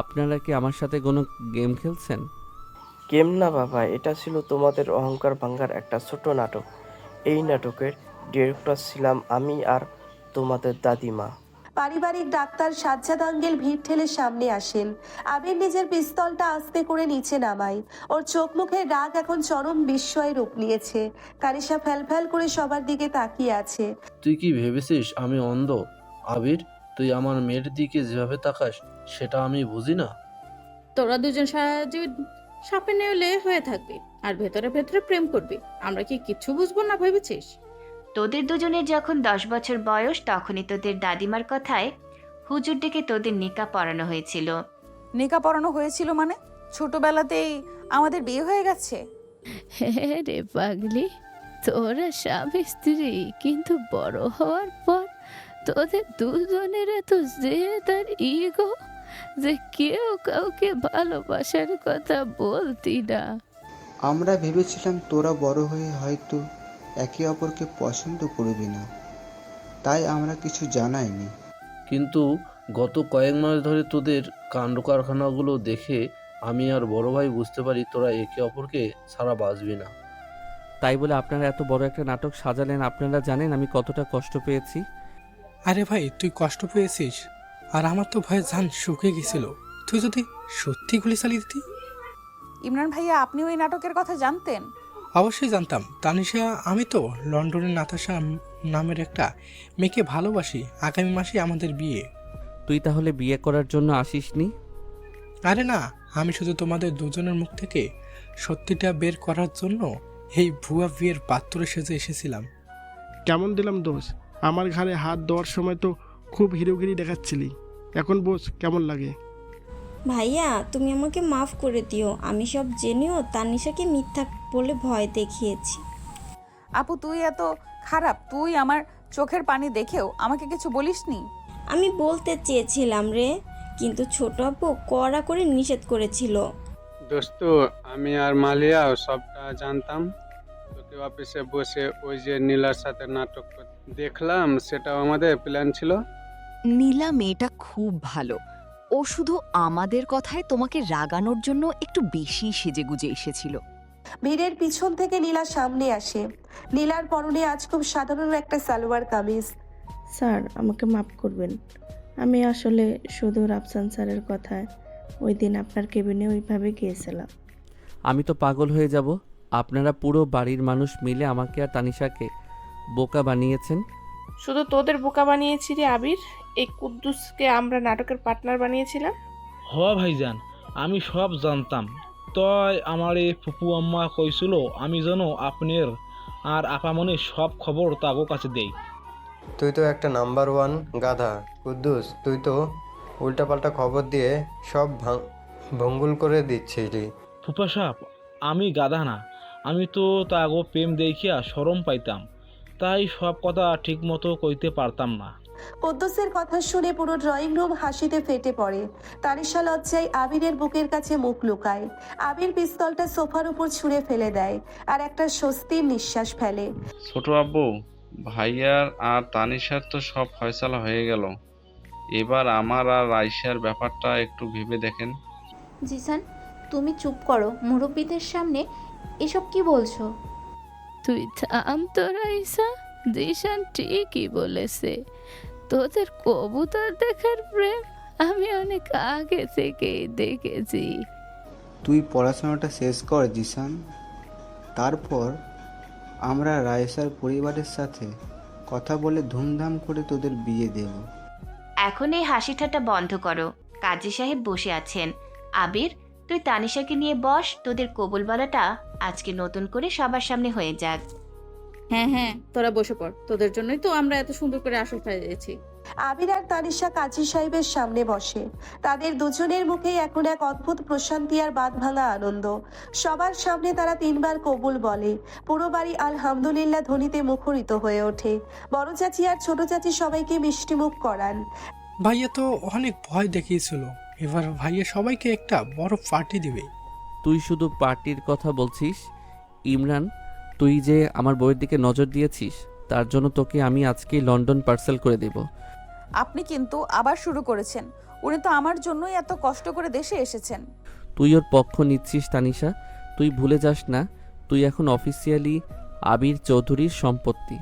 আপনারা কি আমার সাথে কোনো গেম খেলছেন? গেম না বাবা, এটা ছিল তোমাদের অহংকার ভাঙার একটা ছোট নাটক। এই নাটকের ডিরেক্টর ছিলাম আমি আর তোমাদের দাদিমা। পারিবারিক ডাক্তার সাজ্জাদ আঙ্কেল ভিড় ঠেলে সামনে আসেন। আবির নিজের পিস্তলটা আস্তে করে নিচে নামায়। ওর চোখ মুখের রাগ এখন চরম বিস্ময়ে রূপ নিয়েছে। তানিশা ফ্যালফ্যাল করে সবার দিকে তাকিয়ে আছে। তুই কি ভেবেছিস আমি অন্ধ? আবির, তুই আমার মেয়ের দিকে যেভাবে তাকাস সেটা আমি বুঝি না? তোরা দুজন সারা জীবন সাপে নেউলে হয়ে থাকবি আর ভেতরে ভেতরে প্রেম করবি। আমরা কি কিচ্ছু বুঝবো না ভেবেছিস? তোদের দুজনের যখন 10 বছর বয়স তখনই তোদের দাদিমার কথায় হুজুর ডেকে তোদের নিকা পড়ানো হয়েছিল। নিকা পড়ানো হয়েছিল মানে? ছোটবেলাতেই আমাদের বিয়ে হয়ে গেছে? হ্যাঁ রে পাগলি, তোরা স্বামী স্ত্রী, কিন্তু বড় হওয়ার পর তোদের দুজনের এত জেদ আর ইগো যে কেউ কাউকে ভালোবাসার কথা বলতি না। আমরা ভেবেছিলাম তোরা বড় হয়ে হয়তো একে অপরকে পছন্দ করবি না, তাই আমরা কিছু জানাইনি। কিন্তু গত কয়েক মাস ধরে তোদের কাণ্ড কারখানাগুলো দেখে আমি আর বড় ভাই বুঝতে পারি তোরা একে অপরকে ছাড়া বাঁচবি না। তাই বলে আপনারা এত বড় একটা নাটক সাজালেন। আপনারা জানেন আমি কতটা কষ্ট পেয়েছি। আরে ভাই, তুই কষ্ট পেয়েছিস আর আমার তো ভয়ে জান শুকিয়ে গেছিল। তুই যদি সত্যি গুলি চালিয়ে দিতি। ইমরান ভাইয়া, আপনিও এই নাটকের কথা জানতেন? অবশ্যই জানতাম তানিশা। আমি তো লন্ডনের নাতাশা নামের একটা মেয়েকে ভালোবাসি। আগামী মাসে আমাদের বিয়ে। তুই তাহলে বিয়ে করার জন্য আসিসনি? আরে না, আমি শুধু তোমাদের দুজনের মুখ থেকে সত্যিটা বের করার জন্য এই ভুয়া বিয়ের পাত্র সেজে এসেছিলাম। কেমন দিলাম দোষ? আমার ঘাড়ে হাত দেওয়ার সময় তো খুব হিরোগিরি দেখাচ্ছিলি, এখন বোঝ কেমন লাগে। ভাইয়া, তুমি আমাকে মাফ করে দিও। আমি সব জেনেও তানিশাকে মিথ্যা বলে ভয় দেখিয়েছি। আপু, তুই এত খারাপ? তুই আমার চোখের পানি দেখেও আমাকে কিছু বলিসনি? আমি বলতে চেয়েছিলাম রে, কিন্তু ছোট আপু কড়া করে নিষেধ করেছিল। দোস্ত, আমি আর মালিয়াও সবটা জানতাম। তোকে অফিসে বসে ওই যে নীলার সাথে নাটক দেখলাম, সেটাও আমাদের প্ল্যান ছিল। নীলা মেয়েটা খুব ভালো। ও শুধু আমাদের কথায় তোমাকে রাগানোর জন্য একটু বেশি সেজেগুজে এসেছিল। ভিড়ের পিছন থেকে নীলা সামনে আসে। নীলার পরনে আজ খুব সাধারণ একটা সালোয়ার কামিজ। স্যার, আমাকে মাফ করবেন। আমি আসলে শুধু রাফসান স্যারের কথায় ওই দিন আপনার কেবিনে ওইভাবে গিয়েছিলাম। আমি তো পাগল হয়ে যাব। আপনারা পুরো বাড়ির মানুষ মিলে আমাকে আর তানিশাকে বোকা বানিয়েছেন। শুধু তোদের বোকা বানিয়েছি রে আবির। এই কুদ্দুসকে আমরা নাটকের পার্টনার বানিয়েছিলাম। হ ভাইজান, আমি সব জানতাম। তাই আমার এই ফুপু আম্মা কইছিল আমি যেন আপনার আর আপামনির সব খবর তাগো কাছে দেই। তুই তো একটা নাম্বার 1 গাধা কুদ্দুস। তুই তো উল্টাপাল্টা খবর দিয়ে সব ভঙ্গুল করে দিচ্ছিলি। ফুপা সাহেব, আমি গাধা না। আমি তো তাগো প্রেম দেখিয়া শরম পাইতাম, তাই সব কথা ঠিক মতো কইতে পারতাম না। কুদ্দুসের কথা শুনে পুরো ড্রয়িং রুম হাসিতে ফেটে পড়ে। তানিশা লজ্জায় আবিরের বুকের কাছে মুখ লুকায়। আবির পিস্তলটা সোফার উপর ছুঁড়ে ফেলে দেয় আর একটা স্বস্তির নিঃশ্বাস ফেলে। ছোট আব্বু, ভাইয়ার আর তানিশার তো সব ফয়সালা হয়ে গেল। এবার আমার আর রাইসার ব্যাপারটা একটু ভেবে দেখেন। জিসান, তুমি চুপ করো। মুরব্বীদের সামনে এসব কি বলছো? তুই থাম তো রাইসা। জিসান ঠিকই বলেছে। তোদের কবুতর দেখার প্রেম আমি অনেক আগে থেকেই দেখেছি। তুই পড়াশোনাটা শেষ কর জিসান, তারপর আমরা রাইসার পরিবারের সাথে কথা বলে ধুমধাম করে তোদের বিয়ে দেব। এখন এই হাসি ঠাট্টা বন্ধ করো। কাজী সাহেব বসে আছেন। আবির, তুই তানিশাকে নিয়ে বস, তোদের কবুল বলাটা আজকে নতুন করে সবার সামনে হয়ে যাক। হ্যাঁ হ্যাঁ, তোরা বসে পড়, তোদের জন্যই তো আমরা এত সুন্দর করে আসর সাজিয়েছি। আবির আর তানিশা কাজী সাহেবের সামনে বসে। তাদের দুজনের মুখেই এখন এক অদ্ভুত প্রশান্তি আর বাঁধভাঙা আনন্দ। সবার সামনে তারা 3 বার কবুল বলে। পুরো বাড়ি আলহামদুলিল্লাহ ধ্বনিতে মুখরিত হয়ে ওঠে। বড় চাচি আর ছোট চাচি সবাইকে মিষ্টিমুখ করান। ভাইয়া তো অনেক ভয় দেখিয়েছিল, এবার ভাইয়া সবাইকে একটা বড় পার্টি দিবে। তুই শুধু পার্টির কথা বলছিস? ইমরান, তুই যে আমার বউয়ের দিকে নজর দিয়েছিস তার জন্য তোকে আমি আজকেই লন্ডন পার্সেল করে দেব। আপনি কিন্তু আবার শুরু করেছেন। উনি তো আমার জন্যই এত কষ্ট করে দেশে এসেছেন। তুই ওর পক্ষ নিচ্ছিস তানিশা। তুই ভুলে যাস না তুই এখন অফিসিয়ালি আবির চৌধুরীর সম্পত্তি।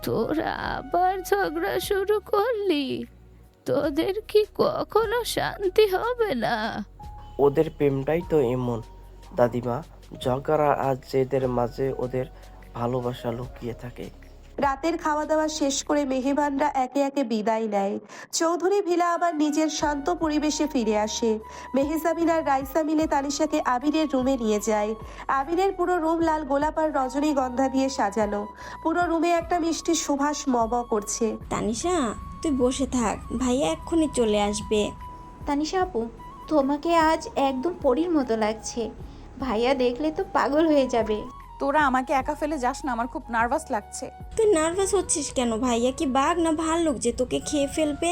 তোরা আবার ঝগড়া শুরু করলি? তোদের কি কখনো শান্তি হবে না? ওদের প্রেমটাই তো এমন দাদিমা, ঝগড়া আর জেদের মাঝে ওদের ভালোবাসা লুকিয়ে থাকে। রাতের খাওয়া দাওয়া শেষ করে মেহমানরা একে একে বিদায় নেয়। চৌধুরী ভিলা আবার নিজের শান্ত পরিবেশে ফিরে আসে। মেহজাবিন আর রাইসা মিলে তানিশাকে আবিরের রুমে নিয়ে যায়। আবিরের পুরো রুম লাল গোলাপ আর রজনীগন্ধা দিয়ে সাজানো। পুরো রুমে একটা মিষ্টি সুবাস মব করছে। তানিশা, তুই বসে থাক, ভাইয়া এক্ষুনি চলে আসবে। তানিশা আপু, তোমাকে আজ একদম পরীর মতো লাগছে। ভাইয়া দেখলে তো পাগল হয়ে যাবে। তোরা আমাকে একা ফেলে যাস না, আমার খুব নার্ভাস লাগছে। তুই নার্ভাস হচ্ছিস কেন? ভাইয়া কি বাঘ না ভাল্লুক যে তোকে খেয়ে ফেলবে?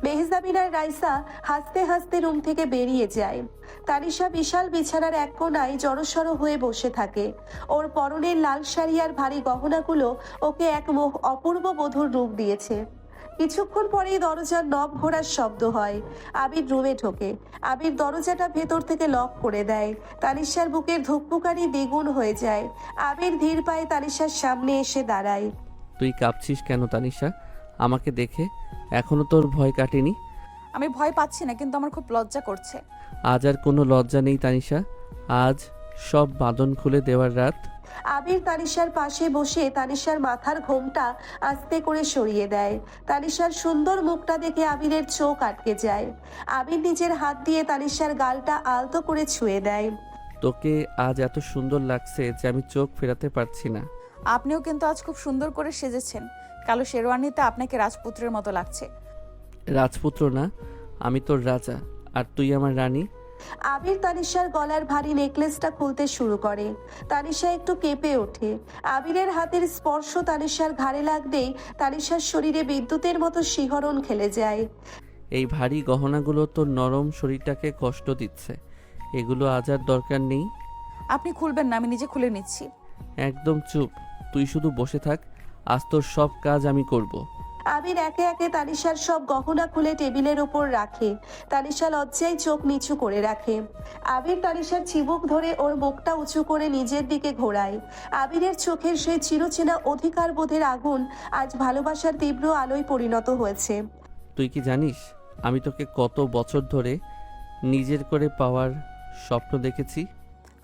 মেহজাবিন আর রাইসা হাসতে হাসতে রুম থেকে বেরিয়ে যায়। তানিশা বিশাল বিছানার এক কোণায় জড়সড় হয়ে বসে থাকে। ওর পরনের লাল শাড়ি আর ভারী গহনাগুলো ওকে এক অপূর্ব বধূর রূপ দিয়েছে। কিছুক্ষণ পরেই দরজার নব ঘোরার শব্দ হয়। আবির রুমে ঢোকে। আবির দরজাটা ভেতর থেকে লক করে দেয়। তানিশার বুকের ধুকপুকানি দ্বিগুণ হয়ে যায়। আবির ধীর পায়ে তানিশার সামনে এসে দাঁড়ায়। তুই কাঁপছিস কেন তানিশা? আমাকে দেখে এখনো তোর ভয় কাটেনি? আমি ভয় পাচ্ছি না, কিন্তু আমার খুব লজ্জা করছে। আজ আর কোনো লজ্জা নেই তানিশা। আজ সব বাঁধন খুলে দেওয়ার রাত। আবির তানিশার পাশে বসে তানিশার মাথার ঘোমটা আস্তে করে সরিয়ে দেয়। তানিশার সুন্দর মুখটা দেখে আবিরের চোখ আটকে যায়। আবির নিজের হাত দিয়ে তানিশার গালটা আলতো করে ছুঁয়ে দেয়। তোকে আজ এত সুন্দর লাগছে যে আমি চোখ ফেরাতে পারছি না। আপনিও কিন্তু আজ খুব সুন্দর করে সেজেছেন। কালো শেরওয়ানিতে আপনাকে রাজপুত্রের মতো লাগছে। রাজপুত্র না, আমি তোর রাজা আর তুই আমার রানী। আবির তানিশার গলার ভারী নেকলেসটা খুলতে শুরু করে। তানিশা একটু কেঁপে ওঠে। আবিরের হাতের স্পর্শ তানিশার ঘাড়ে লাগতেই তানিশার শরীরে বিদ্যুতের মতো শিহরণ খেলে যায়। এই ভারী গহনাগুলো তোর নরম শরীরটাকে কষ্ট দিচ্ছে। এগুলো আজ আর দরকার নেই। আপনি খুলবেন না, আমি নিজে খুলে নিচ্ছি। একদম চুপ, তুই শুধু বসে থাক। আজ তোর সব কাজ আমি করব। আবির একে একে তানিশার সব গহনা খুলে টেবিলের উপর রাখে। তানিশা লজ্জায় চোখ নিচু করে রাখে। আবির তানিশার চিবুক ধরে ওর মুখটা উঁচু করে নিজের দিকে ঘোরায়। আবিরের চোখের সেই চিরচেনা অধিকার বোধের আগুন আজ ভালোবাসার তীব্র আলোয় পরিণত হয়েছে। তুই কি জানিস আমি তোকে কত বছর ধরে নিজের করে পাওয়ার স্বপ্ন দেখেছি?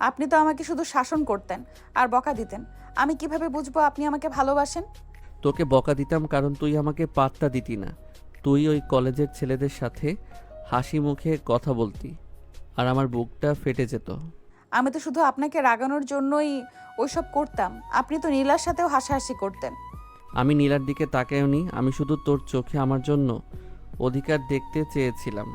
আপনি তো আমাকে শুধু শাসন করতেন আর বকা দিতেন। আমি কিভাবে বুঝবো আপনি আমাকে ভালোবাসেন? তোকে বকা দিতাম কারণ তুই আমাকে পাত্তা দিতি না। তুই ওই কলেজের ছেলেদের সাথে হাসি মুখে কথা বলতি আর আমার বুকটা ফেটে যেত। আমি তো শুধু আপনাকে রাগানোর জন্যই ওইসব করতাম। আপনি তো নীলার সাথেও হাসাহাসি করতেন। আমি নীলার দিকে তাকাইওনি, আমি শুধু তোর চোখে আমার জন্য অধিকার দেখতে চেয়েছিলাম।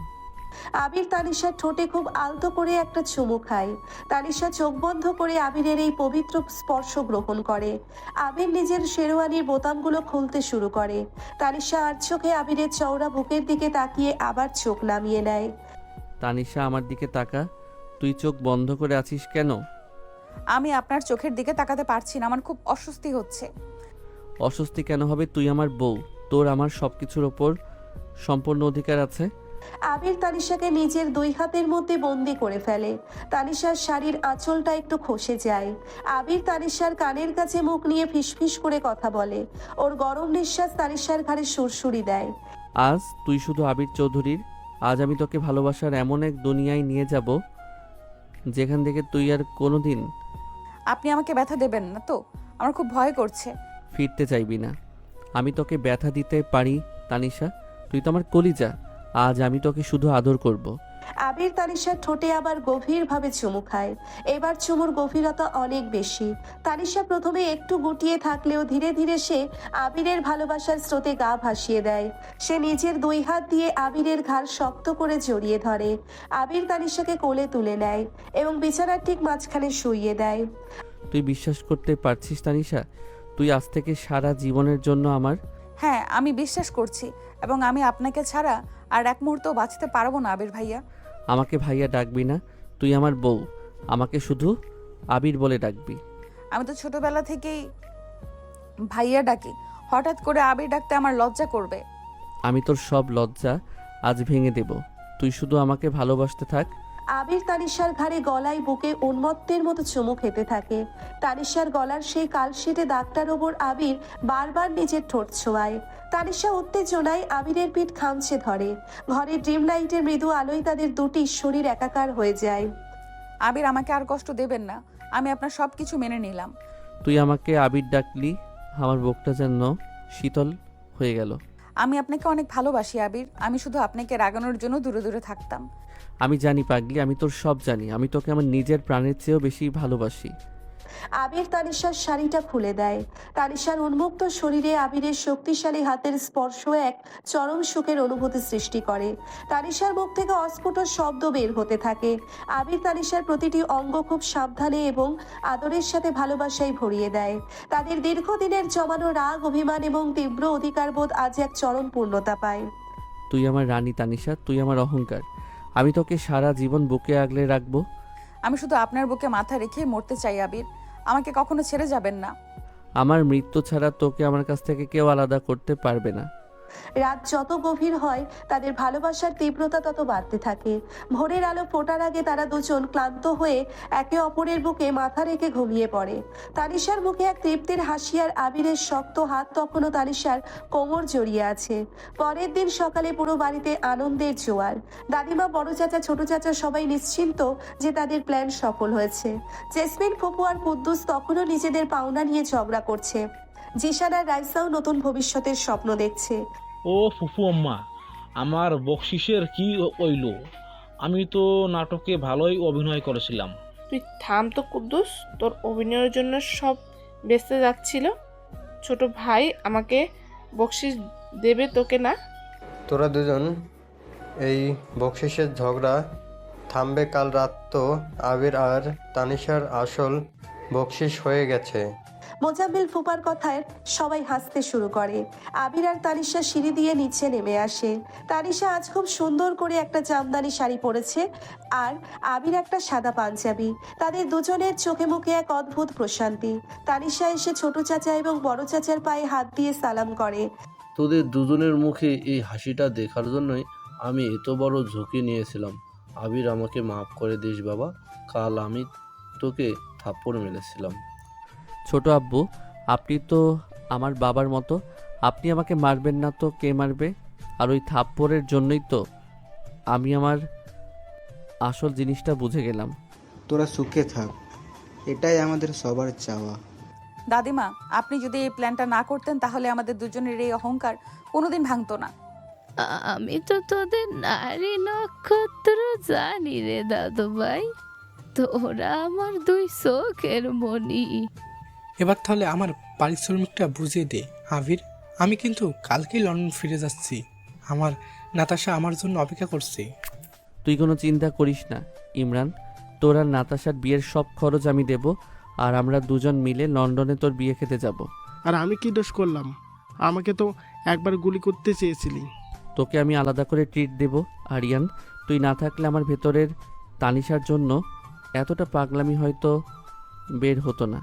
আবির তানিশার ঠোঁটে খুব আলতো করে একটা চুমু খায়। তানিশা চোখ বন্ধ করে আবিরের এই পবিত্র স্পর্শ গ্রহণ করে। আবির নিজের শেরওয়ানির বোতামগুলো খুলতে শুরু করে। তানিশা আর চোখে আবিরের চওড়া বুকের দিকে তাকিয়ে আবার চোখ নামিয়ে নেয়। তানিশা আমার দিকে তাকা। তুই চোখ বন্ধ করে আছিস কেন? আমি আপনার চোখের দিকে তাকাতে পারছি না, আমার খুব অস্বস্তি হচ্ছে। অস্বস্তি কেন হবে? তুই আমার বউ, তোর আমার সবকিছুর ওপর সম্পূর্ণ অধিকার আছে। আবির তানিশাকে নিজের 2 হাতের মধ্যে বন্দি করে ফেলে। তানিশার শাড়ির আঁচলটা একটু খসে যায়। আবির তানিশার কানের কাছে মুখ নিয়ে ফিসফিস করে কথা বলে। ওর গরম নিঃশ্বাস তানিশার ঘাড়ে সুরসুরি দেয়। আজ তুই শুধু আবির চৌধুরীর। আজ আমি তোকে ভালোবাসার এমন এক দুনিয়ায় নিয়ে যাব যেখান থেকে তুই আর কোনোদিন আপনি আমাকে ব্যথা দেবেন না তো? আমার খুব ভয় করছে। ফিরতে চাইবি না। আমি তোকে ব্যথা দিতে পারি তানিশা। তুই তো আমার কলিজা। আজ আমি তোকে শুধু আদর করব। আবির তানিশার ঠোঁটে আবার গভীরভাবে চুমু খায়। এবার চুমুর গভীরতা অনেক বেশি। তানিশা প্রথমে একটু গুটিয়ে থাকলেও ধীরে ধীরে সে আবিরের ভালোবাসার স্রোতে গা ভাসিয়ে দেয়। সে নিজের 2 হাত দিয়ে আবিরের ঘাড় শক্ত করে জড়িয়ে ধরে। আবির তানিশাকে কোলে তুলে নেয় এবং বিছানার ঠিক মাঝখানে শুইয়ে দেয়। তুই বিশ্বাস করতে পারছিস তানিশা, তুই আজ থেকে সারা জীবনের জন্য আমার? হ্যাঁ, আমি বিশ্বাস করছি, এবং আমি আপনাকে ছাড়া আর এক মুহূর্ত বাঁচতে পারবো না আবির ভাইয়া। আমাকে ভাইয়া ডাকবি না, তুই আমার বউ, আমাকে শুধু আবির বলে ডাকবি। আমি তো ছোটবেলা থেকেই ভাইয়া ডাকি, হঠাৎ করে আবির ডাকতে আমার লজ্জা করবে। আমি তোর সব লজ্জা আজ ভেঙে দেব, তুই শুধু আমাকে ভালোবাসতে থাক। আবির তানিশার ঘাড়ে গলায় বুকে উন্মত্তের মতো চুমু খেতে থাকে। তানিশার গলার সেই কালশিটে দাগটার ওপর আবির বারবার নিজের ঠোঁট ছোঁয়ায়। তানিশা উত্তেজনায় আবিরের পিঠ খামচে ধরে। ঘরের ড্রিম লাইটের মৃদু আলোয় তাদের দুটি শরীর একাকার হয়ে যায়। আবির, আমাকে আর কষ্ট দেবেন না, আমি আপনার সব কিছু মেনে নিলাম। তুই আমাকে আবির ডাকলি, আমার বুকটা যেন শীতল হয়ে গেল। আমি আপনাকে অনেক ভালোবাসি আবির, আমি শুধু আপনাকে রাগানোর জন্য দূরে দূরে থাকতাম। আমি জানি পাগলি, আমি তোর সব জানি, আমি তোকে আমার নিজের প্রাণের চেয়েও বেশি ভালোবাসি। আবির তানিশার শাড়িটা খুলে দেয়। তানিশার উন্মুক্ত শরীরে আবিরের শক্তিশালী হাতের স্পর্শ এক চরম সুখের অনুভূতি সৃষ্টি করে। তানিশার মুখ থেকে অস্ফুট শব্দ বের হতে থাকে। আবির তানিশার প্রতিটি অঙ্গ খুব সাবধানে এবং আদরের সাথে ভালোবাসায় ভরিয়ে দেয়। তাদের দীর্ঘদিনের জমানো রাগ, অভিমান এবং তীব্র অধিকারবোধ আজ এক চরম পূর্ণতা পায়। তুই আমার রানী তানিশা, তুই আমার অহংকার, আমি তোকে সারা জীবন বুকে আগলে রাখবো। আমি শুধু আপনার বুকে মাথা রেখে মরতে চাই আবির, আমাকে কখনো ছেড়ে যাবেন না। আমার মৃত্যু ছাড়া তোকে আমার কাছ থেকে কেউ আলাদা করতে পারবে না। রাত যত গভীর হয় তাদের ভালোবাসার তীব্রতা তত বাড়তে থাকে। ভোরের আলো ফোটার আগে তারা দুজন ক্লান্ত হয়ে একে অপরের বুকে মাথা রেখে ঘুমিয়ে পড়ে। তানিশার মুখে এক তৃপ্তির হাসি, আর আবিরের শক্ত হাত তখনও তানিশার কোমর জড়িয়ে আছে। পরের দিন সকালে পুরো বাড়িতে আনন্দের জোয়ার। দাদিমা, বড় চাচা, ছোট চাচা সবাই নিশ্চিন্ত যে তাদের প্ল্যান সফল হয়েছে। জেসমিন, ফুপু আর কুদ্দুস তখনও নিজেদের পাওনা নিয়ে ঝগড়া করছে। জিশান আর রাইসাও নতুন ভবিষ্যতের স্বপ্ন দেখছে। ও ফুফু আম্মা, আমার বকশিসের কি হইল? আমি তো নাটকে ভালোই অভিনয় করেছিলাম। তুই থাম তো কুদ্দুস, তোর অভিনয়ের জন্য সব বেঁচতে যাচ্ছিল। ছোট ভাই আমাকে বকশিস দেবে, তোকে না। তোরা দুজন এই বকশিসের ঝগড়া থামবে কাল রাত তো আবির আর তানিশার আসল বকশিস হয়ে গেছে। মোজাম্মেল ফুপার কথায় সবাই হাসতে শুরু করে। আবির আর তানিশা সিঁড়ি দিয়ে নিচে নেমে আসে। তানিশা আজ খুব সুন্দর করে একটা জামদানি শাড়ি পরেছে, আর আবির একটা সাদা পাঞ্জাবি। তাদের দুজনের চোখে মুখে এক অদ্ভুত প্রশান্তি। তানিশা এসে ছোট চাচা এবং বড় চাচার পায়ে হাত দিয়ে সালাম করে। তোদের দুজনের মুখে এই হাসিটা দেখার জন্যই আমি এত বড় ঝুঁকি নিয়েছিলাম। আবির, আমাকে মাফ করে দিস বাবা, কাল আমি তোকে থাপ্পড় মেরেছিলাম। ছোট আব্বু, আপনি তো আমার বাবার মতো, আপনি আমাকে মারবেন না তো কে মারবে? আর ওই থাপ্পড়ের জন্যই তো আমি আমার আসল জিনিসটা বুঝে গেলাম। তোরা সুখে থাক, এটাই আমাদের সবার চাওয়া। দাদিমা, আপনি যদি এই প্ল্যানটা না করতেন তাহলে আমাদের দুজনের এই অহংকার কোনোদিন ভাঙতো না। আমি তো তোদের নারী নক্ষত্র জানি রে দাদু ভাই, তোরা আমার 2 চোখের মণি। এবার তাহলে আমার পারিশ্রমিকটা বুঝিয়ে দে আবির। আমি কিন্তু কালকেই লন্ডন ফিরে যাচ্ছি। আমার নাতাশা আমার জন্য অপেক্ষা করছে। তুই কোনো চিন্তা করিস না ইমরান, তোর আর নাতাশার বিয়ের সব খরচ আমি দেব, আর আমরা দুজন মিলে লন্ডনে তোর বিয়ে খেতে যাব। আর আমি কি দোষ করলাম? আমাকে তো একবার গুলি করতে চেয়েছিলি। তোকে আমি আলাদা করে ট্রিট দেব। আরিয়ান, তুই না থাকলে আমার ভেতরের তানিশার জন্য এতটা পাগলামি হয়তো বের হতো না।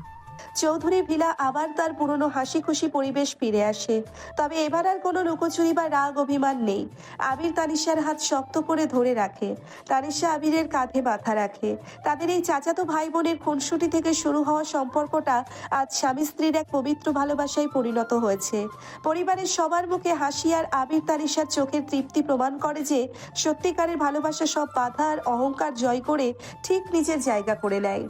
চৌধুরী ভিলা আবার তার পুরনো হাসি খুশি পরিবেশ ফিরে আসে। তবে এবার আর কোনো লুকোচুরি বা রাগ অভিমান নেই। আবির তানিশার হাত শক্ত করে ধরে রাখে। তানিশা আবিরের কাঁধে মাথা রাখে। তাদের এই চাচাতো ভাই বোনের খুনসুটি থেকে শুরু হওয়া সম্পর্কটা আজ স্বামী স্ত্রীর এক পবিত্র ভালোবাসায় পরিণত হয়েছে। পরিবারের সবার মুখে হাসি, আর আবির তানিশার চোখের তৃপ্তি প্রমাণ করে যে সত্যিকারের ভালোবাসা সব বাধা আর অহংকার জয় করে ঠিক নিজের জায়গা করে নেয়।